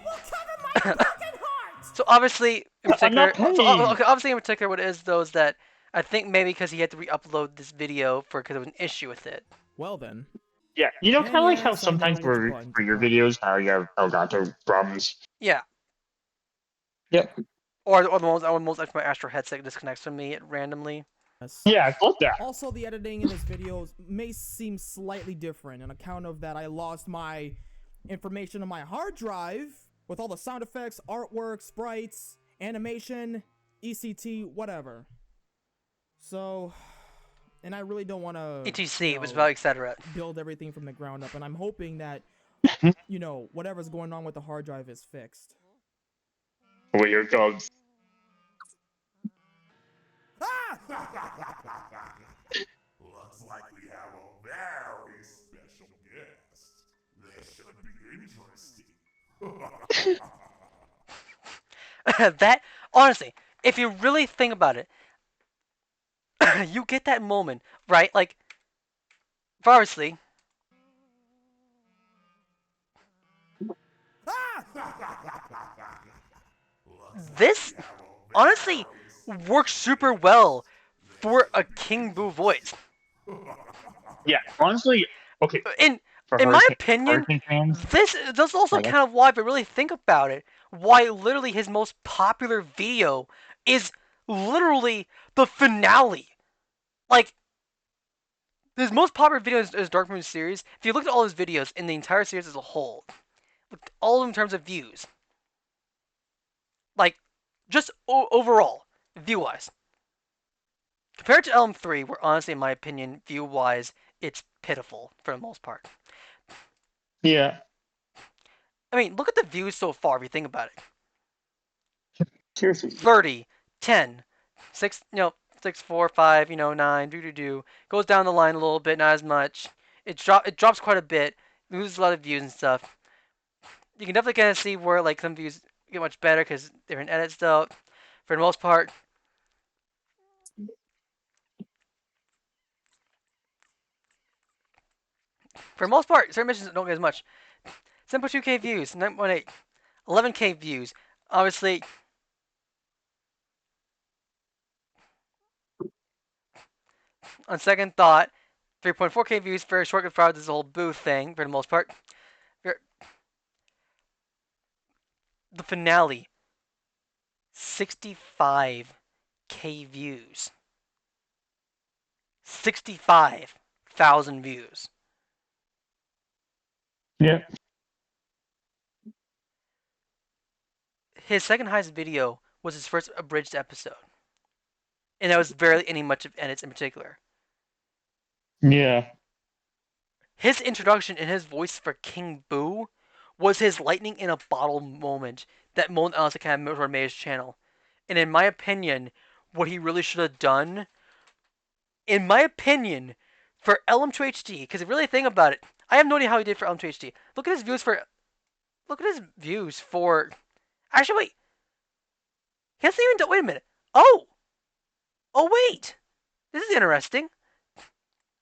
will cover my broken heart! So obviously, in I'm not particular, paying! okay, obviously in particular, what it is though is that I think maybe because he had to re-upload this video because there was an issue with it. Well then. Yeah, you know, kind And of like how yes, I know sometimes which for button for to your press. videos, how you have Elgato problems. Yeah. Yep. Or the most like my Astro headset disconnects from me randomly. Yes. Yeah, I thought that. Also, the editing in this video may seem slightly different on account of that I lost my information on my hard drive with all the sound effects, artwork, sprites, animation, ECT, whatever. So, and I really don't want to, etc. It was about etc. build everything from the ground up, and I'm hoping that, whatever's going on with the hard drive is fixed. Well, here it comes. Looks like we have a very special guest. This should be interesting. That honestly, if you really think about it, you get that moment, right? Like, obviously, this honestly works super well for a King Boo voice. Yeah, honestly, okay, In for my opinion, Hurricane fans, that's also like, kind of why, if you really think about it, why literally his most popular video is literally the finale. Like, his most popular video is Dark Moon series. If you look at all his videos in the entire series as a whole, all of them in terms of views, like, just overall, view-wise, compared to Elm 3, where honestly, in my opinion, view-wise, it's pitiful for the most part. yeah. I mean, look at the views so far if you think about it. Seriously. 30, 10, 6, 6, 4, 5, 9, do. Goes down the line a little bit, not as much. It drops quite a bit, loses a lot of views and stuff. You can definitely kind of see where like some views get much better because they're in edits though. For the most part, certain missions don't get as much. 7.2k views, 9.8, 11k views. Obviously, on second thought, 3.4k views, very short compared to this whole booth thing for the most part. The finale, 65k views. 65,000 views. Yeah. His second highest video was his first abridged episode. And that was barely any much of edits in particular. Yeah. His introduction in his voice for King Boo was his lightning in a bottle moment. That moment honestly kind of made his channel. And in my opinion, what he really should have done, in my opinion, for LM2HD, because if you really think about it, I have no idea how he did for LM2HD. Look at his views for. Actually, wait. He hasn't even done. Wait a minute. Oh! Oh, wait! This is interesting.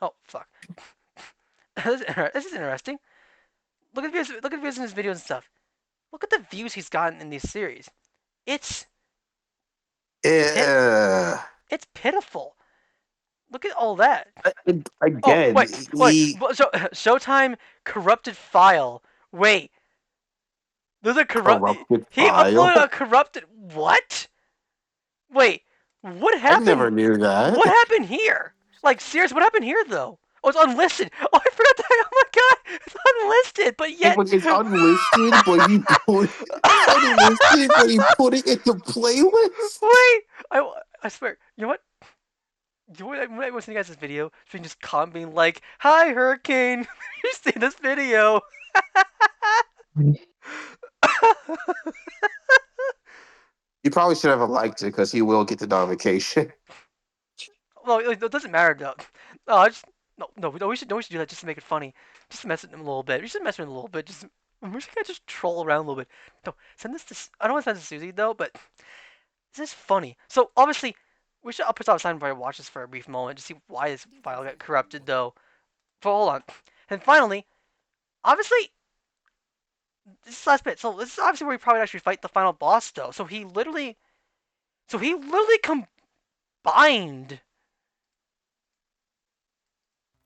Oh, fuck. This is interesting. Look at views in his videos and stuff. Look at the views he's gotten in these series. It's it's pitiful. Look at all that. Oh, Again, wait. So Showtime corrupted file. Wait. There's a corrupted He file. uploaded a corrupted what? Wait. What I happened? never knew that. What happened here? Like, seriously, what happened here though? Oh, it's unlisted. Oh, I forgot that. Oh my god, it's unlisted. But yet, It's unlisted, but he put it's unlisted, but he put it in the playlist. Wait, I swear. You know what? When I was seeing you guys this video, so you can just comment being like, "Hi, Hurricane, you see this video?" You probably should have liked it because he will get the notification. Well, it doesn't matter though. No, I just no. We should do that just to make it funny, just to mess with him a little bit. We should mess with him a little bit. We should just troll around a little bit. No, send this to. I don't want to send this to Susie though, but this is funny. So obviously, We should. I'll put stop sign before I watch this for a brief moment to see why this file got corrupted, though. But hold on. And finally, obviously, this is the last bit. So this is obviously where we probably actually fight the final boss, though. So he literally combined.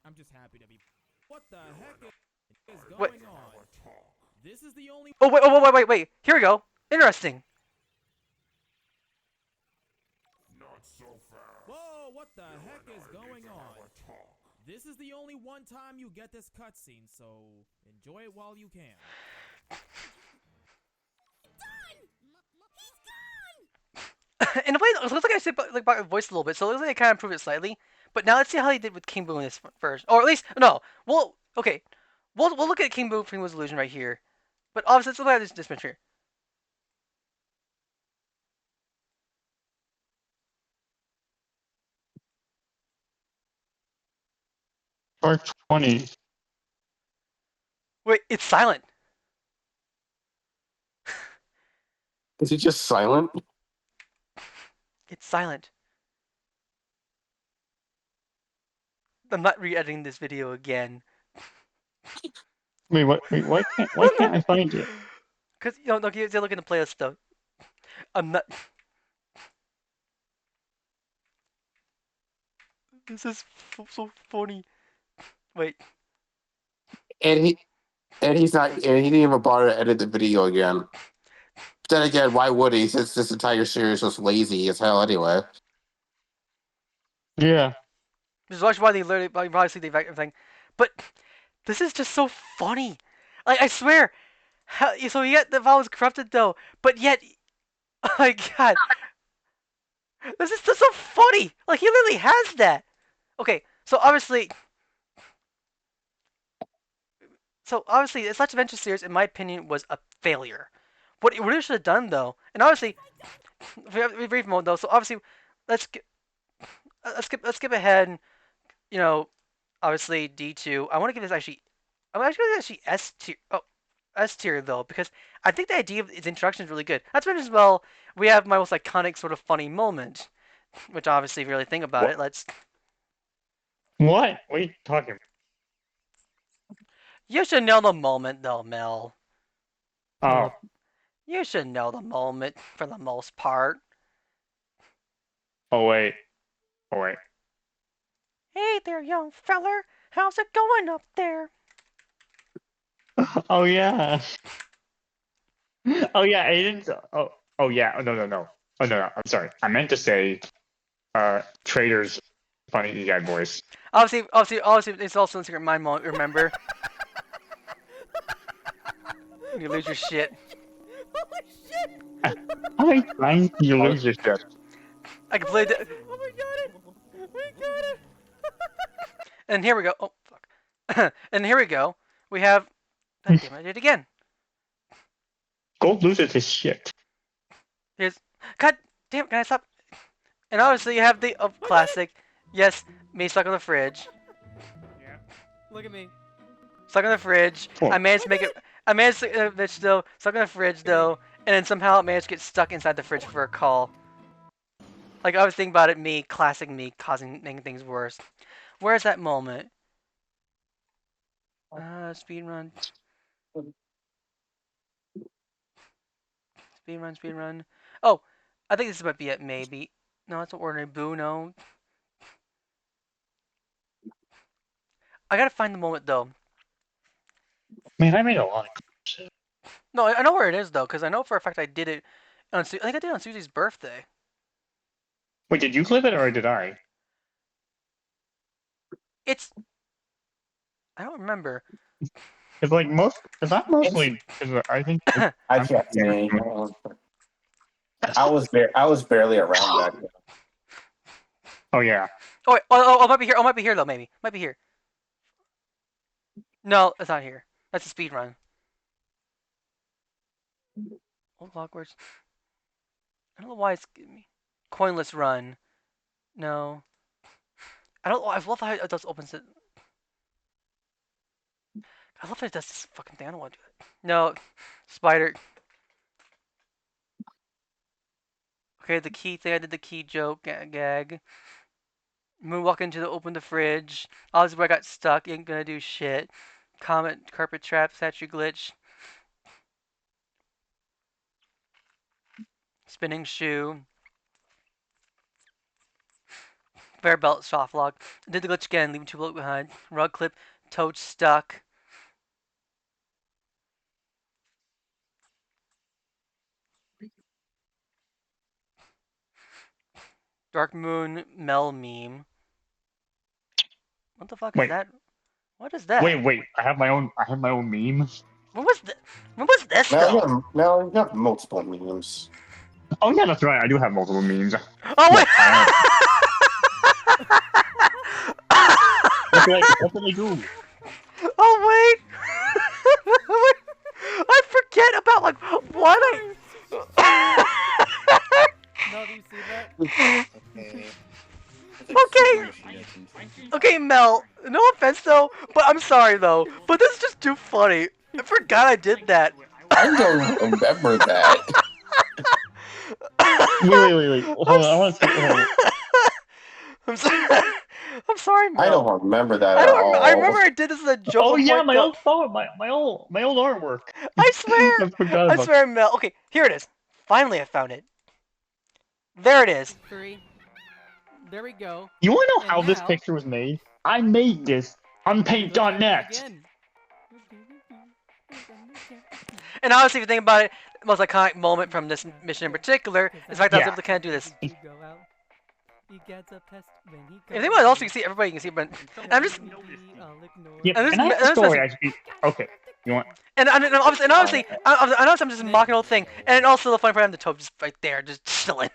I'm just happy to be. What the heck is Wait. going on? This is the only. Oh wait. Oh wait. Here we go. Interesting. Not so fast. Whoa! What the heck is going on? This is the only one time you get this cutscene, so enjoy it while you can. In a way, it looks like I said like my voice a little bit, so it looks like I kind of improved it slightly. But now let's see how he did with King Boo in this first, or at least no. Well, okay, we'll look at King Boo from King's Illusion right here. But obviously, let's look at this match here. Part 20. Wait, it's silent. Is he just silent? It's silent. I'm not re-editing this video again. Wait, what? Wait, why can't I find it? Cause you know, look, you look in the playlist though. I'm not. This is so funny. Wait. And he's not. And he didn't even bother to edit the video again. Then again, why would he? Since this entire series was lazy as hell anyway. Yeah. This is why they literally obviously they everything, but this is just so funny. Like I swear. So yet the file was corrupted though, but yet, oh my god, this is just so funny. Like he literally has that. Okay, so obviously, the Slash Adventure series, in my opinion, was a failure. What it really should have done though, and obviously, brief mode though. So obviously, let's skip, let's skip ahead. And, you know, obviously D2. I want to give this actually. I'm actually give this actually S tier. Oh, S tier though, because I think the idea of its introduction is really good. Not to mention as well, we have my most iconic sort of funny moment, which obviously, if you really think about What? it, let's. What? What are you talking about? You should know the moment though, Mel. Oh, You should know the moment for the most part. oh wait. Oh wait. Hey there, young feller. How's it going up there? Oh yeah. Oh yeah, Aiden's. Oh yeah. Oh no. Oh no. I'm sorry. I meant to say, Trader's funny guy voice. Obviously, it's also in Secret Mind moment. Remember? You lose your shit. Holy shit! How many times do you lose your shit? I can play the. Oh, we got it! We got it! And here we go. Oh fuck. And here we go. We have. God damn it! I did it again. Gold loses his shit. Here's. God damn! Can I stop? And obviously, you have the classic. Yes, me stuck on the fridge. Yeah. Look at me. Stuck on the fridge. Oh. I managed to make it. I managed to bitch though. Stuck on the fridge though, and then somehow it managed to get stuck inside the fridge for a call. Like I was thinking about it, classic me, making things worse. Where's that moment? Speed run. Speed run. Oh, I think this might be it. Maybe. No, it's an ordinary boo. No. I gotta find the moment though. Man, I made a lot of shit. No, I know where it is though, because I know for a fact I did it on. I think I did it on Susie's birthday. Wait, did you clip it or did I? It's. I don't remember. It's like it's not mostly because I think I can't say. I was barely around back then. Oh yeah. Oh wait. Oh, it might be here. Oh, it might be here though. Maybe. Might be here. No, it's not here. That's a speed run. Old Hogwarts. I don't know why it's giving me. Coinless run. No. I don't. I love how it does opens it. I love how it does this fucking thing. I don't want to do it. No. Spider. Okay, the key thing. I did the key joke gag. Moonwalk into the open the fridge. Obviously, where I got stuck. Ain't gonna do shit. Comet carpet trap statue glitch. Spinning shoe. Bear belt soft lock. Did the glitch again, leaving two below behind. Rug clip. Toad stuck. Dark Moon Mel meme. What the fuck is Wait, that? What is that? wait. I have my own meme. When was when was this though? Now you got multiple memes. Oh yeah, that's right. I do have multiple memes. Oh wait! What did I do? Oh wait! I forget about like what I. No, do you see that? Okay, Mel. No offense though, but I'm sorry though. But this is just too funny. I forgot I did that. I don't remember that. Wait. Hold on. I want to see. Hold on. I'm sorry. I'm sorry, Mel. I don't remember that at all. I remember I did this as a joke. Oh yeah, before my old photo, my old artwork. I swear. I forgot I about. swear, Mel. Okay, here it is. Finally, I found it. There it is. 3. There we go. You want to know And how this now- picture was made? I made this on Paint.net. Again. And obviously, if you think about it, the most iconic moment from this mission in particular is the fact that I was able to kind of do this. You go out, he gets a test when he If you think about it, also you can see everybody. You can see, but and I'm just Yeah, And this- and I have and a this story. is- Actually, okay. You want? and obviously, I know I'm just mocking the whole thing, and also the funny part, the Toad just right there, just chilling.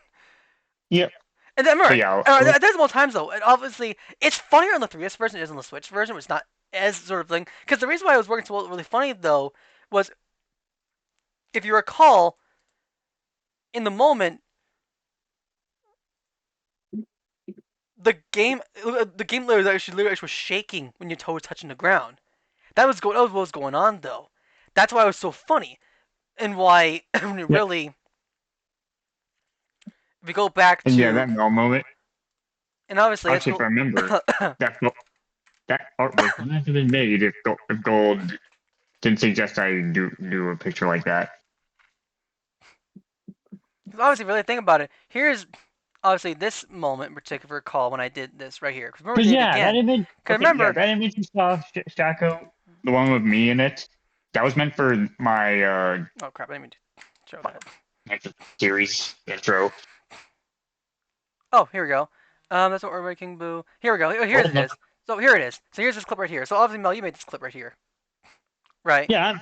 Yep. And then remember, So, yeah, there's more times though. And obviously, it's funnier on the 3DS version than it is on the Switch version, which is not as sort of thing. Because the reason why it was working so well, really funny though, was if you recall, in the moment, the game literally was shaking when your toe was touching the ground. That was what was going on though. That's why it was so funny, and why when it really. If we go back to And yeah, that moment. and obviously Actually, if I remember, that artwork would not have been made if Gold didn't suggest I do a picture like that. obviously, really think about it. Here's obviously this moment in particular. Recall when I did this right here. Because remember, But we did it yeah, again. that image. Okay, remember, yeah, that image you saw, Shaco, the one with me in it, that was meant for my oh crap! I didn't mean to show that. next series intro. Oh, here we go. That's what we're making. Boo. Here we go. Here it is. So here it is. So here's this clip right here. So obviously, Mel, you made this clip right here, right? Yeah.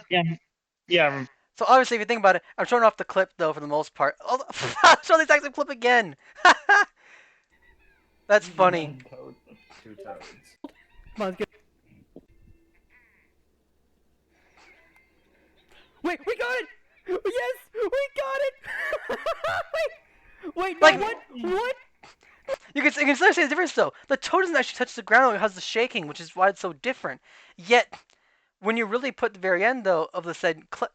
So obviously, if you think about it, I'm showing off the clip though for the most part. Oh, I'll show the exact same clip again. That's funny. Two toads. Come on, get... Wait, we got it! Yes, we got it! wait, no, Like- what? You can still see the difference though. The toe doesn't actually touch the ground; it has the shaking, which is why it's so different. Yet, when you really put the very end though of the said clip,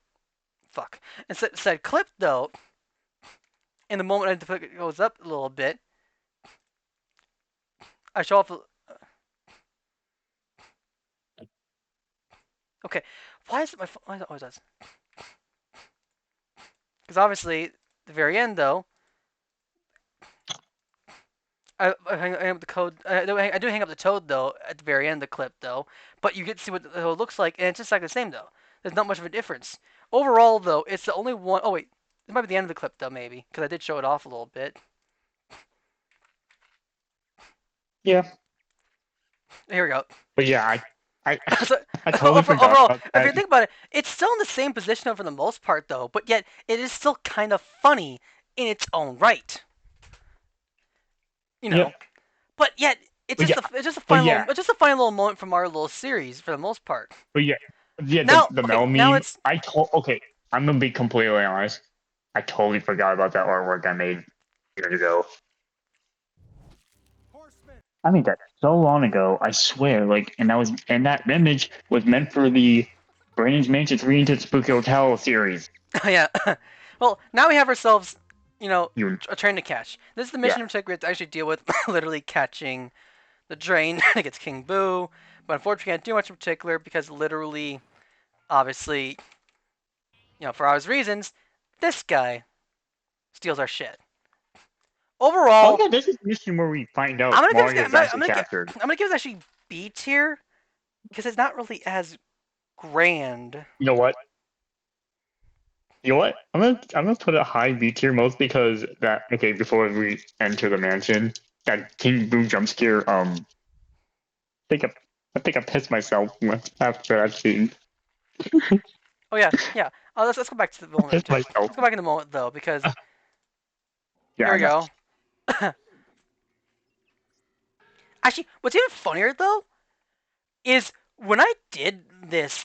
said clip though, in the moment the clip goes up a little bit, I show off. Okay, why is it why is it always does? Because obviously, the very end though. I hang up the code. I do hang up the toad though at the very end of the clip though, but you get to see what the toad looks like, and it's just like the same though. There's not much of a difference. Overall though, it's the only one oh wait, this might be the end of the clip though maybe, because I did show it off a little bit. Yeah. Here we go. But yeah, I So, I totally forgot overall, about if you that. think about it, it's still in the same position for the most part though, but yet it is still kind of funny in its own right. You know. Yeah. But yet it's But just yeah. it's just a But fun yeah. little it's just a fun little moment from our little series for the most part. But yeah, Now- the okay, Mel now meme. it's- Okay, I'm gonna be completely honest. I totally forgot about that artwork I made years ago. I made that so long ago. I swear, and that image was meant for the Brandon's Mansion 3 into the Spooky Hotel series. Yeah. Well, now we have ourselves You trying to catch. This is the yeah. mission in particular to actually deal with literally catching the drain against King Boo. But unfortunately, I can't do much in particular because literally, obviously, for obvious reasons, this guy steals our shit. Oh Overall, yeah, this is the mission where we find out I'm gonna give this Mario is guy. actually captured. I'm gonna give this actually B tier because it's not really as grand. You know what? You know what? I'm gonna put it high B tier most because that okay before we enter the mansion that King Boo jump scare think I think I pissed myself after that scene. Oh yeah. Let's go back to the I moment. pissed myself. Let's go back in the moment though because Yeah, here I we know. go. Actually, what's even funnier though is when I did this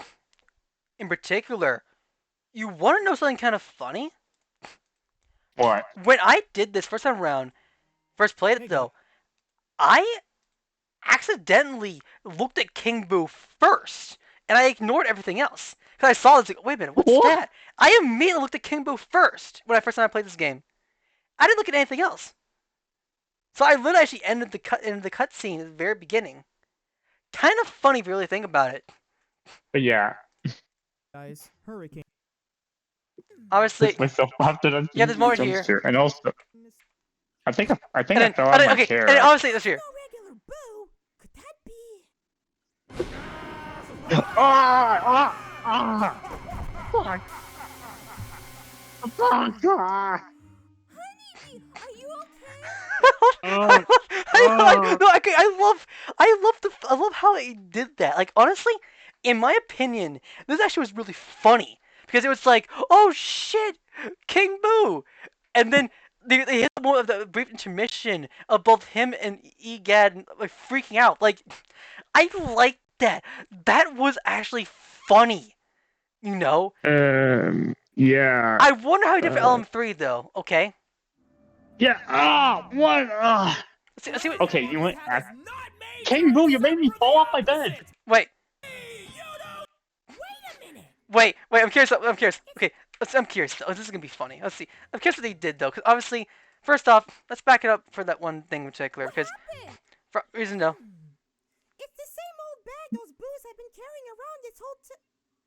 in particular. You want to know something kind of funny? What? When I did this first time around, first played it though, I accidentally looked at King Boo first, and I ignored everything else. Because I saw this, like, wait a minute, what's What? that? I immediately looked at King Boo first when I first time I played this game. I didn't look at anything else. So I literally actually ended the cutscene at the very beginning. Kind of funny if you really think about it. But yeah, Guys, hurricane. Obviously, pissed myself after that yeah, King there's Boo more jump here. scare, and also I think And I then, fell out of my okay, chair. and then obviously this here. No regular Boo. Could that be? Ah! Ah! Ah! Ah! Honey, are you okay? Ah! I love how he did that. Like honestly, in my opinion, this actually was really funny because it was like, oh shit, King Boo, and then they hit the moment of the brief intermission of both him and Egad like freaking out. Like I liked that. That was actually funny. Yeah. I wonder how he did for Uh, LM3 though. Okay. yeah. Ah! What? Ah! Let's see what. Okay, you went. King Boo, you made me fall off my bed. Wait. Wait a minute. Wait, I'm curious. Okay, I'm curious. Though. This is gonna be funny. Let's see. I'm curious what they did though, because obviously, first off, let's back it up for that one thing in particular, because Happened? for reason though. It's the same old bag those Boos have been carrying around this whole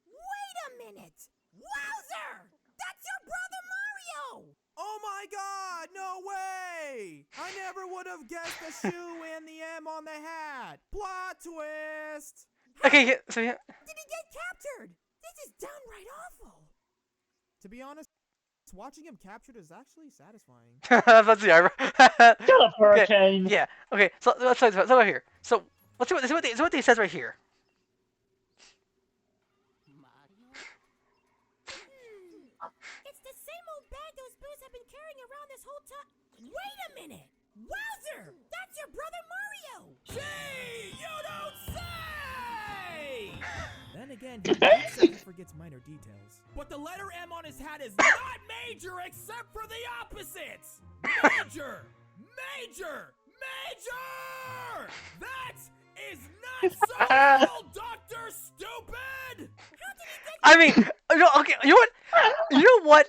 Wait a minute! Wowzer! That's your brother Mario! Oh my god, no way! I never would have guessed the shoe and the M on the hat. Plot twist! Okay, so yeah. Did he get captured? This is downright awful. To be honest, watching him captured is actually satisfying. Let's see. Shut up, Okay, Hurricane. yeah. Okay. So let's right here. So let's see what they says right here. It's the same old bag those Boos have been carrying around this whole time. Wait a minute! Wowzer! That's your brother Mario! Gee, you don't say! Then again, he keeps saying he forgets minor details. But the letter M on his hat is not major except for the opposites! Major! Major! Major! That is not so, Dr. Stupid! I mean, okay. You know what? You know what?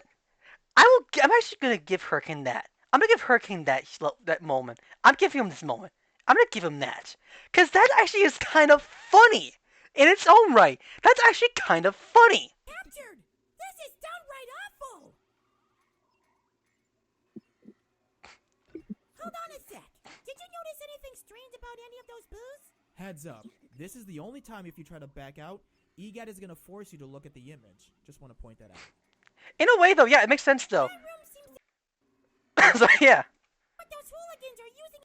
I'm actually gonna give Hurricane that. I'm gonna give Hurricane that moment. I'm giving him this moment. I'm gonna give him that because that actually is kind of funny in its own right. That's actually kind of funny. Captured! This is downright awful! Hold on a sec. Did you notice anything strange about any of those Boos? Heads up, this is the only time if you try to back out, EGAT is gonna force you to look at the image. Just want to point that out. In a way, though, yeah, it makes sense though. My room seems to... So yeah. But those hooligans are using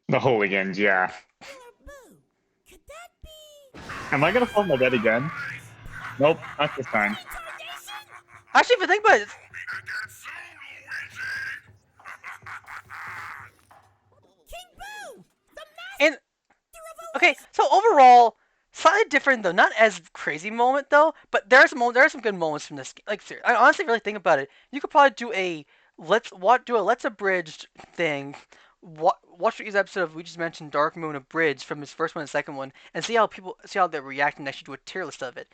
The hooligans, yeah. a killer Boo. Could that be... Am I gonna fall in my bed again? Nope, not this time. Retardation? Actually, if you think about it, King Boo! The master and of okay, so overall, slightly different though. Not as crazy moment though, but there are some good moments from this. Like seriously, I honestly really think about it. You could probably do a let's abridged thing. Watch these episode of we just mentioned Dark Moon abridged from his first one and second one, and see how they're reacting. And actually, do a tier list of it.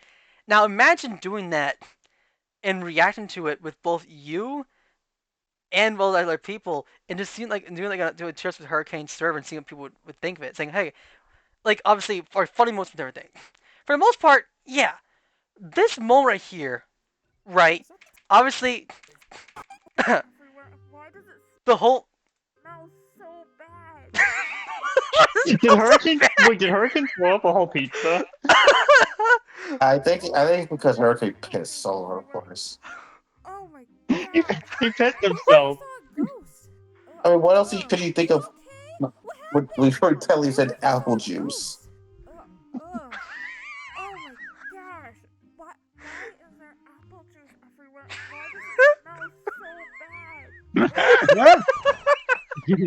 Now imagine doing that and reacting to it with both you and well other people, and just seeing like doing like doing trips with Hurricane server and seeing what people would think of it, saying, hey, like obviously for funny moments and everything. For the most part, yeah, this moment right here, right? Obviously, Everywhere. Why does it the whole. smell so bad? What is Did so Hurricane wait? Did bad? Hurricane throw up a whole pizza? I think it's because Hurricane pissed all over the Everywhere. place. Oh my he, gosh. he pissed I think I himself. saw a ghost. I mean, what else could you Are think you of okay? What when Lord happened? Telly I said think I apple saw a juice? ghost. Ugh. Oh my gosh. Why is there apple juice everywhere? Why does it smell so bad?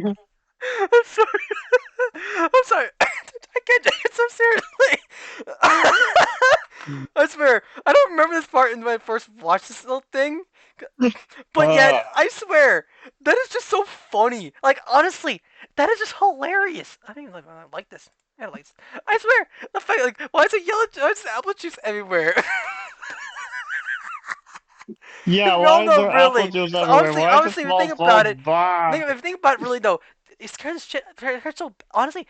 Ugh. I'm sorry. I'm sorry. I can't take it so seriously. I swear, I don't remember this part in when I first watched this little thing. But yet, uh, I swear, that is just so funny. Like, honestly, that is just hilarious. I think I like this. I like this. I swear, the fact, like, why is it yellow? Why is apple juice everywhere? yeah, Because we all why is know, there apple really. juice Because everywhere? honestly, Why is the honestly, if you small think about it, bowl Bob? if you think about it, really though, it scares the shit. It hurts so. Honestly,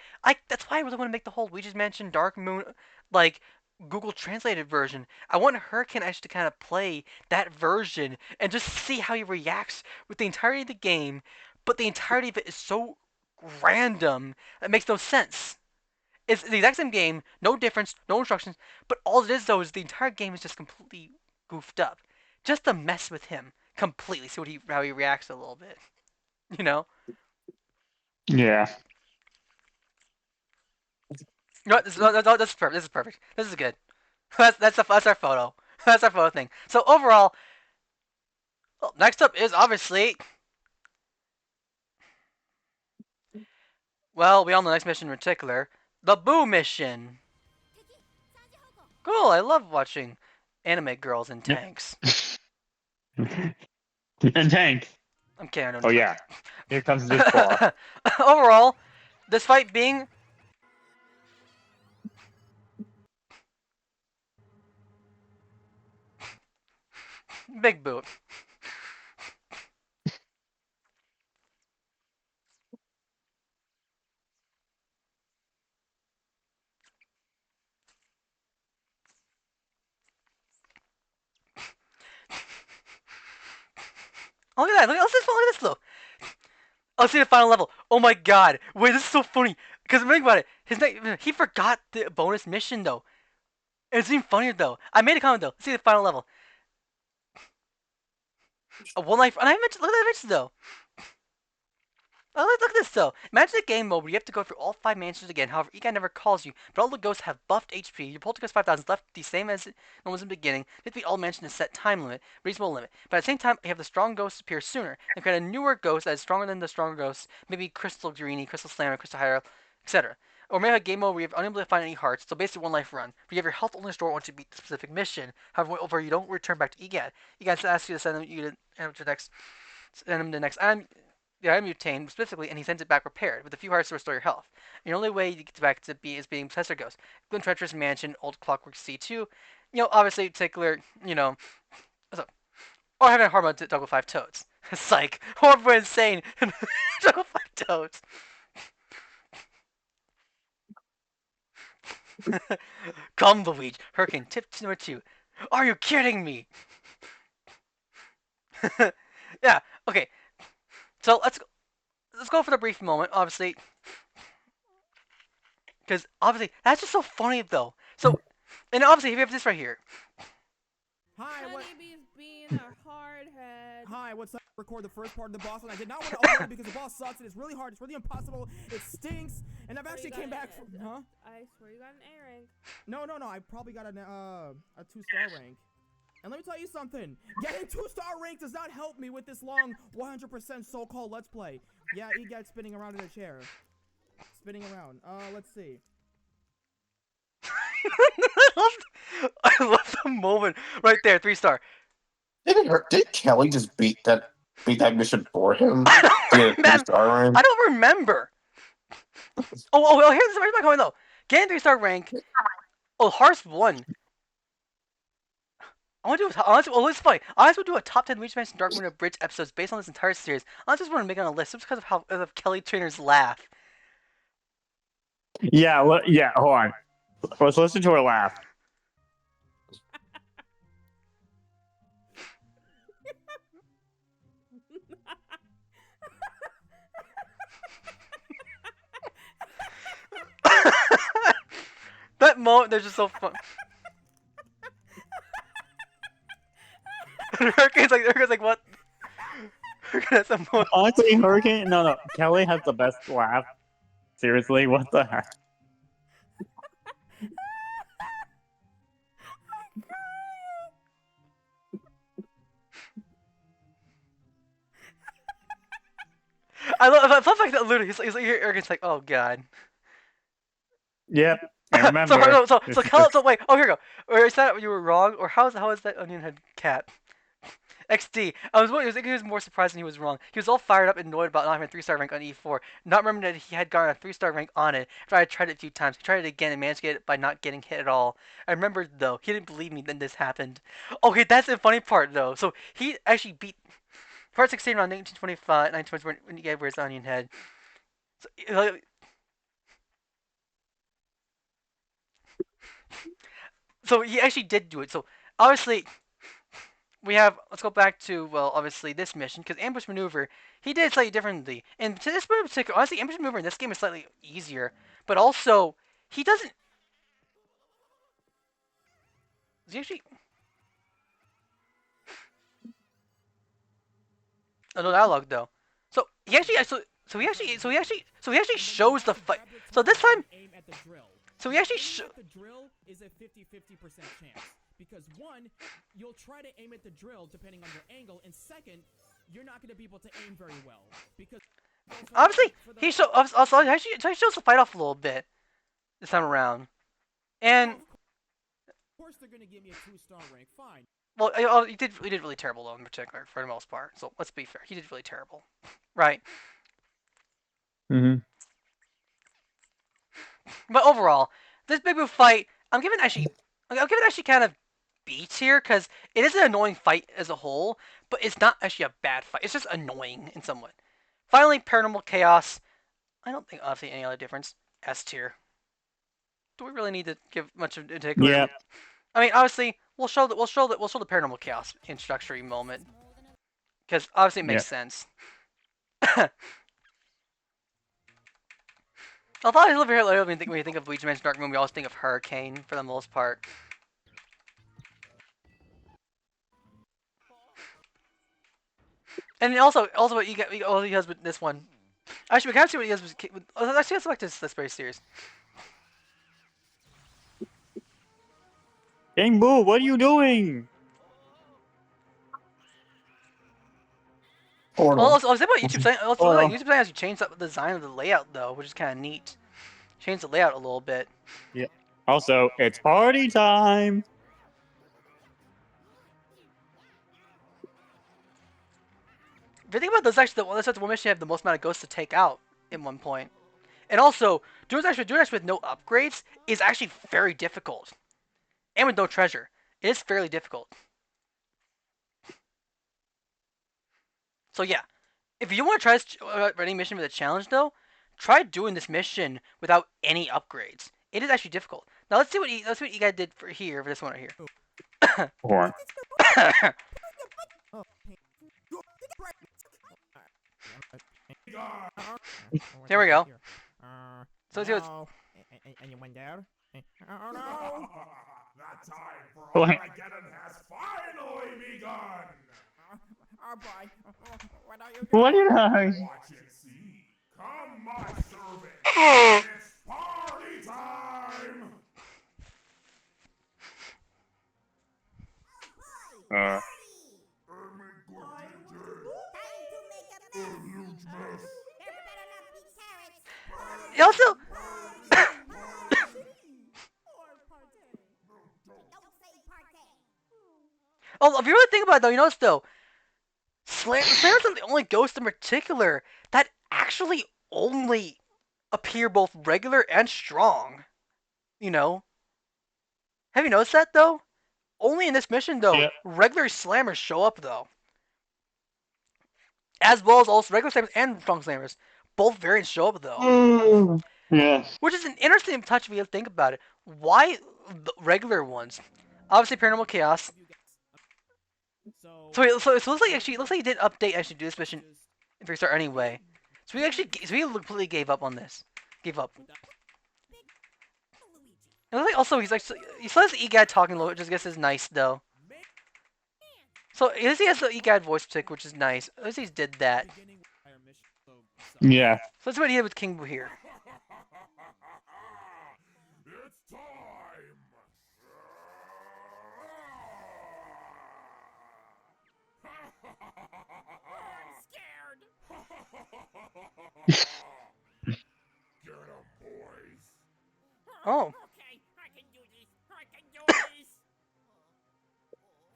that's why I really want to make the whole Luigi's Mansion Dark Moon like Google translated version. I want Hurricane actually to kind of play that version and just see how he reacts with the entirety of the game. But the entirety of it is so random that makes no sense. It's the exact same game, no difference, no instructions, but all it is though is the entire game is just completely goofed up, just to mess with him completely, see what how he reacts a little bit, you know. Yeah. No, this is perfect. This is perfect. This is good. That's our photo. That's our photo thing. So overall, well, next up is obviously, well, we all know the next mission in particular, the Boo mission. Cool. I love watching anime girls in Yep. tanks. And tank. I'm kidding. I don't Oh do yeah. Here comes this boss. it. Overall, despite being big boot. Oh, look at that. Look at this though. Oh, see the final level. Oh my god. Wait, this is so funny. Because think about it. He forgot the bonus mission though. It's even funnier though. I made a comment though. Let's see the final level. A one life. And I mentioned. Look at that mention though. Oh, look at this though. Imagine a game mode where you have to go through all 5 mansions again. However, each guy never calls you, but all the ghosts have buffed HP. Your Poltergeist 5000 is left the same as it was in the beginning. You have to beat all mansions in a set time limit, reasonable limit. But at the same time, you have the strong ghosts appear sooner and create a newer ghost that is stronger than the stronger ghosts. Maybe Crystal Greenie, Crystal Slammer, Crystal Hydra, etc. Or maybe a game mode where you're unable to find any hearts, so basically one life run. Where you have your health only stored once you beat the specific mission. However, you don't return back to EGAD. EGAD asks you to send them you to next send them the next item the item you obtained specifically, and he sends it back repaired with a few hearts to restore your health. And the only way you get back to be is being Professor Ghost. Glen Treacherous Mansion, Old Clockwork C2. Obviously, particular, what's up? Or having a hard mode to juggle 5 toads. Psych. Horrible insane. Juggle 5 toads. Come, Luigi. Hurricane tip number 2. Are you kidding me? Yeah, okay. So let's go for the brief moment, obviously. Because obviously, that's just so funny though. So, and obviously, if you have this right here. Hi, what? Honeybee's being a hardhead. Hi, what's up? Record the first part of the boss, and I did not want to upload it because the boss sucks. And it's really hard. It's really impossible. It stinks. And I've actually came back from. Huh? I swear you got an A rank. No. I probably got a 2-star rank. And let me tell you something. Getting 2-star rank does not help me with this long 100% so-called let's play. Yeah, EGAT spinning around in a chair. Spinning around. Let's see. I love the moment right there. 3-star. Did Kelly just beat that mission for him I to don't get a remember. 3-star rank? I don't remember. Here's my comment though. Getting 3-star rank. Oh, Hearth 1. I want to do honestly. Well, it's funny. I honestly would do a top 10 Luigi Mansion Dark Moon Bridge episodes based on this entire series. I just want to make it on a list just because of how of Kelly Trainer's laugh. Yeah, yeah. Hold on. Let's listen to her laugh. That moment, they're just so fun. Hurricane's like, what? Hurricane has a Honestly, Hurricane. No. Kelly has the best laugh. Seriously, what the heck? I love the fact that literally he's like, Hurricane's like, oh god. Yep. And remember, Wait, oh here we go. Or is that you were wrong, or how is that onion head cat? XD. I think he was more surprised than he was wrong. He was all fired up and annoyed about not having a 3-star rank on E4, not remembering that he had gotten a 3-star rank on it after I had tried it a few times. He tried it again and managed to get it by not getting hit at all. I remember though, he didn't believe me then this happened. Okay, that's the funny part though. So he actually beat part 16 around 1925, 1920 when he gave his onion head. So, so he actually did do it. So obviously we have, let's go back to, well, obviously this mission, because ambush maneuver, he did it slightly differently. And to this point in particular, honestly, ambush maneuver in this game is slightly easier, but also, he doesn't, does he actually, oh, no dialogue though. So he actually, so he actually shows the fight. So this time, so he actually the drill is a 50-50% chance. Because one, you'll try to aim at the drill depending on your angle, and second, you're not going to be able to aim very well. Because obviously, he actually shows the fight off a little bit this time around. And, of course they're going to give me a 2-star rank, fine. well, he did really terrible though in particular for the most part. So let's be fair, he did really terrible, right? Mm-hmm. But overall, this big move fight, I'm giving actually kind of beats here because it is an annoying fight as a whole, but it's not actually a bad fight. It's just annoying in some way. Finally, Paranormal Chaos. I don't think obviously any other difference. S tier. Do we really need to give much of particular? Yeah. I mean, obviously, we'll show the Paranormal Chaos introductory moment because obviously it makes sense. I'll probably live here later when you think of Luigi Mansion Dark Moon, we always think of Hurricane for the most part. And also what he has with this one. Actually, we can see what he has with. Let's select this very series. King Boo, what are you doing? Portal. Also, I was thinking about YouTube saying. YouTube saying actually changed up the design of the layout though, which is kind of neat. Changed the layout a little bit. Yeah. Also, it's party time. If you think about this, actually, that's the one mission you have the most amount of ghosts to take out in one point. And also, doing this with no upgrades is actually very difficult, and with no treasure, it is fairly difficult. So yeah, if you want to try any mission with a challenge though, try doing this mission without any upgrades. It is actually difficult. Now let's see what you guys did for this one right here. Or Here we go. So let's see what's... And you went there? Oh no! The time for What? Armageddon has finally begun! Oh boy. What are you what doing? did I? Watch and see. Come, my servant. It's party time! Uh, You also, oh, if you really think about it though, you notice though, Slammers are the only ghost in particular that actually only appear both regular and strong. You know? Have you noticed that though? only in this mission though, Yep. regular slammers show up though, as well as also regular slammers and strong slammers. Both variants show up though, Yeah. which is an interesting touch if you think about it. Why the regular ones? Obviously, paranormal chaos. So, So it looks like he did update actually do this mission if we start anyway. So he completely gave up on this. Gave up. It looks like also he's like he still has the EGAD talking a little, which I guess is nice though. So at least he has the EGAD voice pick, which is nice. At least he did that. Yeah. So that's what he did with King Boo here. It's time! I'm scared! Get 'em, boys! Oh. Okay, I can do this. I can do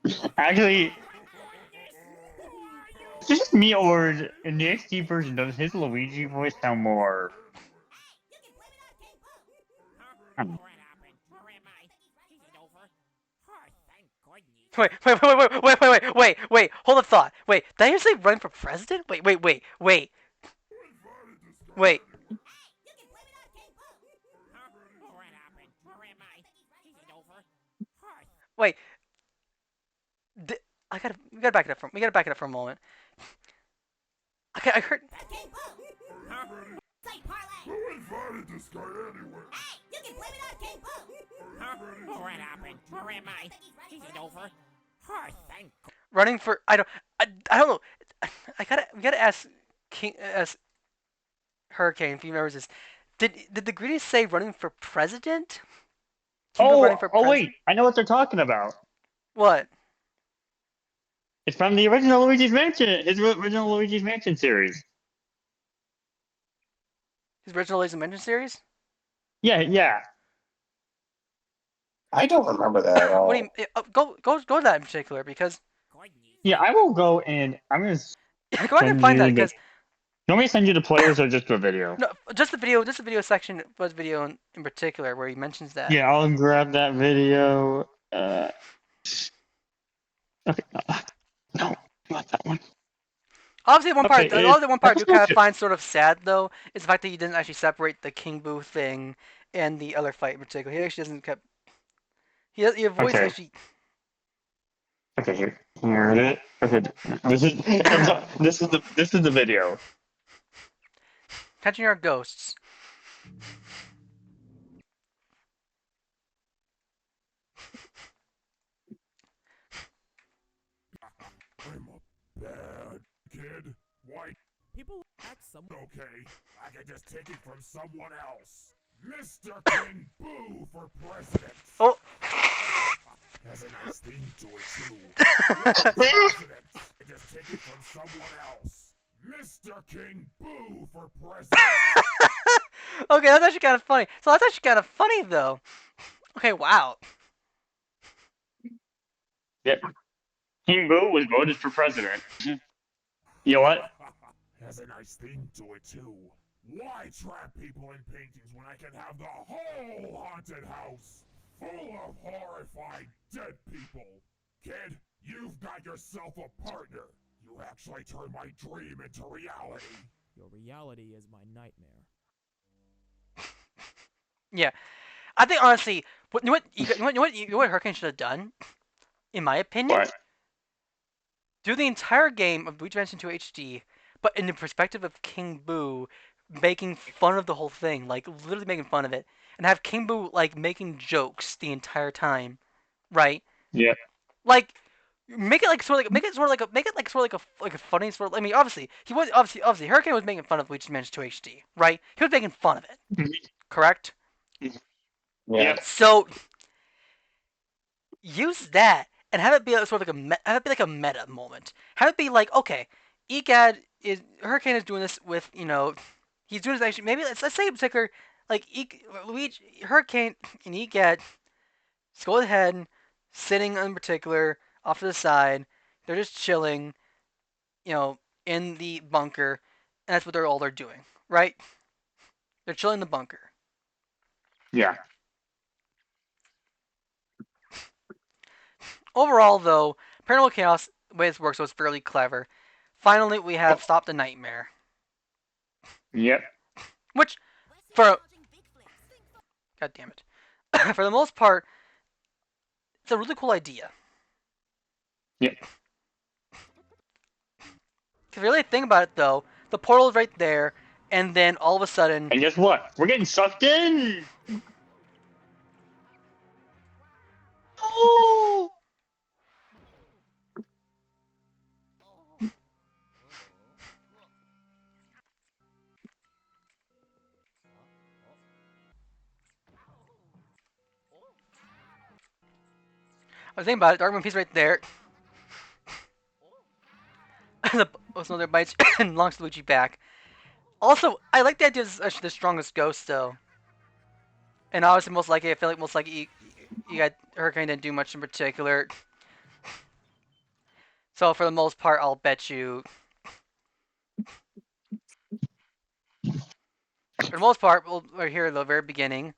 this. Actually, Who are you? it's just me or in the HD version, does his Luigi voice sound more? You can blame it on King Boo. I don't know. What happened? Where am I? Is it over? Oh, thank goodness. Wait. Hold a thought. Wait, did I hear say run for president? Wait. You can blame it on King Boo. What happened? Where am I? Is it over? Oh, Wait. We gotta back it up for a moment. Okay, I heard. King Boo. Say parlay. Who invited this guy anyway? Hey, you can blame it on King Boo. What happened? Where am I? Is it over? Oh, thank Running for I don't know. We gotta ask Hurricane if he remembers this. Did the greetings say running for president? King Boo running for Wait, I know what they're talking about. What? It's from the original Luigi's Mansion. His original Luigi's Mansion series. His original Laser Mansion series? Yeah. I don't remember that at all. What do you go to that in particular because goodness. Yeah, I will go and I'm gonna go ahead and find that because you want me to send you the players or just the video? no, just the video section was video in particular where he mentions that. Yeah, I'll grab that video. Okay. No, not that one. Obviously, one part I do kind of it. find sort of sad though is the fact that he didn't actually separate the King Boo thing and the other fight in particular. He actually doesn't kept. He avoids Okay. actually. Okay, here it is. Okay, this is the video. Catching our ghosts. I'm a bad kid. Why? People act some. Okay, I can just take it from someone else. Mr. King Boo for president. Oh. Has a nice theme to it too. President. I just take it from someone else. Mr. King Boo for president. Okay, that's actually kind of funny. So that's actually kind of funny though. Okay, wow. Yep. King Boo was voted for president. You know what? Has a nice theme to it too. Why trap people in paintings when I can have the whole haunted house full of horrified dead people? Kid, you've got yourself a partner. You actually turned my dream into reality. Your reality is my nightmare. Yeah, I think honestly, you know what Hurricane should have done, in my opinion. What? Do the entire game of Luigi Mansion 2 HD, but in the perspective of King Boo, making fun of the whole thing, like literally making fun of it, and have King Boo like making jokes the entire time, right? Yeah. Like make it like sort of like a funny sort of. I mean, obviously obviously Hurricane was making fun of Luigi's Mansion 2 HD, right? He was making fun of it, correct? Yeah. So use that and have it be sort of like a meta moment. Have it be like, okay, Hurricane is doing this with he's doing this actually maybe let's say in particular like Luigi Hurricane and EGAD just go ahead sitting in particular off to the side. They're just chilling, in the bunker, and that's what they're doing, right? They're chilling in the bunker. Yeah. Overall, though, Paranormal Chaos, the way this works, was fairly clever. Finally, we have Stop the Nightmare. Yep. Which, for... God damn it. For the most part, it's a really cool idea. Yep. If you really think about it, though, the portal is right there, and then all of a sudden... And guess what? We're getting sucked in! Oh! I was thinking about it, Dark Moon Piece right there. Another bites and longs Luigi back. Also, I like the idea of actually the strongest ghost, though. And obviously, most likely, I feel like most likely you got Hurricane didn't do much in particular. So for the most part, I'll bet you. For the most part, we're here at the very beginning.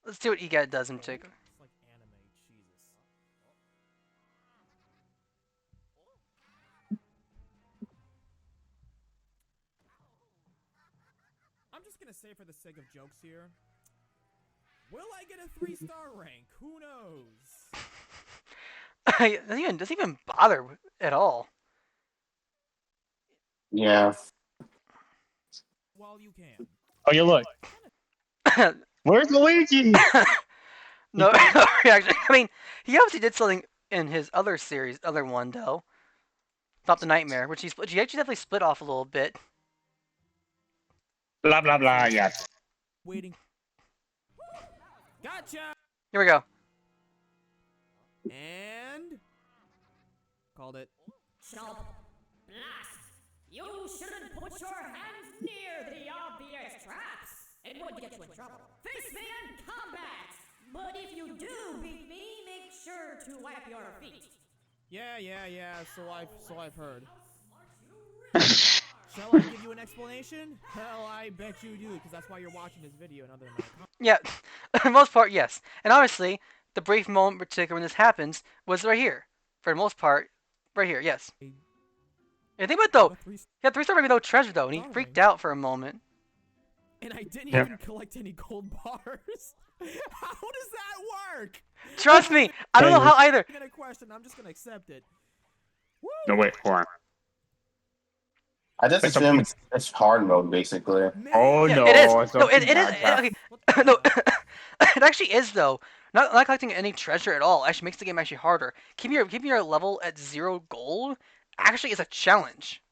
Let's see what EGAT does in particular. It's like anime, Jesus. I'm just gonna say for the sake of jokes here, will I get a 3-star rank? Who knows? doesn't even bother at all. Yeah. While you can. Oh, yeah, look. Where's Luigi? No reaction. I mean, he obviously did something in his other series, other one though. Stop the Nightmare, which he actually definitely split off a little bit. Blah, blah, blah, yes. Waiting. Gotcha! Here we go. And... Called it. Chomp. Blast! You shouldn't put your hands near the obvious traps. It would get you in trouble. Face me in combat! But if you do beat me, make sure to wipe your feet. Yeah, so I've heard. Shall I give you an explanation? Hell, I bet you do, because that's why you're watching this video and other than my Yeah, for the most part, yes. And obviously, the brief moment in particular when this happens was right here. For the most part, right here, yes. And think about it, though. He had 3-star rank without treasure, though, and he freaked out for a moment. And I didn't Yeah. even collect any gold bars. How does that work? Trust me, I don't know how either. I'm gonna question. I'm just gonna accept it. No, wait, hold on. I just It's a- assume it's hard mode, basically. Man, Oh, Yeah, no. it is. it's No, a- it is. Okay. what the No, hell? it actually is though. Not collecting any treasure at all actually makes the game actually harder. Keeping your level at 0 gold actually is a challenge.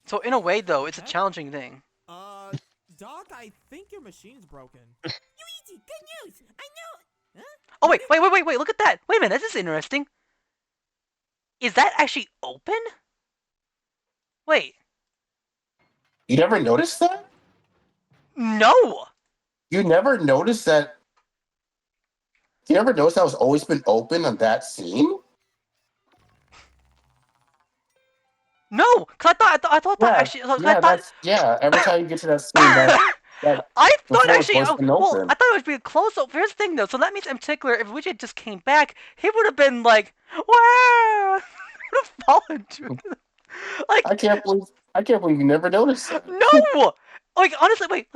So in a way though, it's a challenging thing. Doc, I think your machine's broken. Luigi, good news! I know. Huh? Oh wait, look at that. Wait a minute, this is interesting. Is that actually open? Wait, You never noticed that? no. You never noticed that? You never noticed that was always been open on that scene? No, cause I thought that actually. I thought. that's every time you get to that scene, that I thought before actually. it's been Well, open. I thought it would be a close up. Here's the thing, though. So that means in particular, if Luigi had just came back, he would have been like, "Wow!" would have fallen to like I can't believe you never noticed that. no. Like honestly, wait.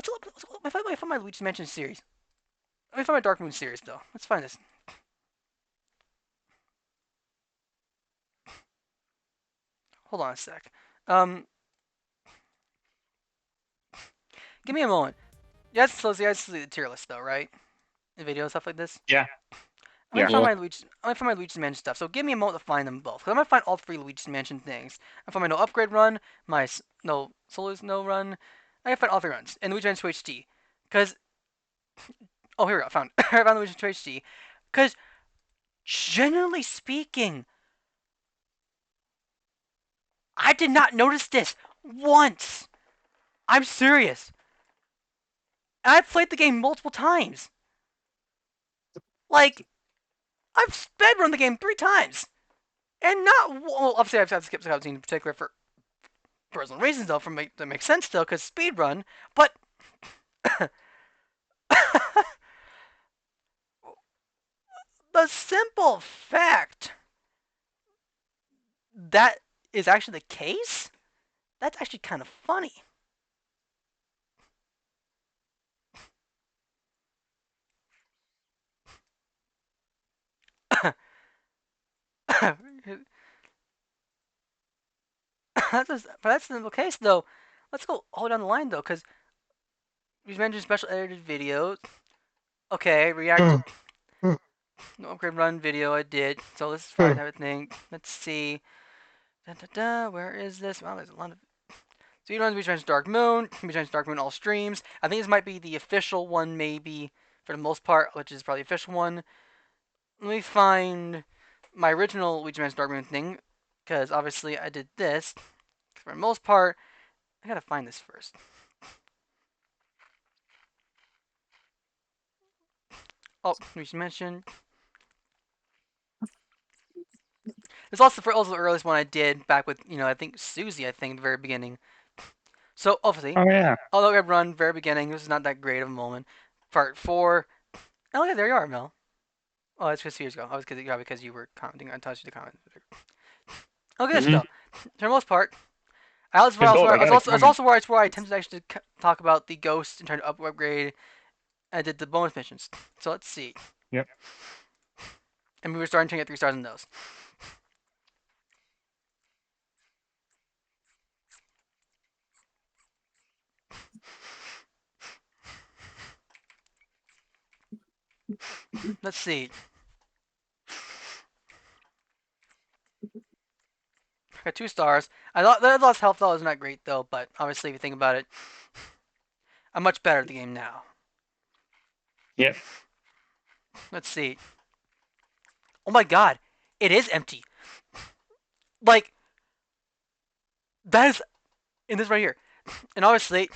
Let me find my Luigi's Mansion series. Let me find my Dark Moon series, though. Let's find this. Hold on a sec. Give me a moment. Yes, so you guys see the tier list though, right? In video stuff like this. Yeah. I'm gonna Yeah. find my Luigi's Mansion stuff. So give me a moment to find them both. Cause I'm gonna find all 3 Luigi's Mansion things. I find my no upgrade run, my no Solo's no run. I gotta find all 3 runs and Luigi's Mansion 2 HD. Cause oh here we go. I found I found Luigi's 2 HD. Cause generally speaking, I did not notice this once. I'm serious. And I've played the game multiple times. Like, I've sped run the game 3 times. And not, well, obviously I've skipped the cutscene in particular for personal reasons, though, that makes sense still, because speed run, but... the simple fact that is actually the case, that's actually kind of funny. That's the simple case, though. Let's go all down the line, though, because we mentioned special edited videos. Okay, react to no upgrade run video I did, so this is fine type of thing. Let's see. Where is this? Wow, there's a lot of speedruns. Speedruns Dark Moon. Speedruns Dark Moon all streams. I think this might be the official one, maybe for the most part, which is probably the official one. Let me find my original Luigi Man's Dark Moon thing, because obviously I did this. For the most part, I gotta find this first. Oh, we should mention. It's also the earliest one I did back with, I think Susie, I think, at the very beginning. So, obviously, Oh yeah. although I run very beginning, this is not that great of a moment. Part 4. Oh, yeah, there you are, Mel. Oh, that's just years ago. I was because you were commenting. I touched the comment. Look at this, though. For the most part, Hey, Bolt, I got a it's comment. also where I attempted to actually talk about the ghost and trying to upgrade. I did the bonus missions. So let's see. Yep. And we were starting to get 3 stars in those. Let's see. I got 2 stars. I thought the lost health though is not great though, but obviously if you think about it, I'm much better at the game now. Yep. Let's see. Oh my god, it is empty. Like that is in this right here. And obviously,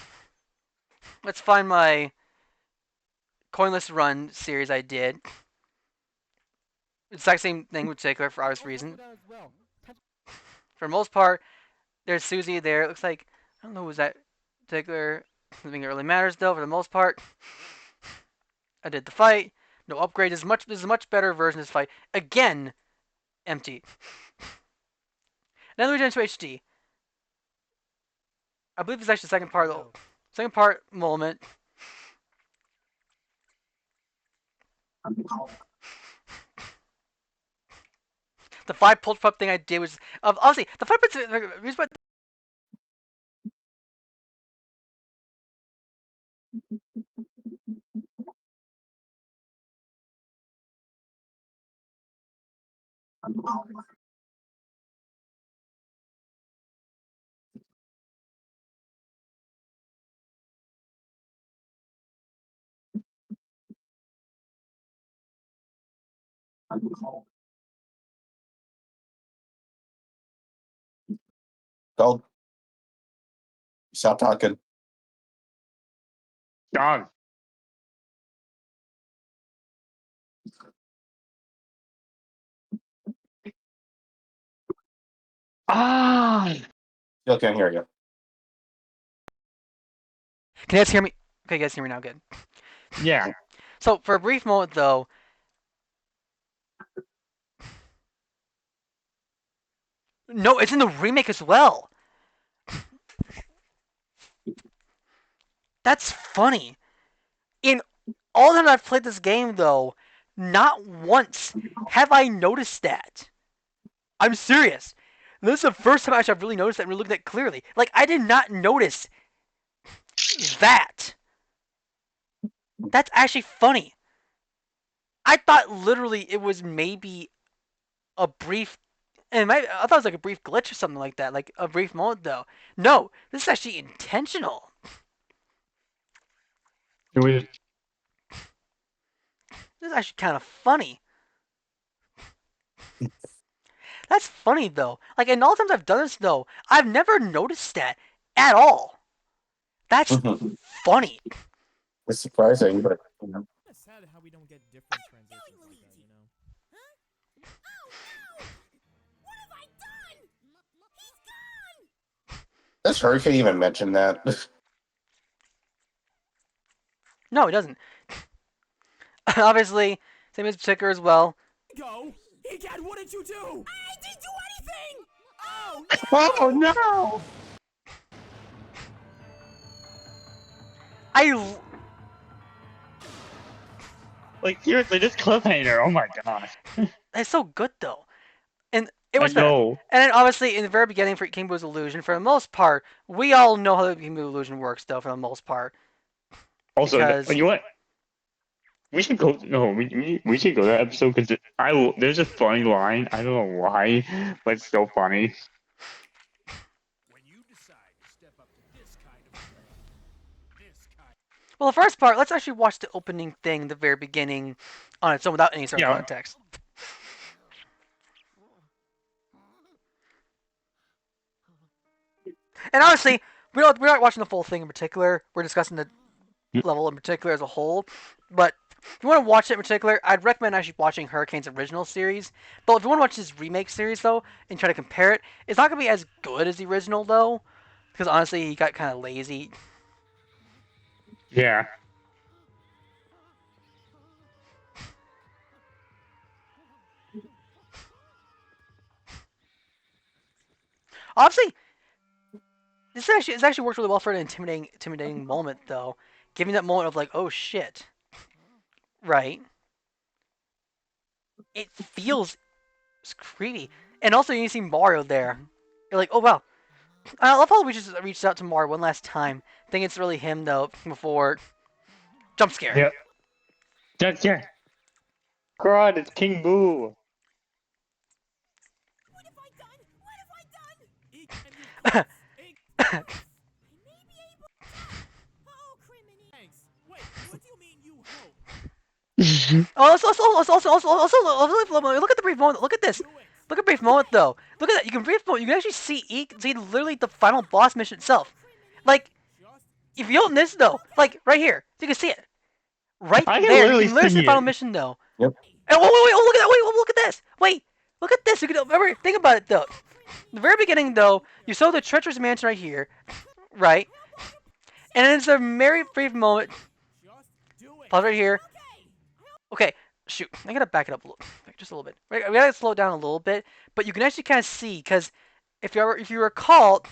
let's find my coinless run series I did. Exact same thing with Tickler for obvious reasons. For the most part, there's Susie there. It looks like I don't know who's that Tickler. I think it really matters though. For the most part, I did the fight. No upgrade. This is a much better version of this fight. Again, empty. Then we jump to HD. I believe it's actually the second part. Second part moment. The 5 pull up thing I did was obviously the 5. Go. Stop talking. Dog. Ah. Still can't hear you. Can you guys hear me? Okay, you guys hear me now. Good. Yeah. So for a brief moment though, no, it's in the remake as well. That's funny. In all the time I've played this game though, not once have I noticed that. I'm serious. This is the first time I've really noticed that and really looked at it clearly. Like I did not notice that. That's actually funny. I thought literally it was maybe a brief, and I thought it was like a brief glitch or something like that, like a brief moment though. No, this is actually intentional. It This is actually kind of funny. That's funny though. Like in all the times I've done this though, I've never noticed that at all. That's funny. It's surprising, but It's sad how we don't get different transitions like that, you know? Huh? Oh no! What have I done? He's gone! does Hurricane even mention that? No, it doesn't. Obviously, same as Ticker as well. Go. Egad, what did you do? I didn't do anything. Oh Oh no! Like seriously, this cliffhanger. Oh my gosh. It's so good though, and it I was better. know. And then obviously in the very beginning for King Boo's illusion, for the most part, we all know how the King Boo illusion works though, for the most part, Also, because you know what? We should go. No, we should go to that episode because there's a funny line. I don't know why, but it's so funny. well, the first part, let's actually watch the opening thing, the very beginning, on its own without any sort of Yeah. context. And honestly, we're not watching the full thing in particular. We're discussing the level in particular as a whole. But if you want to watch it in particular, I'd recommend actually watching Hurricane's original series. But if you want to watch this remake series though and try to compare it, it's not gonna be as good as the original though, because honestly he got kind of lazy. Yeah. Obviously, it's actually worked really well for an intimidating moment though, giving that moment of like, oh shit, right? It feels creepy, and also you see Mario there. You're like, oh wow. I love how we just reached out to Mario one last time. I think it's really him though. Before jump scare. Yep. Yeah. God, it's King Boo. What have I done? What have I done? Egad, you close. Egad. Oh, criminy. Thanks. Wait, what do you mean you hope? Also, look at the brief moment. Look at this. Look at brief moment though. Look at that. You can brief moment. You can actually see literally the final boss mission itself. Like, if you open this though, like right here, you can see it. Right I can there, you literally can literally see see the final it. mission though. Yep. And wait, oh look at that. Wait, look at this. Wait, look at this. You can remember. Think about it though. The very beginning though, you saw the treacherous mansion right here, right? And it's a very brief moment. Pause right here. Okay, shoot. I gotta back it up just a little bit. We gotta slow it down a little bit, but you can actually kind of see because if you recall,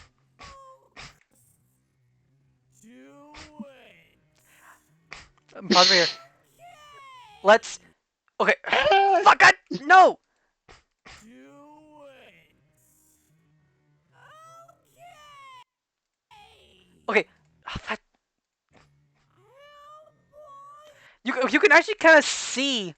pause right here. Let's. Okay. Fuck God, no. Okay. You can actually kind of see.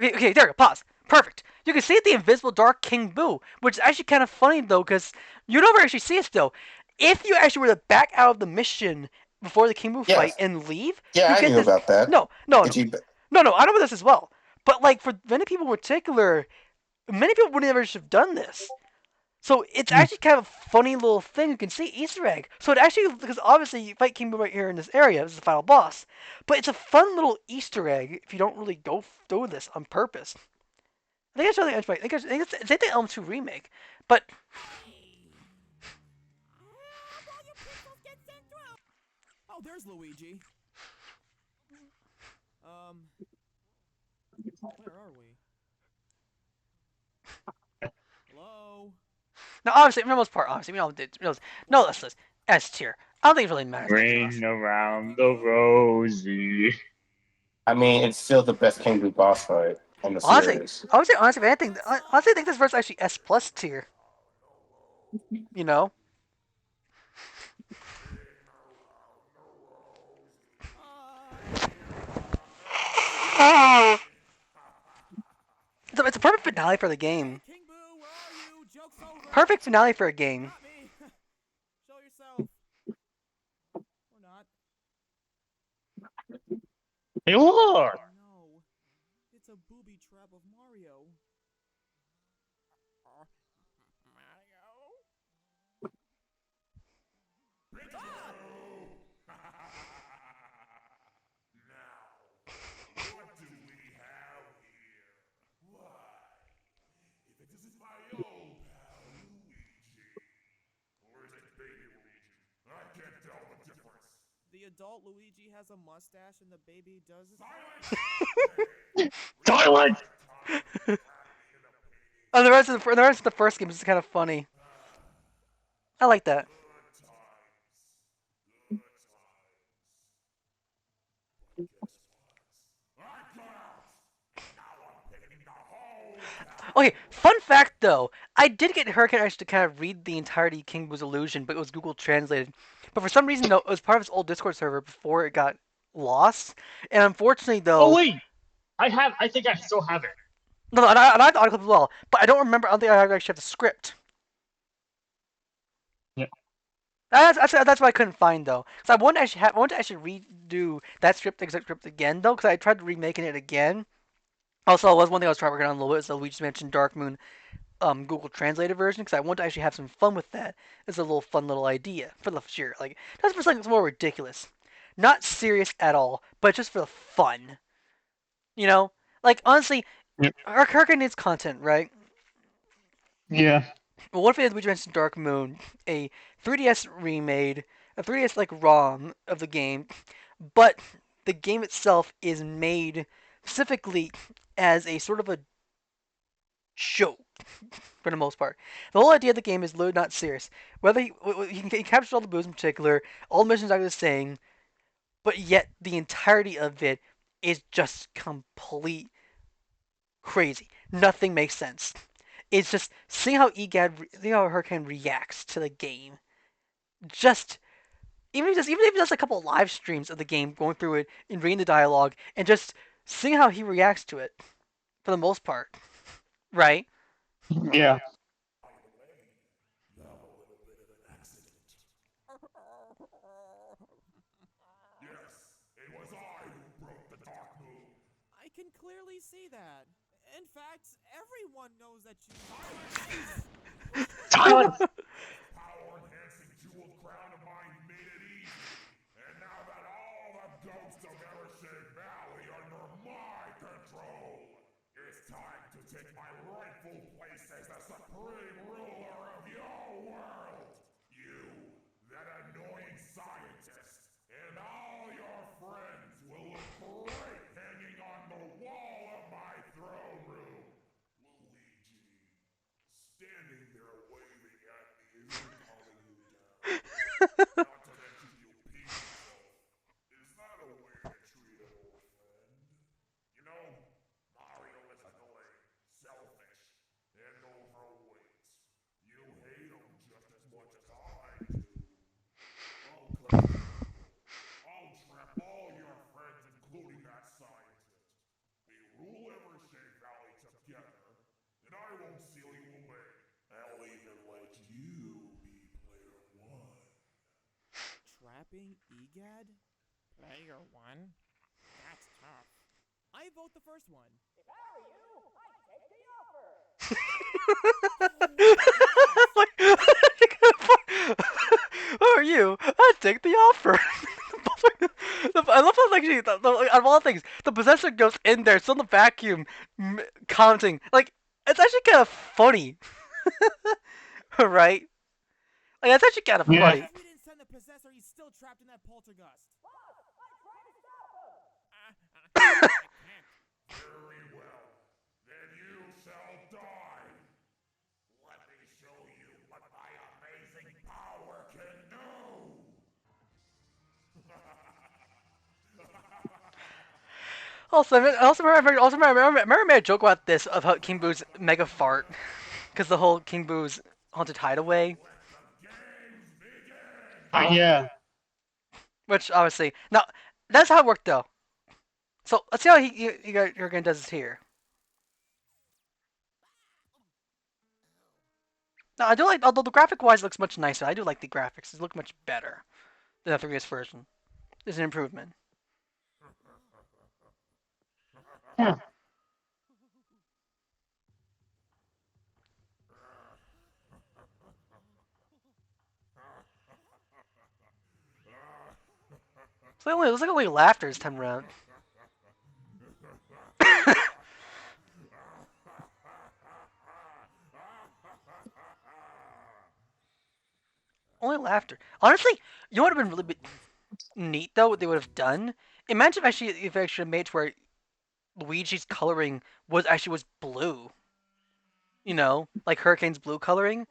Okay, there you go. Pause. Perfect. You can see the invisible Dark King Boo, which is actually kind of funny though, because you never actually see it still. If you actually were to back out of the mission before the King Boo fight Yes. and leave, Yeah, you I get knew this. about that. No. Did you? No, I know about this as well. But like for many people in particular, many people would never have done this. So it's actually kind of a funny little thing. You can see Easter egg. So it actually, because obviously you fight King Boo right here in this area. This is the final boss. But it's a fun little Easter egg if you don't really go through this on purpose. I think it's really I think it's the Elm 2 remake. But Oh, there's Luigi. Where are we? Hello? now obviously for the most part, obviously we know no this list S tier. I don't think it really matters that to us. Rain around the rosy. I mean, it's still the best King Boo boss fight in the Honestly, series. honestly, if anything, honestly, I think this verse actually S plus tier. You know. It's a perfect finale for the game. King Boo, where are you? Joke's over. Perfect finale for a game. Not me. Show yourself. Or not. Hey, look! No. It's a booby trap of Mario. What do we have here? Why, if it isn't my old pal Luigi. Or is it baby Luigi? I can't tell the difference. The adult Luigi has a mustache and the baby doesn't. Silence! Violent. And the rest of the first game is kind of funny. I like that. Okay, fun fact though, I did get Hurricane Ice to kind of read the entirety of King Boo's illusion, but it was Google translated. But for some reason, though, it was part of his old Discord server before it got lost. And unfortunately, Oh though, wait, I think I still have it. no, and I have the audio clip as well, but I don't remember. I don't think I actually have the script. Yeah. That's what I couldn't find though, because I wanted to actually redo that exact script again though, because I tried remaking it again. Also, it was one thing I was trying to work on a little bit, so we just mentioned Dark Moon Google Translated version because I want to actually have some fun with that. It's a little fun little idea for the sure, like just for something that's more ridiculous, not serious at all, but just for the fun. You know, like honestly, Yep. Hurricane needs content, right? Yeah. Well, what if we mentioned Dark Moon, a 3DS remade, a 3DS like ROM of the game, but the game itself is made specifically as a sort of a joke for the most part. The whole idea of the game is literally not serious. Whether he captures all the booze in particular, all the missions are the same, but yet the entirety of it is just complete crazy. Nothing makes sense. It's just seeing how seeing how Hurricane reacts to the game. Just even if just a couple of live streams of the game, going through it and reading the dialogue, and just seeing how he reacts to it for the most part, right? Yeah. Yes, it was I who broke the dark moon. I can clearly see that. In fact, everyone knows that you. Silence. Power-enhancing jeweled crown of mine made it easy. And now that all the ghosts of Evershade Valley are under my control, it's time to take my rightful place as the supreme ruler of your world. You, that annoying scientist, and all your friends will look great hanging on the wall of my throne room. Luigi, standing there waving at me isn't calming you down. Not to mention you pee yourself. Is that a way to treat an old friend? You know, Mario is annoying, selfish, and overweight. You hate him just as much as I do. I'll cut you. I'll trap all your friends, including that scientist. We rule Evershade Valley together, and I won't seal you away. I'll even let you be player one. Trapping EGAD? Player one? That's tough. I vote the first one. If I were you, I'd take the offer. Who are you? I'd take the offer. I love how like out of all things, the possessor goes in there, still in the vacuum, counting. Like it's actually kind of funny, right? Like that's actually kind of Yeah. funny. If we didn't send the possessor, he's still trapped in that poltergust. I can't. Very well. Then you shall die. Let me show you what my amazing power can do. Remember I made a joke about this of how King Boo's mega fart, because the whole King Boo's haunted hideaway, Yeah. which obviously now that's how it worked though. So let's see how Jurgen does this here. Now I do like, although the graphic wise looks much nicer. I do like the graphics; they look much better than the previous version. There's an improvement. Yeah. So it looks like only laughter this time around. Only laughter. Honestly, you know what would have been really neat though? What they would have done? Imagine if actually made it to where Luigi's coloring was blue. You know, like Hurricane's blue coloring.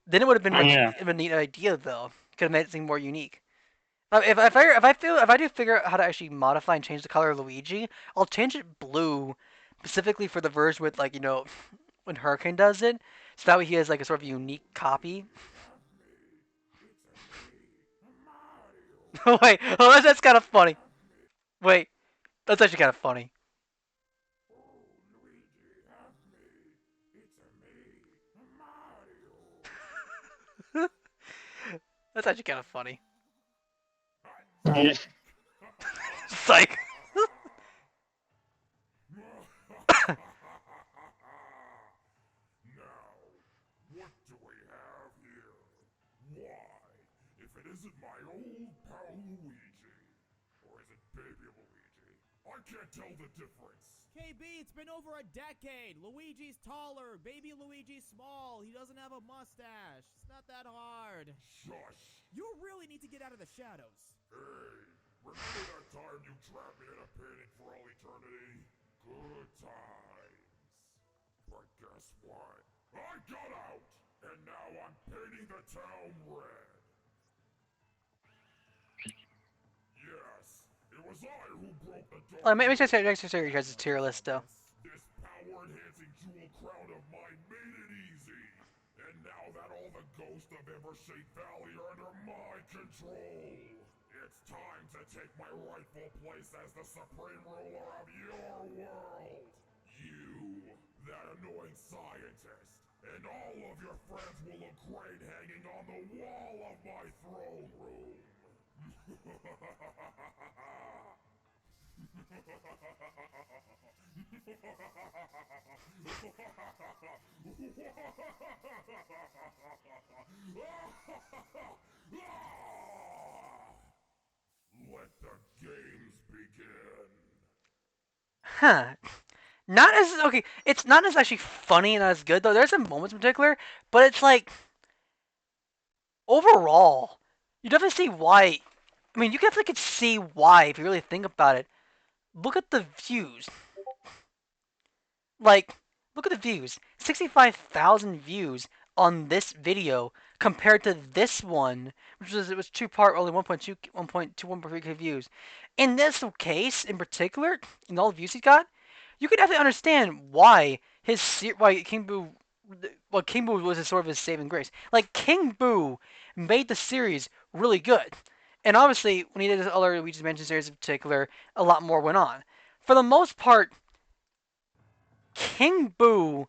Then it would have been Oh much yeah. of a neat idea though. Could have made it seem more unique. If I do figure out how to actually modify and change the color of Luigi, I'll change it blue, specifically for the version with like when Hurricane does it, so that way he has like a sort of unique copy. Wait, oh that's kind of funny. Wait, that's actually kind of funny. That's actually kind of funny. Yeah. Psych. Now, what do we have here? Why, if it isn't my old pal Luigi, or is it baby Luigi? I can't tell the difference. KB, it's been over a decade. Luigi's taller, baby Luigi's small. He doesn't have a mustache. It's not that hard. Shush! You really need to get out of the shadows. Hey, remember that time you trapped me in a painting for all eternity? Good times. But guess what? I got out, and now I'm painting the town red. Yes, it was I who broke the door. Make sure you guys' tier list though. This power-enhancing jewel crown of mine made it easy. And now that all the ghosts of Evershade Valley are under my control, it's time to take my rightful place as the supreme ruler of your world. You, that annoying scientist, and all of your friends will look great hanging on the wall of my throne room. Let the games begin. Huh. Not as okay. It's not as actually funny and as good though. There's some moments in particular, but it's like overall, you definitely see why. I mean, you definitely could see why if you really think about it. Look at the views. Like, look at the views. 65,000 views on this video compared to this one, which was it was two-part, only 1.2, 1.3K views. In this case, in particular, in all the views he got, you could definitely understand why why King Boo, well, King Boo was sort of his saving grace. Like King Boo made the series really good, and obviously when he did his other Luigi's Mansion series in particular, a lot more went on. For the most part, King Boo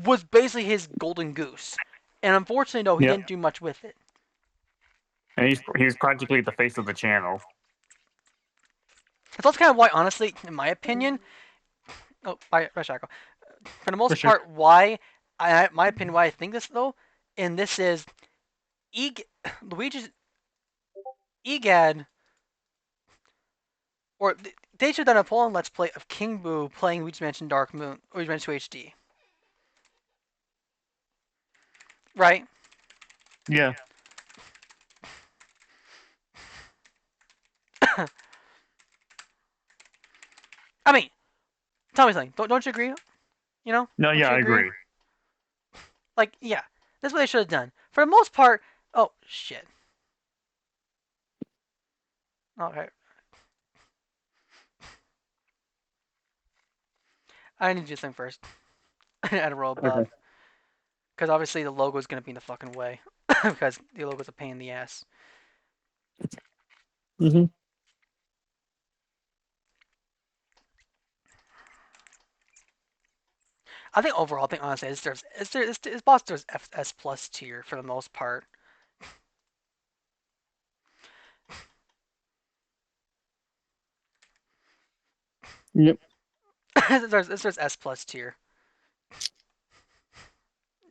was basically his golden goose, and unfortunately, no, he Yep. didn't do much with it. And he's practically the face of the channel. That's kind of why, honestly, in my opinion, oh, by Shaco, for the most For sure. part, why my opinion, why I think this though, and this is Luigi's Egad, or they should have done a full-on Let's Play of King Boo playing Luigi's Mansion Dark Moon, or Luigi's Mansion 2 HD. Right? Yeah. I mean, tell me something. Don't you agree? You know? No, Don't yeah, you I agree. Like, yeah, that's what they should have done. For the most part, oh shit. Okay. I need to do something first. I had to roll a bug. Okay. Because obviously the logo is going to be in the fucking way. Because the logo's a pain in the ass. Mm-hmm. I think overall, I think honestly, this boss deserves S plus tier for the most part. Yep. It deserves S plus tier.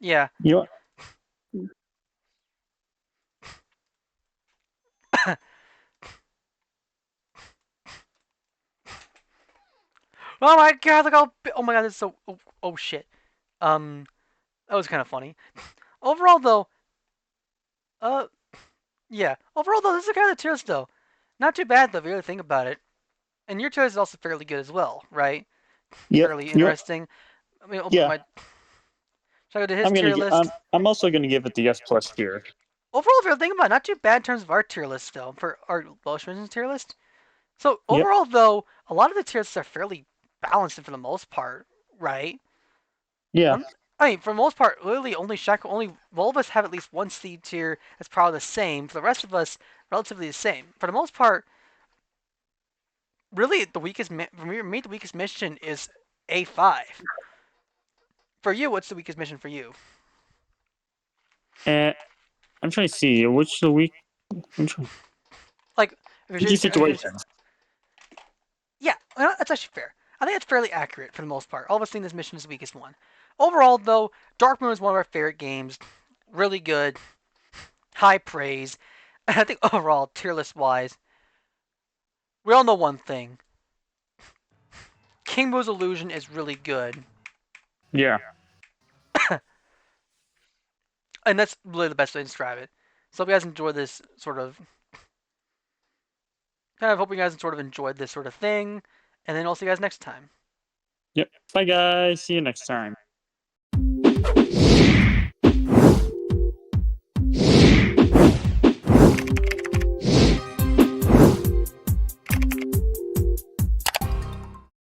Yeah. You know what? Oh my god! Look how. Oh my god! This is so. Oh shit. Um, that was kind of funny. Overall, though. Yeah. Overall, though, this is kind of tier still. Not too bad though, if you really think about it. And your tier list is also fairly good as well, right? Yep. Fairly Yep. interesting. I mean, open Yeah. my. Should I go to his tier list? I'm also gonna give it the S plus tier. Overall, if you're thinking about it, not too bad in terms of our tier list, though, for our Welsh Mentions tier list. So Yep. overall, though, a lot of the tier lists are fairly balanced for the most part, right? Yeah. I mean, for the most part, literally only Shackle, only all of us have at least one seed tier that's probably the same. For the rest of us, relatively the same. For the most part, really the weakest for me the weakest mission is A5. For you, what's the weakest mission for you? And I'm trying to see which the week. I'm trying. Like, Easy situations. yeah, well, that's actually fair. I think that's fairly accurate for the most part. All of us think this mission is the weakest one. Overall, though, Dark Moon is one of our favorite games. Really good, high praise. And I think overall, tier list wise, we all know one thing. King Boo's Illusion is really good. Yeah. And that's really the best way to describe it. So hope you guys enjoy this sort of hope you guys sort of enjoyed this sort of thing. And then I'll see you guys next time. Yep. Bye guys. See you next time.